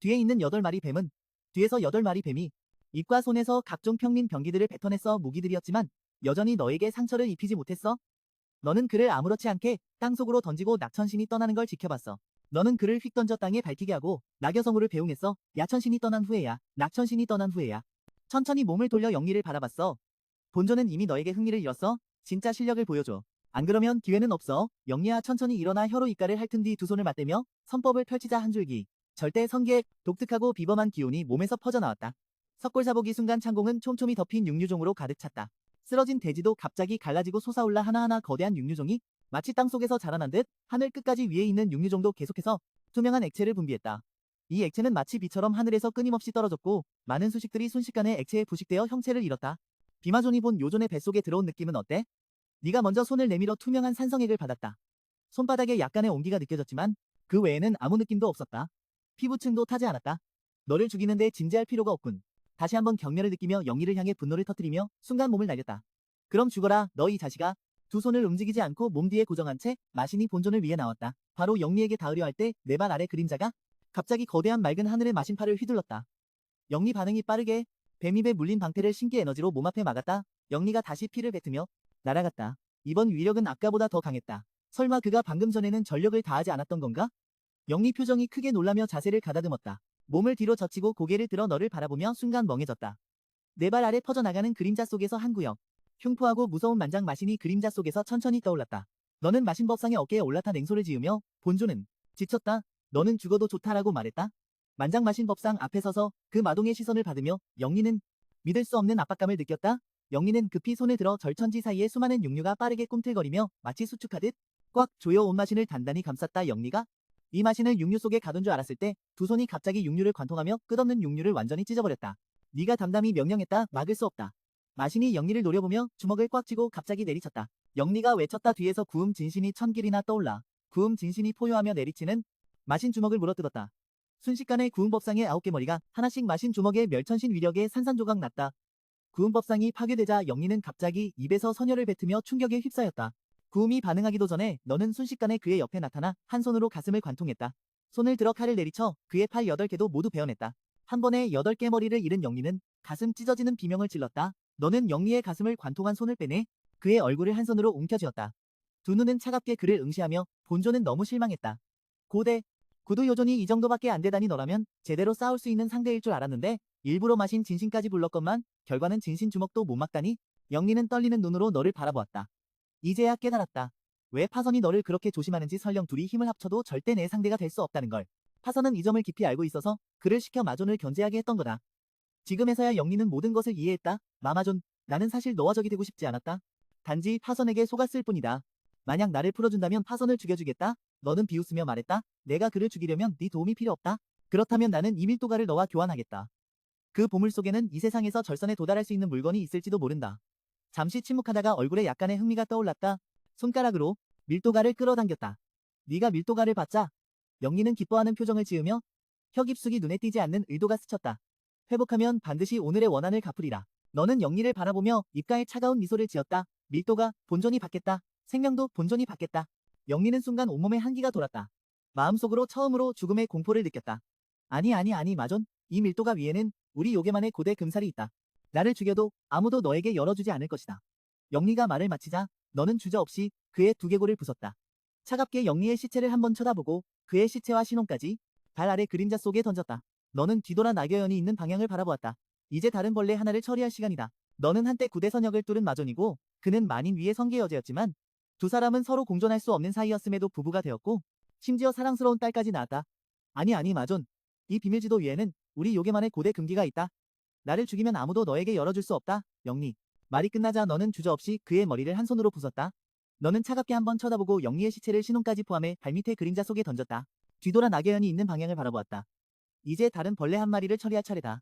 뒤에 있는 8마리 뱀은 뒤에서 8마리 뱀이 입과 손에서 각종 평민 병기들을 뱉어냈어. 무기들이었지만 여전히 너에게 상처를 입히지 못했어. 너는 그를 아무렇지 않게 땅속으로 던지고 낙천신이 떠나는 걸 지켜봤어. 너는 그를 휙 던져 땅에 밝히게 하고 낙여성우를 배웅했어. 야천신이 떠난 후에야. 낙천신이 떠난 후에야. 천천히 몸을 돌려 영리를 바라봤어. 본조는 이미 너에게 흥미를 잃었어. 진짜 실력을 보여줘. 안 그러면 기회는 없어. 영리야, 천천히 일어나 혀로 입가를 핥은 뒤 두 손을 맞대며 선법을 펼치자. 한 줄기 절대 성기의 독특하고 비범한 기운이 몸에서 퍼져나왔다. 석골사복이 순간 창공은 촘촘히 덮인 육류종으로 가득 찼다. 쓰러진 돼지도 갑자기 갈라지고 솟아올라 하나하나 거대한 육류종이 마치 땅속에서 자라난 듯 하늘 끝까지 위에 있는 육류종도 계속해서 투명한 액체를 분비했다. 이 액체는 마치 비처럼 하늘에서 끊임없이 떨어졌고 많은 수식들이 순식간에 액체에 부식되어 형체를 잃었다. 비마존이 본 요존의 뱃속에 들어온 느낌은 어때? 네가 먼저 손을 내밀어 투명한 산성액을 받았다. 손바닥에 약간의 온기가 느껴졌지만 그 외에는 아무 느낌도 없었다. 피부층도 타지 않았다. 너를 죽이는데 진지할 필요가 없군. 다시 한번 경멸을 느끼며 영리를 향해 분노를 터뜨리며 순간 몸을 날렸다. 그럼 죽어라, 너 이 자식아. 두 손을 움직이지 않고 몸 뒤에 고정한 채 마신이 본존을 위해 나왔다. 바로 영리에게 닿으려 할 때 내 발 아래 그림자가 갑자기 거대한 맑은 하늘의 마신팔을 휘둘렀다. 영리 반응이 빠르게 뱀입에 물린 방패를 신기 에너지로 몸 앞에 막았다. 영리가 다시 피를 뱉으며 날아갔다. 이번 위력은 아까보다 더 강했다. 설마 그가 방금 전에는 전력을 다하지 않았던 건가? 영리 표정이 크게 놀라며 자세를 가다듬었다. 몸을 뒤로 젖히고 고개를 들어 너를 바라보며 순간 멍해졌다. 네 발 아래 퍼져나가는 그림자 속에서 한 구역. 흉포하고 무서운 만장 마신이 그림자 속에서 천천히 떠올랐다. 너는 마신법상의 어깨에 올라타 냉소를 지으며 본조는 지쳤다. 너는 죽어도 좋다라고 말했다. 만장 마신법상 앞에 서서 그 마동의 시선을 받으며 영리는 믿을 수 없는 압박감을 느꼈다. 영리는 급히 손을 들어 절천지 사이에 수많은 육류가 빠르게 꿈틀거리며 마치 수축하듯 꽉 조여 온 마신을 단단히 감쌌다. 영리가 이 마신을 육류 속에 가둔 줄 알았을 때 두 손이 갑자기 육류를 관통하며 끝없는 육류를 완전히 찢어버렸다. 네가 담담히 명령했다. 막을 수 없다. 마신이 영리를 노려보며 주먹을 꽉 쥐고 갑자기 내리쳤다. 영리가 외쳤다. 뒤에서 구음 진신이 천길이나 떠올라. 구음 진신이 포효하며 내리치는 마신 주먹을 물어뜯었다. 순식간에 구음법상의 9개 머리가 하나씩 마신 주먹의 멸천신 위력에 산산조각 났다. 구음법상이 파괴되자 영리는 갑자기 입에서 선혈을 뱉으며 충격에 휩싸였다. 구음이 반응하기도 전에 너는 순식간에 그의 옆에 나타나 한 손으로 가슴을 관통했다. 손을 들어 칼을 내리쳐 그의 팔 8개도 모두 베어냈다. 한 번에 8개 머리를 잃은 영리는 가슴 찢어지는 비명을 질렀다. 너는 영리의 가슴을 관통한 손을 빼내 그의 얼굴을 한 손으로 움켜쥐었다. 두 눈은 차갑게 그를 응시하며 본조는 너무 실망했다. 고대, 구두 요존이 이 정도밖에 안 되다니 너라면 제대로 싸울 수 있는 상대일 줄 알았는데 일부러 마신 진신까지 불렀건만 결과는 진신 주먹도 못 막다니. 영리는 떨리는 눈으로 너를 바라보았다. 이제야 깨달았다. 왜 파선이 너를 그렇게 조심하는지. 설령 둘이 힘을 합쳐도 절대 내 상대가 될 수 없다는 걸. 파선은 이 점을 깊이 알고 있어서 그를 시켜 마존을 견제하게 했던 거다. 지금에서야 영리는 모든 것을 이해했다. 마마존, 나는 사실 너와 적이 되고 싶지 않았다. 단지 파선에게 속았을 뿐이다. 만약 나를 풀어준다면 파선을 죽여주겠다. 너는 비웃으며 말했다. 내가 그를 죽이려면 네 도움이 필요 없다. 그렇다면 나는 이 밀도가를 너와 교환하겠다. 그 보물 속에는 이 세상에서 절선에 도달할 수 있는 물건이 있을지도 모른다. 잠시 침묵하다가 얼굴에 약간의 흥미가 떠올랐다. 손가락으로 밀도가를 끌어당겼다. 네가 밀도가를 받자. 영리는 기뻐하는 표정을 지으며 혀 깊숙이 눈에 띄지 않는 의도가 스쳤다. 회복하면 반드시 오늘의 원한을 갚으리라. 너는 영리를 바라보며 입가에 차가운 미소를 지었다. 밀도가 본존이 받겠다. 생명도 본존이 받겠다. 영리는 순간 온몸에 한기가 돌았다. 마음속으로 처음으로 죽음의 공포를 느꼈다. 아니 마존. 이 밀도가 위에는 우리 요괴만의 고대 금살이 있다. 나를 죽여도 아무도 너에게 열어주지 않을 것이다. 영리가 말을 마치자 너는 주저없이 그의 두개골을 부쉈다. 차갑게 영리의 시체를 한번 쳐다보고 그의 시체와 신혼까지 발 아래 그림자 속에 던졌다. 너는 뒤돌아 나겨연이 있는 방향을 바라보았다. 이제 다른 벌레 하나를 처리할 시간이다. 너는 한때 구대 선역을 뚫은 마존이고 그는 만인 위의 성계 여제였지만 두 사람은 서로 공존할 수 없는 사이였음에도 부부가 되었고 심지어 사랑스러운 딸까지 낳았다. 아니 마존. 이 비밀지도 위에는 우리 요괴만의 고대 금기가 있다. 나를 죽이면 아무도 너에게 열어줄 수 없다. 영리. 말이 끝나자 너는 주저없이 그의 머리를 한 손으로 부쉈다. 너는 차갑게 한번 쳐다보고 영리의 시체를 신혼까지 포함해 발밑의 그림자 속에 던졌다. 뒤돌아 나겨연이 있는 방향을 바라보았다. 이제 다른 벌레 한 마리를 처리할 차례다.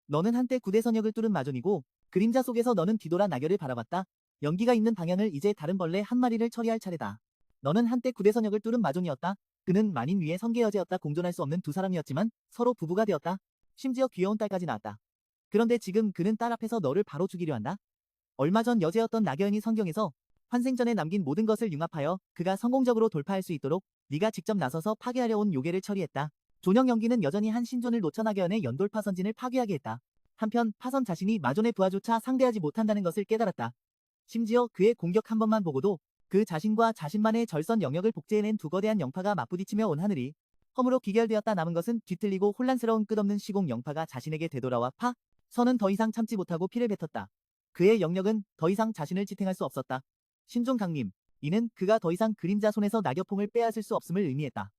너는 한때 구대 선역을 뚫은 마존이고 그림자 속에서 너는 뒤돌아 나겨를 바라봤다. 연기가 있는 방향을 이제 다른 벌레 한 마리를 처리할 차례다. 너는 한때 구대 선역을 뚫은 마존이었다. 그는 만인 위의 성계 여제였다. 공존할 수 없는 두 사람이었지만 서로 부부가 되었다. 심지어 귀여운 딸까지 낳았다. 그런데 지금 그는 딸 앞에서 너를 바로 죽이려 한다. 얼마 전 여제였던 나겨연이 성경에서 환생 전에 남긴 모든 것을 융합하여 그가 성공적으로 돌파할 수 있도록 네가 직접 나서서 파괴하려 온 요괴를 처리했다. 존영 연기는 여전히 한 신존을 놓쳐 나겨연의 연돌파 선진을 파괴하게 했다. 한편 파선 자신이 마존의 부하조차 상대하지 못한다는 것을 깨달았다. 심지어 그의 공격 한 번만 보고도 그 자신과 자신만의 절선 영역을 복제해낸 두 거대한 영파가 맞부딪히며 온 하늘이 허무로 기결되었다. 남은 것은 뒤틀리고 혼란스러운 끝없는 시공. 영파가 자신에게 되돌아와 선은 더 이상 참지 못하고 피를 뱉었다. 그의 영역은 더 이상 자신을 지탱할 수 없었다. 신종 강림. 이는 그가 더 이상 그림자 손에서 낙엽봉을 빼앗을 수 없음을 의미했다.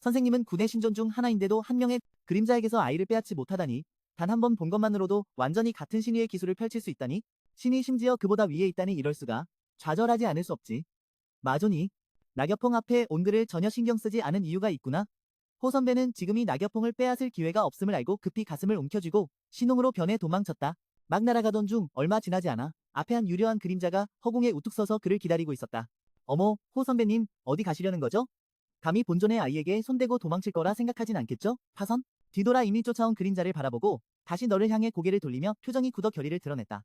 선생님은 9대 신존 중 하나인데도 한 명의 그림자에게서 아이를 빼앗지 못하다니. 단 한 번 본 것만으로도 완전히 같은 신위의 기술을 펼칠 수 있다니. 신이 심지어 그보다 위에 있다니. 이럴 수가. 좌절하지 않을 수 없지. 마존이 낙엽봉 앞에 온들을 전혀 신경 쓰지 않은 이유가 있구나. 호 선배는 지금이 낙엽봉을 빼앗을 기회가 없음을 알고 급히 가슴을 움켜쥐고 신웅으로 변해 도망쳤다. 막 날아가던 중 얼마 지나지 않아 앞에 한 유려한 그림자가 허공에 우뚝 서서 그를 기다리고 있었다. 어머, 호 선배님, 어디 가시려는 거죠? 감히 본존의 아이에게 손대고 도망칠 거라 생각하진 않겠죠? 파선? 뒤돌아 이미 쫓아온 그림자를 바라보고 다시 너를 향해 고개를 돌리며 표정이 굳어 결의를 드러냈다.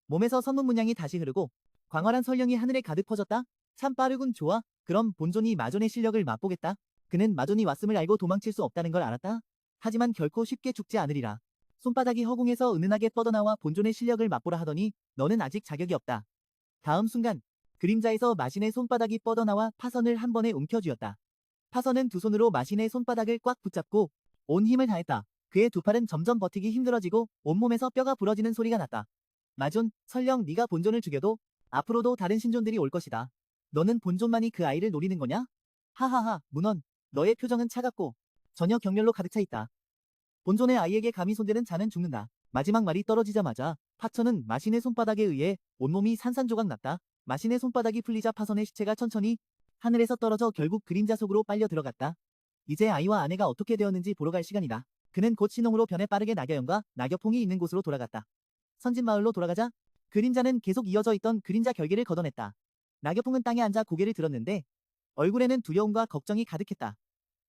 몸에서 선문 문양이 다시 흐르고 광활한 설령이 하늘에 가득 퍼졌다. 참 빠르군. 좋아. 그럼 본존이 마존의 실력을 맛보겠다. 그는 마존이 왔음을 알고 도망칠 수 없다는 걸 알았다. 하지만 결코 쉽게 죽지 않으리라. 손바닥이 허공에서 은은하게 뻗어나와 본존의 실력을 맛보라 하더니 너는 아직 자격이 없다. 다음 순간 그림자에서 마신의 손바닥이 뻗어나와 파선을 한 번에 움켜쥐었다. 파선은 두 손으로 마신의 손바닥을 꽉 붙잡고 온 힘을 다했다. 그의 두 팔은 점점 버티기 힘들어지고 온몸에서 뼈가 부러지는 소리가 났다. 마존, 설령 네가 본존을 죽여도 앞으로도 다른 신존들이 올 것이다. 너는 본존만이 그 아이를 노리는 거냐? 하하하, 문원, 너의 표정은 차갑고 전혀 경멸로 가득 차 있다. 본존의 아이에게 감히 손대는 자는 죽는다. 마지막 말이 떨어지자마자 파천은 마신의 손바닥에 의해 온몸이 산산조각 났다. 마신의 손바닥이 풀리자 파선의 시체가 천천히 하늘에서 떨어져 결국 그림자 속으로 빨려 들어갔다. 이제 아이와 아내가 어떻게 되었는지 보러 갈 시간이다. 그는 곧 신홍으로 변해 빠르게 나겨연과 나겨퐁이 있는 곳으로 돌아갔다. 선진마을로 돌아가자 그림자는 계속 이어져 있던 그림자 결계를 걷어냈다. 나겨퐁은 땅에 앉아 고개를 들었는데 얼굴에는 두려움과 걱정이 가득했다.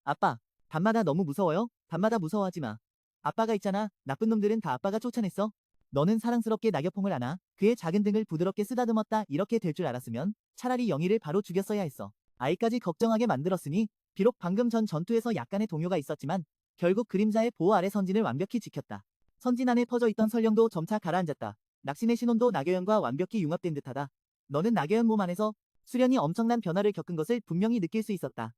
아빠, 밤마다 너무 무서워요? 밤마다 무서워하지 마. 아빠가 있잖아. 나쁜 놈들은 다 아빠가 쫓아냈어. 너는 사랑스럽게 나겨퐁을 안아 그의 작은 등을 부드럽게 쓰다듬었다. 이렇게 될 줄 알았으면 차라리 영희를 바로 죽였어야 했어. 아이까지 걱정하게 만들었으니 비록 방금 전 전투에서 약간의 동요가 있었지만 결국 그림자의 보호 아래 선진을 완벽히 지켰다. 선진 안에 퍼져있던 설령도 점차 가라앉았다. 낙신의 신혼도 나겨연과 완벽히 융합된 듯하다. 너는 나겨연 몸 안에서 수련이 엄청난 변화를 겪은 것을 분명히 느낄 수 있었다.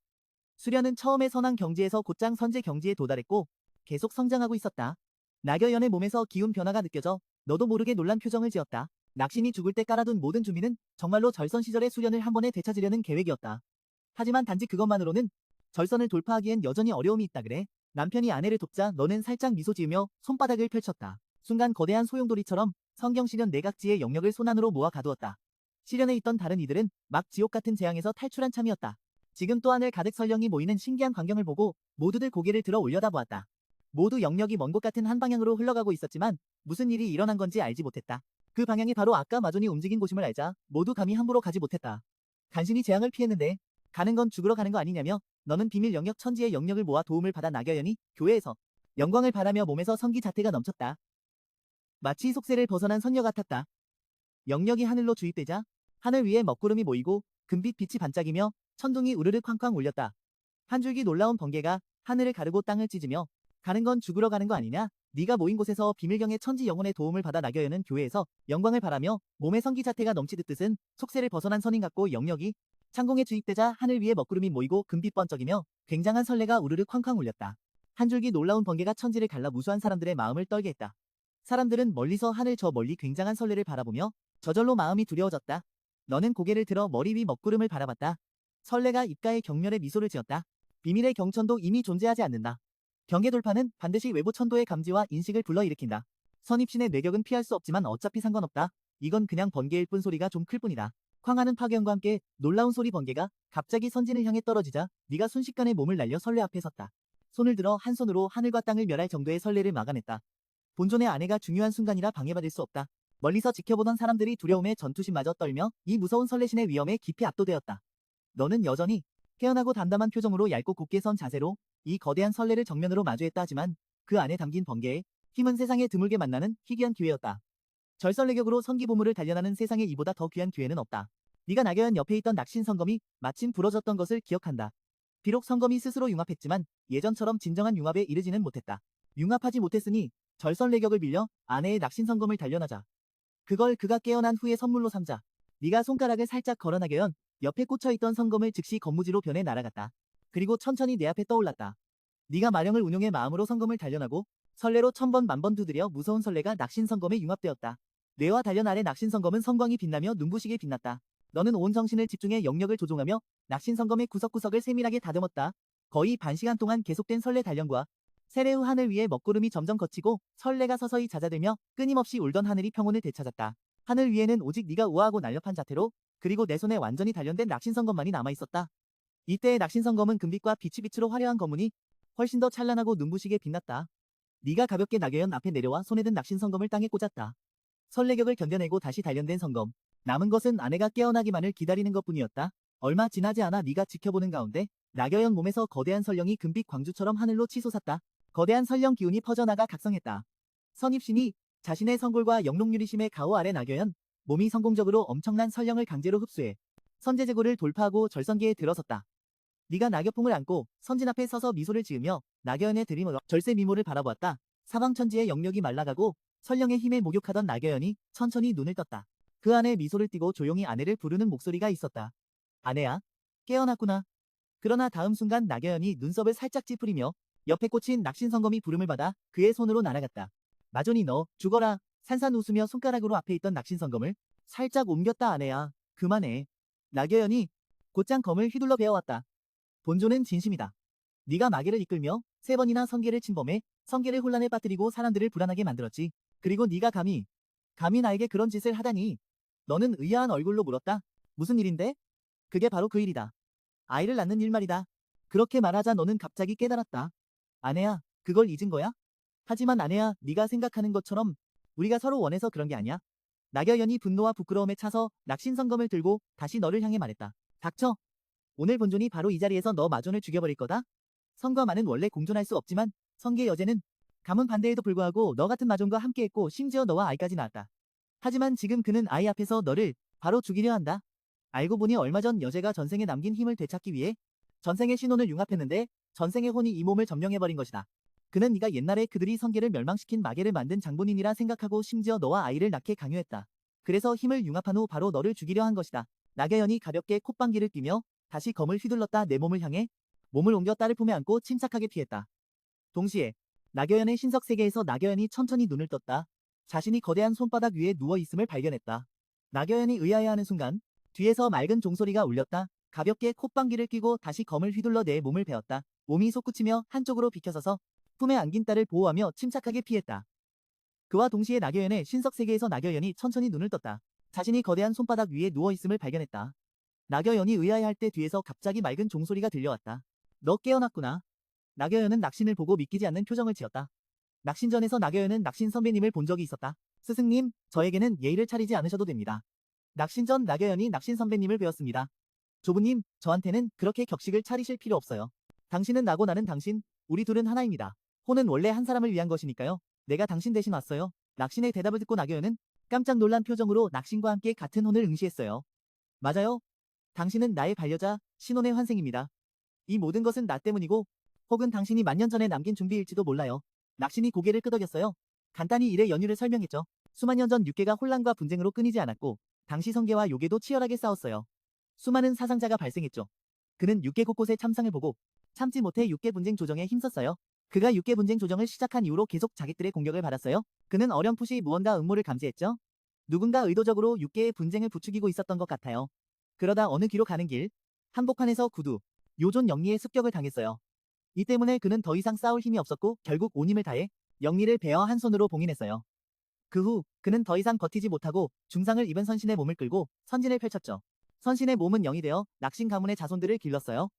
수련은 처음에 선왕 경지에서 곧장 선제 경지에 도달했고 계속 성장하고 있었다. 나겨연의 몸에서 기운 변화가 느껴져 너도 모르게 놀란 표정을 지었다. 낙신이 죽을 때 깔아둔 모든 준비는 정말로 절선 시절의 수련을 한 번에 되찾으려는 계획이었다. 하지만 단지 그것만으로는 절선을 돌파하기엔 여전히 어려움이 있다 그래. 남편이 아내를 돕자 너는 살짝 미소 지으며 손바닥을 펼쳤다. 순간 거대한 소용돌이처럼 성경시련 내각지의 영역을 손안으로 모아 가두었다. 시련에 있던 다른 이들은 막 지옥 같은 재앙에서 탈출한 참이었다. 지금 또 하늘 가득 설령이 모이는 신기한 광경을 보고 모두들 고개를 들어 올려다보았다. 모두 영역이 먼 곳 같은 한 방향으로 흘러가고 있었지만 무슨 일이 일어난 건지 알지 못했다. 그 방향이 바로 아까 마존이 움직인 곳임을 알자 모두 감히 함부로 가지 못했다. 간신히 재앙을 피했는데 가는 건 죽으러 가는 거 아니냐며 너는 비밀 영역 천지의 영역을 모아 도움을 받아 나겨연이 교회에서 영광을 바라며 몸에서 성기 자태가 넘쳤다. 마치 속세를 벗어난 선녀 같았다. 영역이 하늘로 주입되자 하늘 위에 먹구름이 모이고 금빛 빛이 반짝이며 천둥이 우르르 쾅쾅 울렸다. 한 줄기 놀라운 번개가 하늘을 가르고 땅을 찢으며 가는 건 죽으러 가는 거 아니냐? 네가 모인 곳에서 비밀경의 천지 영혼의 도움을 받아 나겨연은 교회에서 영광을 바라며 몸의 성기 자태가 넘치듯 뜻은 속세를 벗어난 선인 같고 영역이 창공에 주입되자 하늘 위에 먹구름이 모이고 금빛 번쩍이며 굉장한 설레가 우르르 쾅쾅 울렸다. 한 줄기 놀라운 번개가 천지를 갈라 무수한 사람들의 마음을 떨게 했다. 사람들은 멀리서 하늘 저 멀리 굉장한 설레를 바라보며 저절로 마음이 두려워졌다. 너는 고개를 들어 머리 위 먹구름을 바라봤다. 설레가 입가에 경멸의 미소를 지었다. 비밀의 경천도 이미 존재하지 않는다. 경계 돌파는 반드시 외부 천도의 감지와 인식을 불러일으킨다. 선입신의 뇌격은 피할 수 없지만 어차피 상관없다. 이건 그냥 번개일 뿐 소리가 좀 클 뿐이다. 쾅하는 파경과 함께 놀라운 소리 번개가 갑자기 선진을 향해 떨어지자 네가 순식간에 몸을 날려 설레 앞에 섰다. 손을 들어 한 손으로 하늘과 땅을 멸할 정도의 설레를 막아냈다. 본존의 아내가 중요한 순간이라 방해받을 수 없다. 멀리서 지켜보던 사람들이 두려움에 전투심마저 떨며 이 무서운 설레신의 위험에 깊이 압도되었다. 너는 여전히 깨어나고 담담한 표정으로 얇고 곱게 선 자세로 이 거대한 설레를 정면으로 마주했다 하지만 그 안에 담긴 번개의 힘은 세상에 드물게 만나는 희귀한 기회였다. 절설내격으로 선기보물을 단련하는 세상에 이보다 더 귀한 기회는 없다. 네가 나겨연 옆에 있던 낙신 성검이 마침 부러졌던 것을 기억한다. 비록 성검이 스스로 융합했지만 예전처럼 진정한 융합에 이르지는 못했다. 융합하지 못했으니 절설내격을 빌려 아내의 낙신 성검을 단련하자. 그걸 그가 깨어난 후에 선물로 삼자. 네가 손가락을 살짝 걸어 나겨연 옆에 꽂혀있던 성검을 즉시 건무지로 변해 날아갔다. 그리고 천천히 내 앞에 떠올랐다. 네가 마령을 운용해 마음으로 성검을 단련하고 설레로 1000번 만번 두드려 무서운 설레가 낙신 성검에 융합되었다. 뇌와 단련 아래 낙신 성검은 성광이 빛나며 눈부시게 빛났다. 너는 온 정신을 집중해 영역을 조종하며 낙신 성검의 구석구석을 세밀하게 다듬었다. 거의 반시간 동안 계속된 설레 단련과 세례 후 하늘 위에 먹구름이 점점 걷히고 설레가 서서히 잦아들며 끊임없이 울던 하늘이 평온을 되찾았다. 하늘 위에는 오직 네가 우아하고 날렵한 자태로 그리고 내 손에 완전히 단련된 낙신 성검만이 남아있었다. 이때의 낙신 성검은 금빛과 빛으로 화려한 검문이 훨씬 더 찬란하고 눈부시게 빛났다. 네가 가볍게 나겨연 앞에 내려와 손에 든 낙신 성검을 땅에 꽂았다. 설레격을 견뎌내고 다시 단련된 성검. 남은 것은 아내가 깨어나기만을 기다리는 것뿐이었다. 얼마 지나지 않아 네가 지켜보는 가운데 나겨연 몸에서 거대한 설령이 금빛 광주처럼 하늘로 치솟았다. 거대한 설령 기운이 퍼져나가 각성했다. 선입신이 자신의 성골과 영롱유리심의 가호 아래 나겨연 몸이 성공적으로 엄청난 설령을 강제로 흡수해 선제제고를 돌파하고 절선기에 들어섰다. 네가 낙엽봉을 안고 선진 앞에 서서 미소를 지으며 나겨연의 들이밀어 절세 미모를 바라보았다. 사방천지의 영역이 말라가고 설령의 힘에 목욕하던 나겨연이 천천히 눈을 떴다. 그 안에 미소를 띠고 조용히 아내를 부르는 목소리가 있었다. 아내야, 깨어났구나. 그러나 다음 순간 나겨연이 눈썹을 살짝 찌푸리며 옆에 꽂힌 낙신성검이 부름을 받아 그의 손으로 날아갔다. 마존이 너 죽어라. 산산 웃으며 손가락으로 앞에 있던 낙신성검을 살짝 옮겼다. 아내야, 그만해. 나겨연이 곧장 검을 휘둘러 베어왔다. 본조는 진심이다. 네가 마계를 이끌며 3번이나 성계를 침범해 성계를 혼란에 빠뜨리고 사람들을 불안하게 만들었지. 그리고 네가 감히 나에게 그런 짓을 하다니. 너는 의아한 얼굴로 물었다. 무슨 일인데? 그게 바로 그 일이다. 아이를 낳는 일 말이다. 그렇게 말하자 너는 갑자기 깨달았다. 아내야, 그걸 잊은 거야? 하지만 아내야, 네가 생각하는 것처럼 우리가 서로 원해서 그런 게 아니야. 나겨연이 분노와 부끄러움에 차서 낙신성검을 들고 다시 너를 향해 말했다. 닥쳐. 오늘 본존이 바로 이 자리에서 너 마존을 죽여버릴 거다. 성과 마는 원래 공존할 수 없지만 성계 여제는 가문 반대에도 불구하고 너 같은 마존과 함께했고 심지어 너와 아이까지 낳았다. 하지만 지금 그는 아이 앞에서 너를 바로 죽이려 한다. 알고 보니 얼마 전 여제가 전생에 남긴 힘을 되찾기 위해 전생의 신혼을 융합했는데 전생의 혼이 이 몸을 점령해버린 것이다. 그는 네가 옛날에 그들이 성계를 멸망시킨 마계를 만든 장본인이라 생각하고 심지어 너와 아이를 낳게 강요했다. 그래서 힘을 융합한 후 바로 너를 죽이려 한 것이다. 나겨연이 가볍게 콧방귀를 뀌며 다시 검을 휘둘렀다. 내 몸을 향해 몸을 옮겨 딸을 품에 안고 침착하게 피했다. 동시에 나겨연의 신석 세계에서 나겨연이 천천히 눈을 떴다. 자신이 거대한 손바닥 위에 누워있음을 발견했다. 나겨연이 의아해하는 순간 뒤에서 맑은 종소리가 울렸다. 가볍게 콧방귀를 뀌고 다시 검을 휘둘러 내 몸을 베었다. 몸이 솟구치며 한쪽으로 비켜서서 품에 안긴 딸을 보호하며 침착하게 피했다. 그와 동시에 나겨연의 신석 세계에서 나겨연이 천천히 눈을 떴다. 자신이 거대한 손바닥 위에 누워있음을 발견했다. 나겨연이 의아해할 때 뒤에서 갑자기 맑은 종소리가 들려왔다. 너 깨어났구나. 나겨연은 낙신을 보고 믿기지 않는 표정을 지었다. 낙신전에서 나겨연은 낙신 선배님을 본 적이 있었다. 스승님, 저에게는 예의를 차리지 않으셔도 됩니다. 낙신전 나겨연이 낙신 선배님을 배웠습니다. 조부님, 저한테는 그렇게 격식을 차리실 필요 없어요. 당신은 나고 나는 당신, 우리 둘은 하나입니다. 혼은 원래 한 사람을 위한 것이니까요. 내가 당신 대신 왔어요. 낙신의 대답을 듣고 나겨연은 깜짝 놀란 표정으로 낙신과 함께 같은 혼을 응시했어요. 맞아요. 당신은 나의 반려자, 신혼의 환생입니다. 이 모든 것은 나 때문이고 혹은 당신이 만년 전에 남긴 준비일지도 몰라요. 낙신이 고개를 끄덕였어요. 간단히 일의 연유를 설명했죠. 수만 년 전 육계가 혼란과 분쟁으로 끊이지 않았고 당시 성계와 요계도 치열하게 싸웠어요. 수많은 사상자가 발생했죠. 그는 육계 곳곳의 참상을 보고 참지 못해 육계 분쟁 조정에 힘썼어요. 그가 육계 분쟁 조정을 시작한 이후로 계속 자객들의 공격을 받았어요. 그는 어렴풋이 무언가 음모를 감지했죠. 누군가 의도적으로 육계의 분쟁을 부추기고 있었던 것 같아요. 그러다 어느 길로 가는 길, 한복판에서 구두, 요존 영리의 습격을 당했어요. 이 때문에 그는 더 이상 싸울 힘이 없었고 결국 온 힘을 다해 영리를 베어 한 손으로 봉인했어요. 그 후 그는 더 이상 버티지 못하고 중상을 입은 선신의 몸을 끌고 선진을 펼쳤죠. 선신의 몸은 영이 되어 낙신 가문의 자손들을 길렀어요.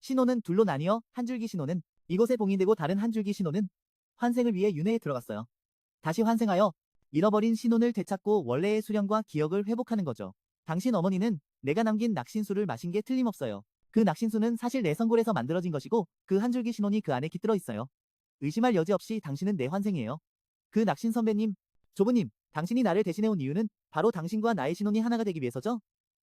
신호는 둘로 나뉘어 한 줄기 신호는 이곳에 봉인되고 다른 한 줄기 신호는 환생을 위해 윤회에 들어갔어요. 다시 환생하여 잃어버린 신혼을 되찾고 원래의 수령과 기억을 회복하는 거죠. 당신 어머니는 내가 남긴 낙신수를 마신 게 틀림없어요. 그 낙신수는 사실 내 성골에서 만들어진 것이고 그 한 줄기 신혼이 그 안에 깃들어 있어요. 의심할 여지 없이 당신은 내 환생이에요. 그 낙신 선배님, 조부님, 당신이 나를 대신해온 이유는 바로 당신과 나의 신혼이 하나가 되기 위해서죠?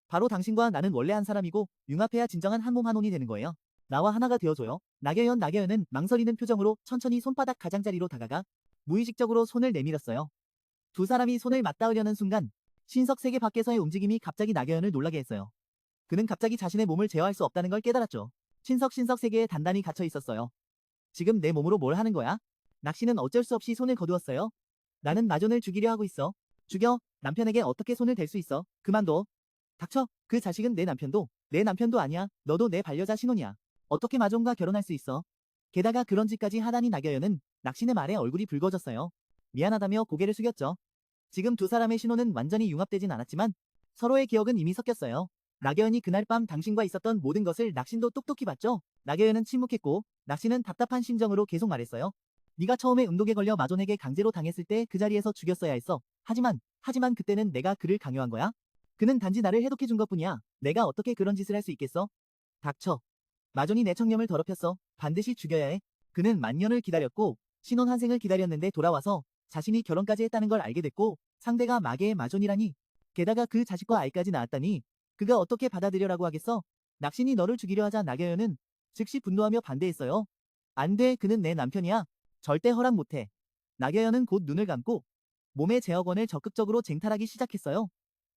바로 당신과 나는 원래 한 사람이고 융합해야 진정한 한 몸 한 혼이 되는 거예요. 나와 하나가 되어줘요. 나겨연은 망설이는 표정으로 천천히 손바닥 가장자리로 다가가 무의식적으로 손을 내밀었어요. 두 사람이 손을 맞닿으려는 순간 신석 세계 밖에서의 움직임이 갑자기 나겨연을 놀라게 했어요. 그는 갑자기 자신의 몸을 제어할 수 없다는 걸 깨달았죠. 신석 세계에 단단히 갇혀 있었어요. 지금 내 몸으로 뭘 하는 거야? 낙신은 어쩔 수 없이 손을 거두었어요. 나는 마존을 죽이려 하고 있어. 죽여. 남편에게 어떻게 손을 댈 수 있어? 그만둬. 닥쳐. 그 자식은 내 남편도 아니야. 너도 내 반려자 신혼이야. 어떻게 마존과 결혼할 수 있어? 게다가 그런 짓까지 하다니. 나겨연은 낙신의 말에 얼굴이 붉어졌어요. 미안하다며 고개를 숙였죠. 지금 두 사람의 신혼은 완전히 융합되진 않았지만 서로의 기억은 이미 섞였어요. 나겨연이 그날 밤 당신과 있었던 모든 것을 낙신도 똑똑히 봤죠. 나겨연은 침묵했고 낙신은 답답한 심정으로 계속 말했어요. 네가 처음에 음독에 걸려 마존에게 강제로 당했을 때 그 자리에서 죽였어야 했어. 하지만 그때는 내가 그를 강요한 거야. 그는 단지 나를 해독해 준 것뿐이야. 내가 어떻게 그런 짓을 할 수 있겠어? 닥쳐. 마존이 내 청렴을 더럽혔어. 반드시 죽여야 해. 그는 만년을 기다렸고 신혼 환생을 기다렸는데 돌아와서 자신이 결혼까지 했다는 걸 알게 됐고 상대가 마계의 마존이라니. 게다가 그 자식과 아이까지 낳았다니. 그가 어떻게 받아들여라고 하겠어? 낙신이 너를 죽이려 하자 나겨연은 즉시 분노하며 반대했어요. 안 돼, 그는 내 남편이야. 절대 허락 못해. 나경연은 곧 눈을 감고 몸의 제어권을 적극적으로 쟁탈하기 시작했어요.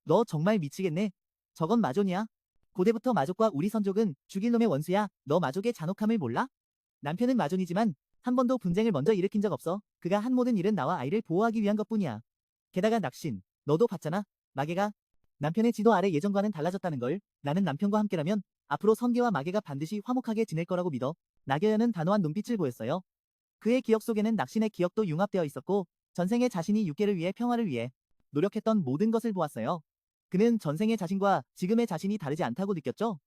너 정말 미치겠네. 저건 마존이야. 고대부터 마족과 우리 선족은 죽일 놈의 원수야. 너 마족의 잔혹함을 몰라? 남편은 마존이지만 한 번도 분쟁을 먼저 일으킨 적 없어. 그가 한 모든 일은 나와 아이를 보호하기 위한 것뿐이야. 게다가 낙신, 너도 봤잖아. 마계가 남편의 지도 아래 예전과는 달라졌다는 걸. 나는 남편과 함께라면 앞으로 성계와 마계가 반드시 화목하게 지낼 거라고 믿어. 나경연은 단호한 눈빛을 보였어요. 그의 기억 속에는 낙신의 기억도 융합되어 있었고 전생의 자신이 육계를 위해 평화를 위해 노력했던 모든 것을 보았어요. 그는 전생의 자신과 지금의 자신이 다르지 않다고 느꼈죠.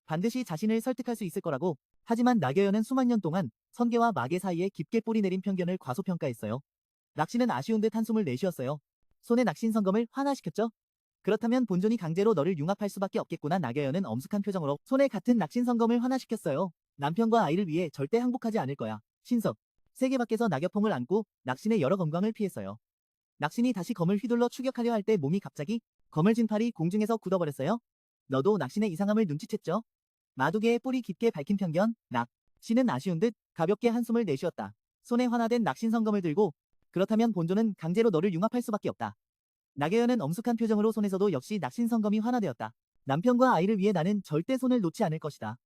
반드시 자신을 설득할 수 있을 거라고. 하지만 나경연은 수만 년 동안 선계와 마계 사이에 깊게 뿌리 내린 편견을 과소평가했어요. 낙신은 아쉬운 듯 한숨을 내쉬었어요. 손의 낙신 성검을 환화시켰죠. 그렇다면 본존이 강제로 너를 융합할 수밖에 없겠구나. 나경연은 엄숙한 표정으로 손에 같은 낙신 성검을 환화시켰어요. 남편과 아이를 위해 절대 항복하지 않을 거야. 신석. 세계 밖에서 낙엽봉을 안고 낙신의 여러 검광을 피했어요. 낙신이 다시 검을 휘둘러 추격하려 할 때 몸이 갑자기 검을 진 팔이 공중에서 굳어버렸어요. 너도 낙신의 이상함을 눈치챘죠? 마두개의 뿌리 깊게 밝힌 편견, 낙신은 아쉬운 듯 가볍게 한숨을 내쉬었다. 손에 환화된 낙신 성검을 들고 그렇다면 본존은 강제로 너를 융합할 수밖에 없다. 나경연은 엄숙한 표정으로 손에서도 역시 낙신 성검이 환화되었다. 남편과 아이를 위해 나는 절대 손을 놓지 않을 것이다.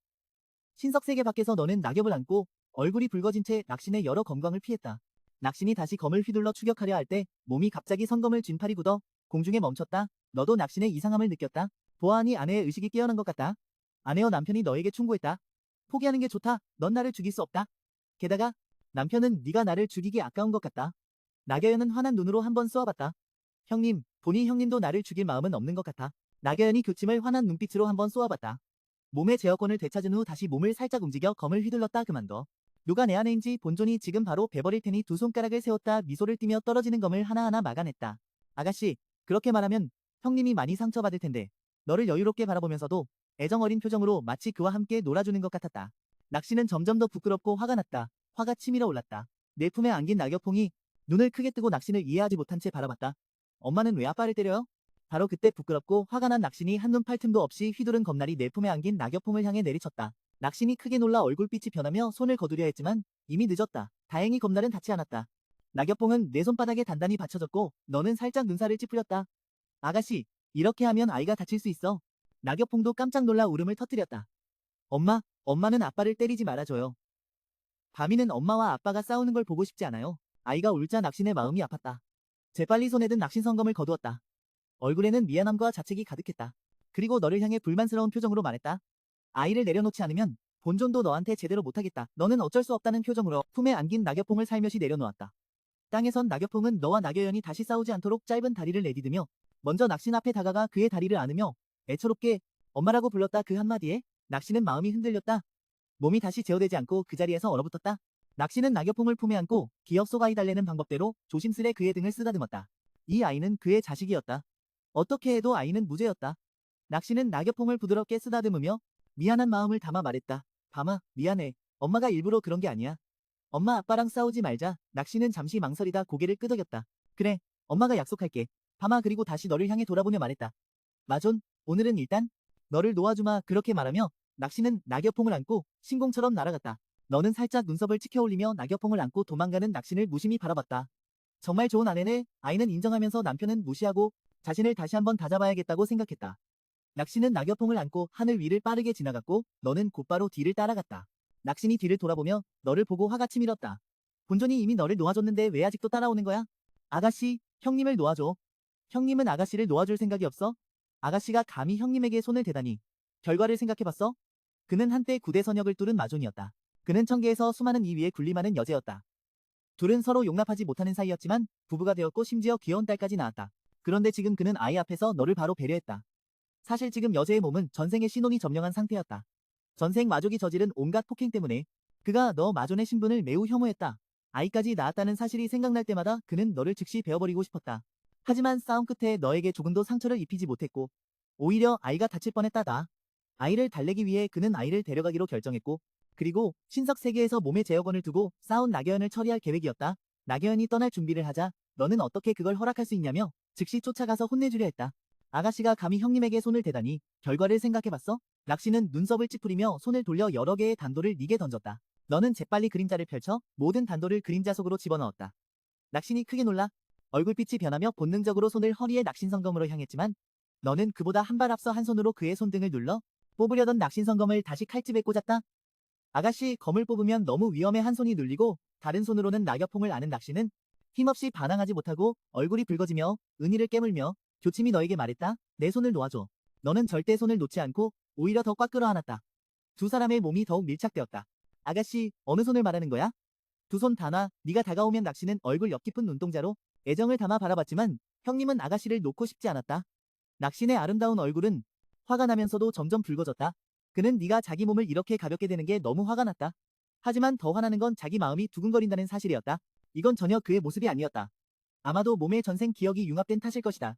신석 세계 밖에서 너는 낙엽을 안고 얼굴이 붉어진 채 낙신의 여러 검광을 피했다. 낙신이 다시 검을 휘둘러 추격하려 할 때 몸이 갑자기 성검을 쥔 팔이 굳어 공중에 멈췄다. 너도 낙신의 이상함을 느꼈다. 보아하니 아내의 의식이 깨어난 것 같다. 아내와 남편이 너에게 충고했다. 포기하는 게 좋다. 넌 나를 죽일 수 없다. 게다가 남편은 네가 나를 죽이기 아까운 것 같다. 나경연은 환한 눈으로 한번 쏘아봤다. 형님, 보니 형님도 나를 죽일 마음은 없는 것 같아. 나경연이 교침을 환한 눈빛으로 한번 쏘아봤다. 몸의 제어권을 되찾은 후 다시 몸을 살짝 움직여 검을 휘둘렀다. 그만둬. 누가 내 아내인지 본존이 지금 바로 베버릴 테니 두 손가락을 세웠다. 미소를 띠며 떨어지는 검을 하나하나 막아냈다. 아가씨, 그렇게 말하면 형님이 많이 상처받을 텐데. 너를 여유롭게 바라보면서도 애정 어린 표정으로 마치 그와 함께 놀아주는 것 같았다. 낙신은 점점 더 부끄럽고 화가 났다. 화가 치밀어 올랐다. 내 품에 안긴 낙엽홍이 눈을 크게 뜨고 낙신을 이해하지 못한 채 바라봤다. 엄마는 왜 아빠를 때려요? 바로 그때 부끄럽고 화가 난 낙신이 한눈 팔 틈도 없이 휘두른 검날이 내 품에 안긴 낙엽홍을 향해 내리쳤다. 낙신이 크게 놀라 얼굴빛이 변하며 손을 거두려 했지만 이미 늦었다. 다행히 검날은 닿지 않았다. 낙엽홍은 내 손바닥에 단단히 받쳐졌고 너는 살짝 눈살을 찌푸렸다. 아가씨, 이렇게 하면 아이가 다칠 수 있어. 낙엽홍도 깜짝 놀라 울음을 터뜨렸다. 엄마는 아빠를 때리지 말아줘요. 바미는 엄마와 아빠가 싸우는 걸 보고 싶지 않아요. 아이가 울자 낙신의 마음이 아팠다. 재빨리 손에 든 낙신 성검을 거두었다. 얼굴에는 미안함과 자책이 가득했다. 그리고 너를 향해 불만스러운 표정으로 말했다. 아이를 내려놓지 않으면 본존도 너한테 제대로 못하겠다. 너는 어쩔 수 없다는 표정으로 품에 안긴 낙엽홍을 살며시 내려놓았다. 땅에선 낙엽홍은 너와 나경연이 다시 싸우지 않도록 짧은 다리를 내디디며 먼저 낙신 앞에 다가가 그의 다리를 안으며 애처롭게 엄마라고 불렀다. 그 한마디에 낙신은 마음이 흔들렸다. 몸이 다시 제어되지 않고 그 자리에서 얼어붙었다. 낙신은 낙엽홍을 품에 안고 기억 속 아이 달래는 방법대로 조심스레 그의 등을 쓰다듬었다. 이 아이는 그의 자식이었다. 어떻게 해도 아이는 무죄였다. 낙신은 낙엽홍을 부드럽게 쓰다듬으며 미안한 마음을 담아 말했다. 밤아, 미안해. 엄마가 일부러 그런 게 아니야. 엄마 아빠랑 싸우지 말자. 낙신은 잠시 망설이다 고개를 끄덕였다. 그래, 엄마가 약속할게. 밤아 그리고 다시 너를 향해 돌아보며 말했다. 마존, 오늘은 일단 너를 놓아주마. 그렇게 말하며 낙신은 낙엽홍을 안고 신공처럼 날아갔다. 너는 살짝 눈썹을 치켜 올리며 낙엽홍을 안고 도망가는 낙신을 무심히 바라봤다. 정말 좋은 아내네. 아이는 인정하면서 남편은 무시하고 자신을 다시 한번 다잡아야겠다고 생각했다. 낙신은 낙엽홍을 안고 하늘 위를 빠르게 지나갔고 너는 곧바로 뒤를 따라갔다. 낙신이 뒤를 돌아보며 너를 보고 화가 치밀었다. 본존이 이미 너를 놓아줬는데 왜 아직도 따라오는 거야? 아가씨, 형님을 놓아줘. 형님은 아가씨를 놓아줄 생각이 없어? 아가씨가 감히 형님에게 손을 대다니. 결과를 생각해봤어? 그는 한때 구대 선역을 뚫은 마존이었다. 그는 청계에서 수많은 이 위에 군림하는 여제였다. 둘은 서로 용납하지 못하는 사이였지만 부부가 되었고 심지어 귀여운 딸까지 낳았다. 그런데 지금 그는 아이 앞에서 너를 바로 배려했다. 사실 지금 여제의 몸은 전생의 신혼이 점령한 상태였다. 전생 마족이 저지른 온갖 폭행 때문에 그가 너 마존의 신분을 매우 혐오했다. 아이까지 낳았다는 사실이 생각날 때마다 그는 너를 즉시 베어버리고 싶었다. 하지만 싸움 끝에 너에게 조금도 상처를 입히지 못했고 오히려 아이가 다칠 뻔했다다. 아이를 달래기 위해 그는 아이를 데려가기로 결정했고 그리고 신석 세계에서 몸의 제어권을 두고 싸운 나경연을 처리할 계획이었다. 나경연이 떠날 준비를 하자 너는 어떻게 그걸 허락할 수 있냐며 즉시 쫓아가서 혼내주려 했다. 아가씨가 감히 형님에게 손을 대다니 결과를 생각해봤어? 낚시는 눈썹을 찌푸리며 손을 돌려 여러 개의 단도를 네게 던졌다. 너는 재빨리 그림자를 펼쳐 모든 단도를 그림자 속으로 집어넣었다. 낚신이 크게 놀라 얼굴빛이 변하며 본능적으로 손을 허리에 낚신성검으로 향했지만 너는 그보다 한 발 앞서 한 손으로 그의 손등을 눌러 뽑으려던 낚신성검을 다시 칼집에 꽂았다. 아가씨, 검을 뽑으면 너무 위험해. 한 손이 눌리고 다른 손으로는 낙엽봉을 아는 낚시는 힘없이 반항하지 못하고 얼굴이 붉어지며 은희를 깨물며 교침이 너에게 말했다. 내 손을 놓아줘. 너는 절대 손을 놓지 않고 오히려 더 꽉 끌어안았다. 두 사람의 몸이 더욱 밀착되었다. 아가씨, 어느 손을 말하는 거야? 두 손 다 놔. 네가 다가오면 낚시는 얼굴 옆 깊은 눈동자로 애정을 담아 바라봤지만 형님은 아가씨를 놓고 싶지 않았다. 낚신의 아름다운 얼굴은 화가 나면서도 점점 붉어졌다. 그는 네가 자기 몸을 이렇게 가볍게 대는 게 너무 화가 났다. 하지만 더 화나는 건 자기 마음이 두근거린다는 사실이었다. 이건 전혀 그의 모습이 아니었다. 아마도 몸의 전생 기억이 융합된 탓일 것이다.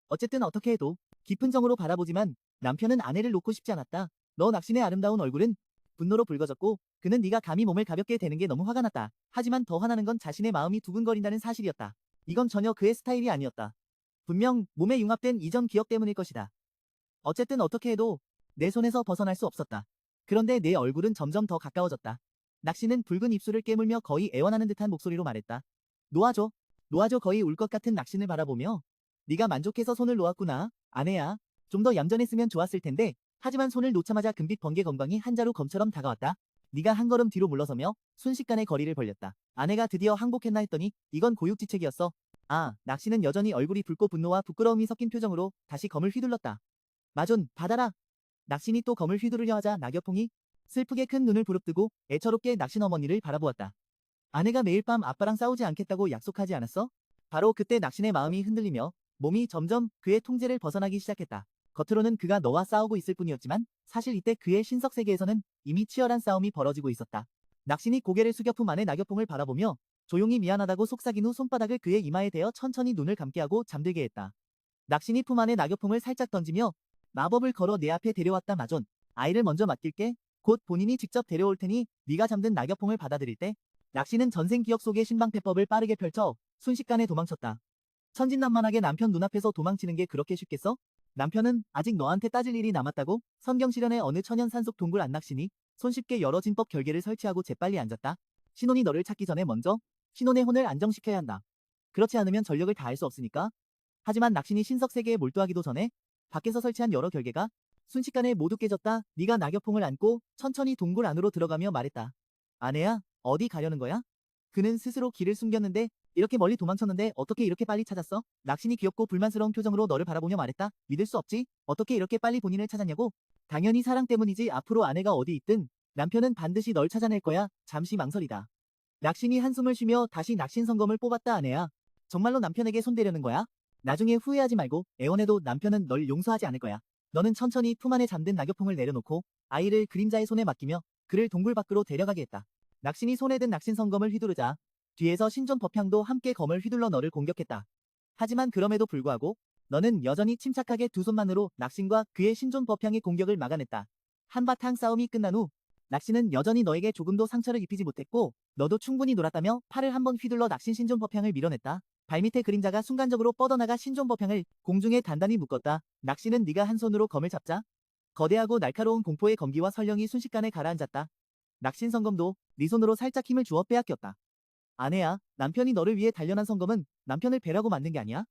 어쨌든 어떻게 해도 깊은 정으로 바라보지만 남편은 아내를 놓고 싶지 않았다. 너 낚신의 아름다운 얼굴은 분노로 붉어졌고 그는 네가 감히 몸을 가볍게 대는 게 너무 화가 났다. 하지만 더 화나는 건 자신의 마음이 두근거린다는 사실이었다. 이건 전혀 그의 스타일이 아니었다. 분명 몸에 융합된 이전 기억 때문일 것이다. 어쨌든 어떻게 해도 내 손에서 벗어날 수 없었다. 그런데 내 얼굴은 점점 더 가까워졌다. 낚시는 붉은 입술을 깨물며 거의 애원하는 듯한 목소리로 말했다. 놓아줘. 놓아줘. 거의 울 것 같은 낚신을 바라보며 네가 만족해서 손을 놓았구나. 아내야. 좀 더 얌전했으면 좋았을 텐데. 하지만 손을 놓자마자 금빛 번개 검광이 한 자루 검처럼 다가왔다. 네가 한 걸음 뒤로 물러서며 순식간에 거리를 벌렸다. 아내가 드디어 항복했나 했더니 이건 고육지책이었어. 아, 낚시는 여전히 얼굴이 붉고 분노와 부끄러움이 섞인 표정으로 다시 검을 휘둘렀다. 마존, 받아라. 낚신이 또 검을 휘두르려 하자 낙엽홍이 슬프게 큰 눈을 부릅뜨고 애처롭게 낚신 어머니를 바라보았다. 아내가 매일 밤 아빠랑 싸우지 않겠다고 약속하지 않았어? 바로 그때 낚신의 마음이 흔들리며 몸이 점점 그의 통제를 벗어나기 시작했다. 겉으로는 그가 너와 싸우고 있을 뿐이었지만 사실 이때 그의 신석 세계에서는 이미 치열한 싸움이 벌어지고 있었다. 낚신이 고개를 숙여 품 안의 낙엽홍을 바라보며 조용히 미안하다고 속삭인 후 손바닥을 그의 이마에 대어 천천히 눈을 감게 하고 잠들게 했다. 낚신이 품 안의 낙엽홍을 살짝 던지며 마법을 걸어 내 앞에 데려왔다. 마존. 아이를 먼저 맡길게. 곧 본인이 직접 데려올 테니 네가 잠든 낙엽홍을 받아들일 때 낚시는 전생 기억 속의 신방패법을 빠르게 펼쳐 순식간에 도망쳤다. 천진난만하게 남편 눈앞에서 도망치는 게 그렇게 쉽겠어? 남편은 아직 너한테 따질 일이 남았다고? 선경실현의 어느 천연 산속 동굴 안낚시니 손쉽게 여러 진법 결계를 설치하고 재빨리 앉았다. 신혼이 너를 찾기 전에 먼저 신혼의 혼을 안정시켜야 한다. 그렇지 않으면 전력을 다할 수 없으니까. 하지만 낚신이 신석 세계에 몰두하기도 전에 밖에서 설치한 여러 결계가 순식간에 모두 깨졌다. 네가 낙엽홍을 안고 천천히 동굴 안으로 들어가며 말했다. 아내야, 어디 가려는 거야? 그는 스스로 길을 숨겼는데 이렇게 멀리 도망쳤는데 어떻게 이렇게 빨리 찾았어? 낚신이 귀엽고 불만스러운 표정으로 너를 바라보며 말했다. 믿을 수 없지? 어떻게 이렇게 빨리 본인을 찾았냐고? 당연히 사랑 때문이지. 앞으로 아내가 어디 있든 남편은 반드시 널 찾아낼 거야. 잠시 망설이다. 낚신이 한숨을 쉬며 다시 낚신 성검을 뽑았다. 아내야. 정말로 남편에게 손대려는 거야? 나중에 후회하지 말고 애원해도 남편은 널 용서하지 않을 거야. 너는 천천히 품 안에 잠든 낙엽홍을 내려놓고 아이를 그림자의 손에 맡기며 그를 동굴 밖으로 데려가게 했다. 낚신이 손에 든 낚신 성검을 휘두르자 뒤에서 신존 법향도 함께 검을 휘둘러 너를 공격했다. 하지만 그럼에도 불구하고 너는 여전히 침착하게 두 손만으로 낚신과 그의 신존 법향의 공격을 막아냈다. 한바탕 싸움이 끝난 후 낚신은 여전히 너에게 조금도 상처를 입히지 못했고 너도 충분히 놀았다며 팔을 한번 휘둘러 낚신 신존 법향을 밀어냈다. 발밑의 그림자가 순간적으로 뻗어나가 신존 법향을 공중에 단단히 묶었다. 낚시는 네가 한 손으로 검을 잡자 거대하고 날카로운 공포의 검기와 설령이 순식간에 가라앉았다. 낚신 성검도 네 손으로 살짝 힘을 주어 빼앗겼다. 아내야, 남편이 너를 위해 단련한 성검은 남편을 배라고 만든 게 아니야?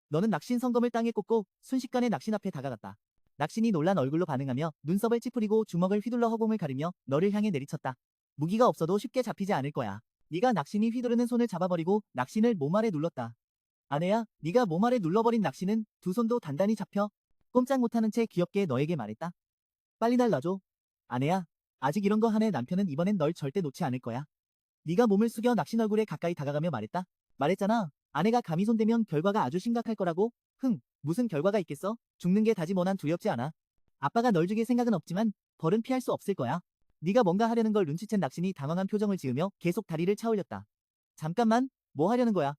너는 낚신 성검을 땅에 꽂고 순식간에 낚신 앞에 다가갔다. 낚신이 놀란 얼굴로 반응하며 눈썹을 찌푸리고 주먹을 휘둘러 허공을 가리며 너를 향해 내리쳤다. 무기가 없어도 쉽게 잡히지 않을 거야. 네가 낚신이 휘두르는 손을 잡아버리고 낚신을 몸 아래 눌렀다. 아내야, 네가 몸 아래 눌러버린 낚신은 두 손도 단단히 잡혀 꼼짝 못하는 채 귀엽게 너에게 말했다. 빨리 날 놔줘. 아내야, 아직 이런 거 하네. 남편은 이번엔 널 절대 놓지 않을 거야. 네가 몸을 숙여 낚신 얼굴에 가까이 다가가며 말했다. 말했잖아. 아내가 감히 손대면 결과가 아주 심각할 거라고. 무슨 결과가 있겠어? 죽는 게 다지모난 두렵지 않아. 아빠가 널 죽일 생각은 없지만 벌은 피할 수 없을 거야. 네가 뭔가 하려는 걸 눈치챈 낚신이 당황한 표정을 지으며 계속 다리를 차올렸다. 잠깐만, 뭐 하려는 거야?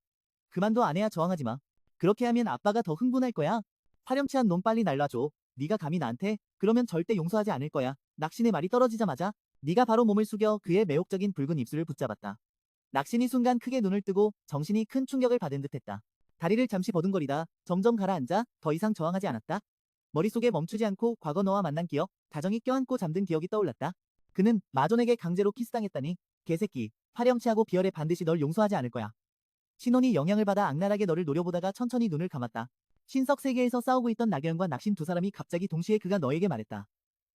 그만둬. 아내야, 저항하지 마. 그렇게 하면 아빠가 더 흥분할 거야. 파렴치한 놈 빨리 날라줘. 네가 감히 나한테? 그러면 절대 용서하지 않을 거야. 낚신의 말이 떨어지자마자 네가 바로 몸을 숙여 그의 매혹적인 붉은 입술을 붙잡았다. 낚신이 순간 크게 눈을 뜨고 정신이 큰 충격을 받은 듯했다. 다리를 잠시 버둥거리다 점점 가라앉아 더 이상 저항하지 않았다. 머릿속에 멈추지 않고 과거 너와 만난 기억, 다정히 껴안고 잠든 기억이 떠올랐다. 그는 마존에게 강제로 키스당했다니. 개새끼, 파렴치하고 비열해 반드시 널 용서하지 않을 거야. 신혼이 영향을 받아 악랄하게 너를 노려보다가 천천히 눈을 감았다. 신석 세계에서 싸우고 있던 나경원과 낙신 두 사람이 갑자기 동시에 그가 너에게 말했다.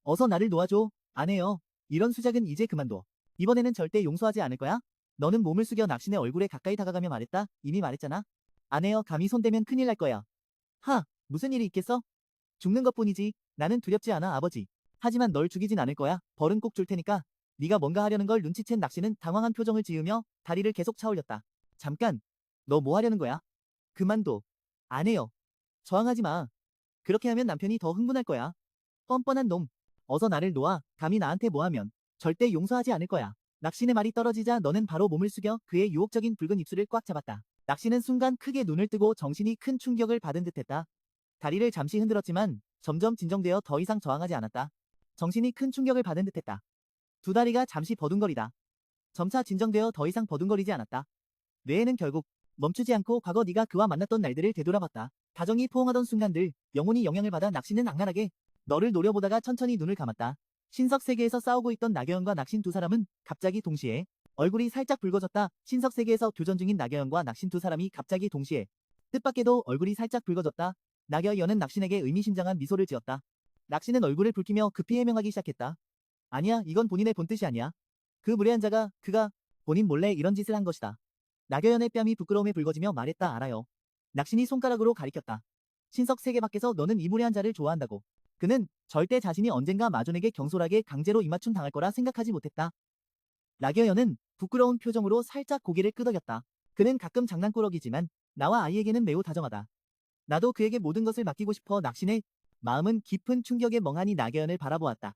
어서 나를 놓아줘. 안 해요. 이런 수작은 이제 그만둬. 이번에는 절대 용서하지 않을 거야. 너는 몸을 숙여 낙신의 얼굴에 가까이 다가가며 말했다. 이미 말했잖아. 안 해요. 감히 손대면 큰일 날 거야. 하, 무슨 일이 있겠어? 죽는 것뿐이지. 나는 두렵지 않아, 아버지. 하지만 널 죽이진 않을 거야. 벌은 꼭 줄 테니까. 네가 뭔가 하려는 걸 눈치챈 낙신은 당황한 표정을 지으며 다리를 계속 차올렸다. 잠깐. 너 뭐 하려는 거야? 그만둬. 안 해요. 저항하지 마. 그렇게 하면 남편이 더 흥분할 거야. 뻔뻔한 놈. 어서 나를 놓아. 감히 나한테 뭐 하면 절대 용서하지 않을 거야. 낙신의 말이 떨어지자 너는 바로 몸을 숙여 그의 유혹적인 붉은 입술을 꽉 잡았다. 낙신은 순간 크게 눈을 뜨고 정신이 큰 충격을 받은 듯했다. 다리를 잠시 흔들었지만 점점 진정되어 더 이상 저항하지 않았다. 정신이 큰 충격을 받은 듯했다. 두 다리가 잠시 버둥거리다. 점차 진정되어 더 이상 버둥거리지 않았다. 뇌에는 결국 멈추지 않고 과거 네가 그와 만났던 날들을 되돌아봤다. 다정히 포옹하던 순간들, 영혼이 영향을 받아 낙신은 악랄하게 너를 노려보다가 천천히 눈을 감았다. 신석 세계에서 싸우고 있던 나경원과 낙신 두 사람은 갑자기 동시에 얼굴이 살짝 붉어졌다. 신석 세계에서 교전 중인 나경원과 낙신 두 사람이 갑자기 동시에 뜻밖에도 얼굴이 살짝 붉어졌다. 나경원은 낙신에게 의미심장한 미소를 지었다. 낙신은 얼굴을 붉히며 급히 해명하기 시작했다. 아니야, 이건 본인의 본뜻이 아니야. 그 무례한 자가, 그가 본인 몰래 이런 짓을 한 것이다. 나경원의 뺨이 부끄러움에 붉어지며 말했다. 알아요. 낙신이 손가락으로 가리켰다. 신석 세계 밖에서 너는 이 무례한 자를 좋아한다고. 그는 절대 자신이 언젠가 마존에게 경솔하게 강제로 입맞춤 당할 거라 생각하지 못했다. 나경원은 부끄러운 표정으로 살짝 고개를 끄덕였다. 그는 가끔 장난꾸러기지만 나와 아이에게는 매우 다정하다. 나도 그에게 모든 것을 맡기고 싶어. 낙신의 마음은 깊은 충격에 멍하니 나경원을 바라보았다.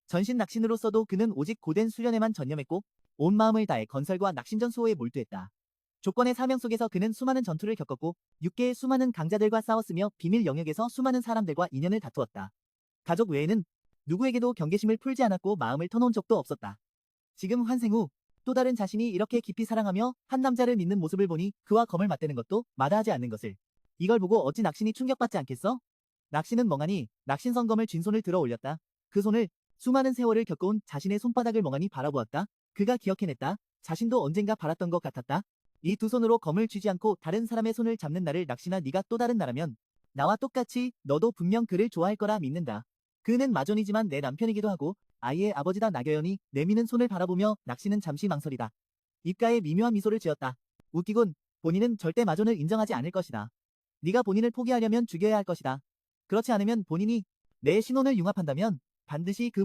전신 낙신으로서도 그는 오직 고된 수련에만 전념했고 온 마음을 다해 건설과 낙신전 수호에 몰두했다. 조건의 사명 속에서 그는 수많은 전투를 겪었고 6개의 수많은 강자들과 싸웠으며 비밀 영역에서 수많은 사람들과 인연을 다투었다. 가족 외에는 누구에게도 경계심을 풀지 않았고 마음을 터놓은 적도 없었다. 지금 환생 후 또 다른 자신이 이렇게 깊이 사랑하며 한 남자를 믿는 모습을 보니 그와 검을 맞대는 것도 마다하지 않는 것을. 이걸 보고 어찌 낙신이 충격받지 않겠어? 낙신은 멍하니 낙신 성검을 쥔 손을 들어 올렸다. 그 손을 수많은 세월을 겪어온 자신의 손바닥을 멍하니 바라보았다. 그가 기억해냈다. 자신도 언젠가 바랐던 것 같았다. 이 두 손으로 검을 쥐지 않고 다른 사람의 손을 잡는 나를 낙신아 네가 또 다른 나라면 나와 똑같이 너도 분명 그를 좋아할 거라 믿는다. 그는 마존이지만 내 남편이기도 하고 아이의 아버지다. 나경원이 내미는 손을 바라보며 낙신은 잠시 망설이다. 입가에 미묘한 미소를 지었다. 웃기군. 본인은 절대 마존을 인정하지 않을 것이다. 네가 본인을 포기하려면 죽여야 할 것이다. 그렇지 않으면 본인이 내 신혼을 융합한다면 반드시 그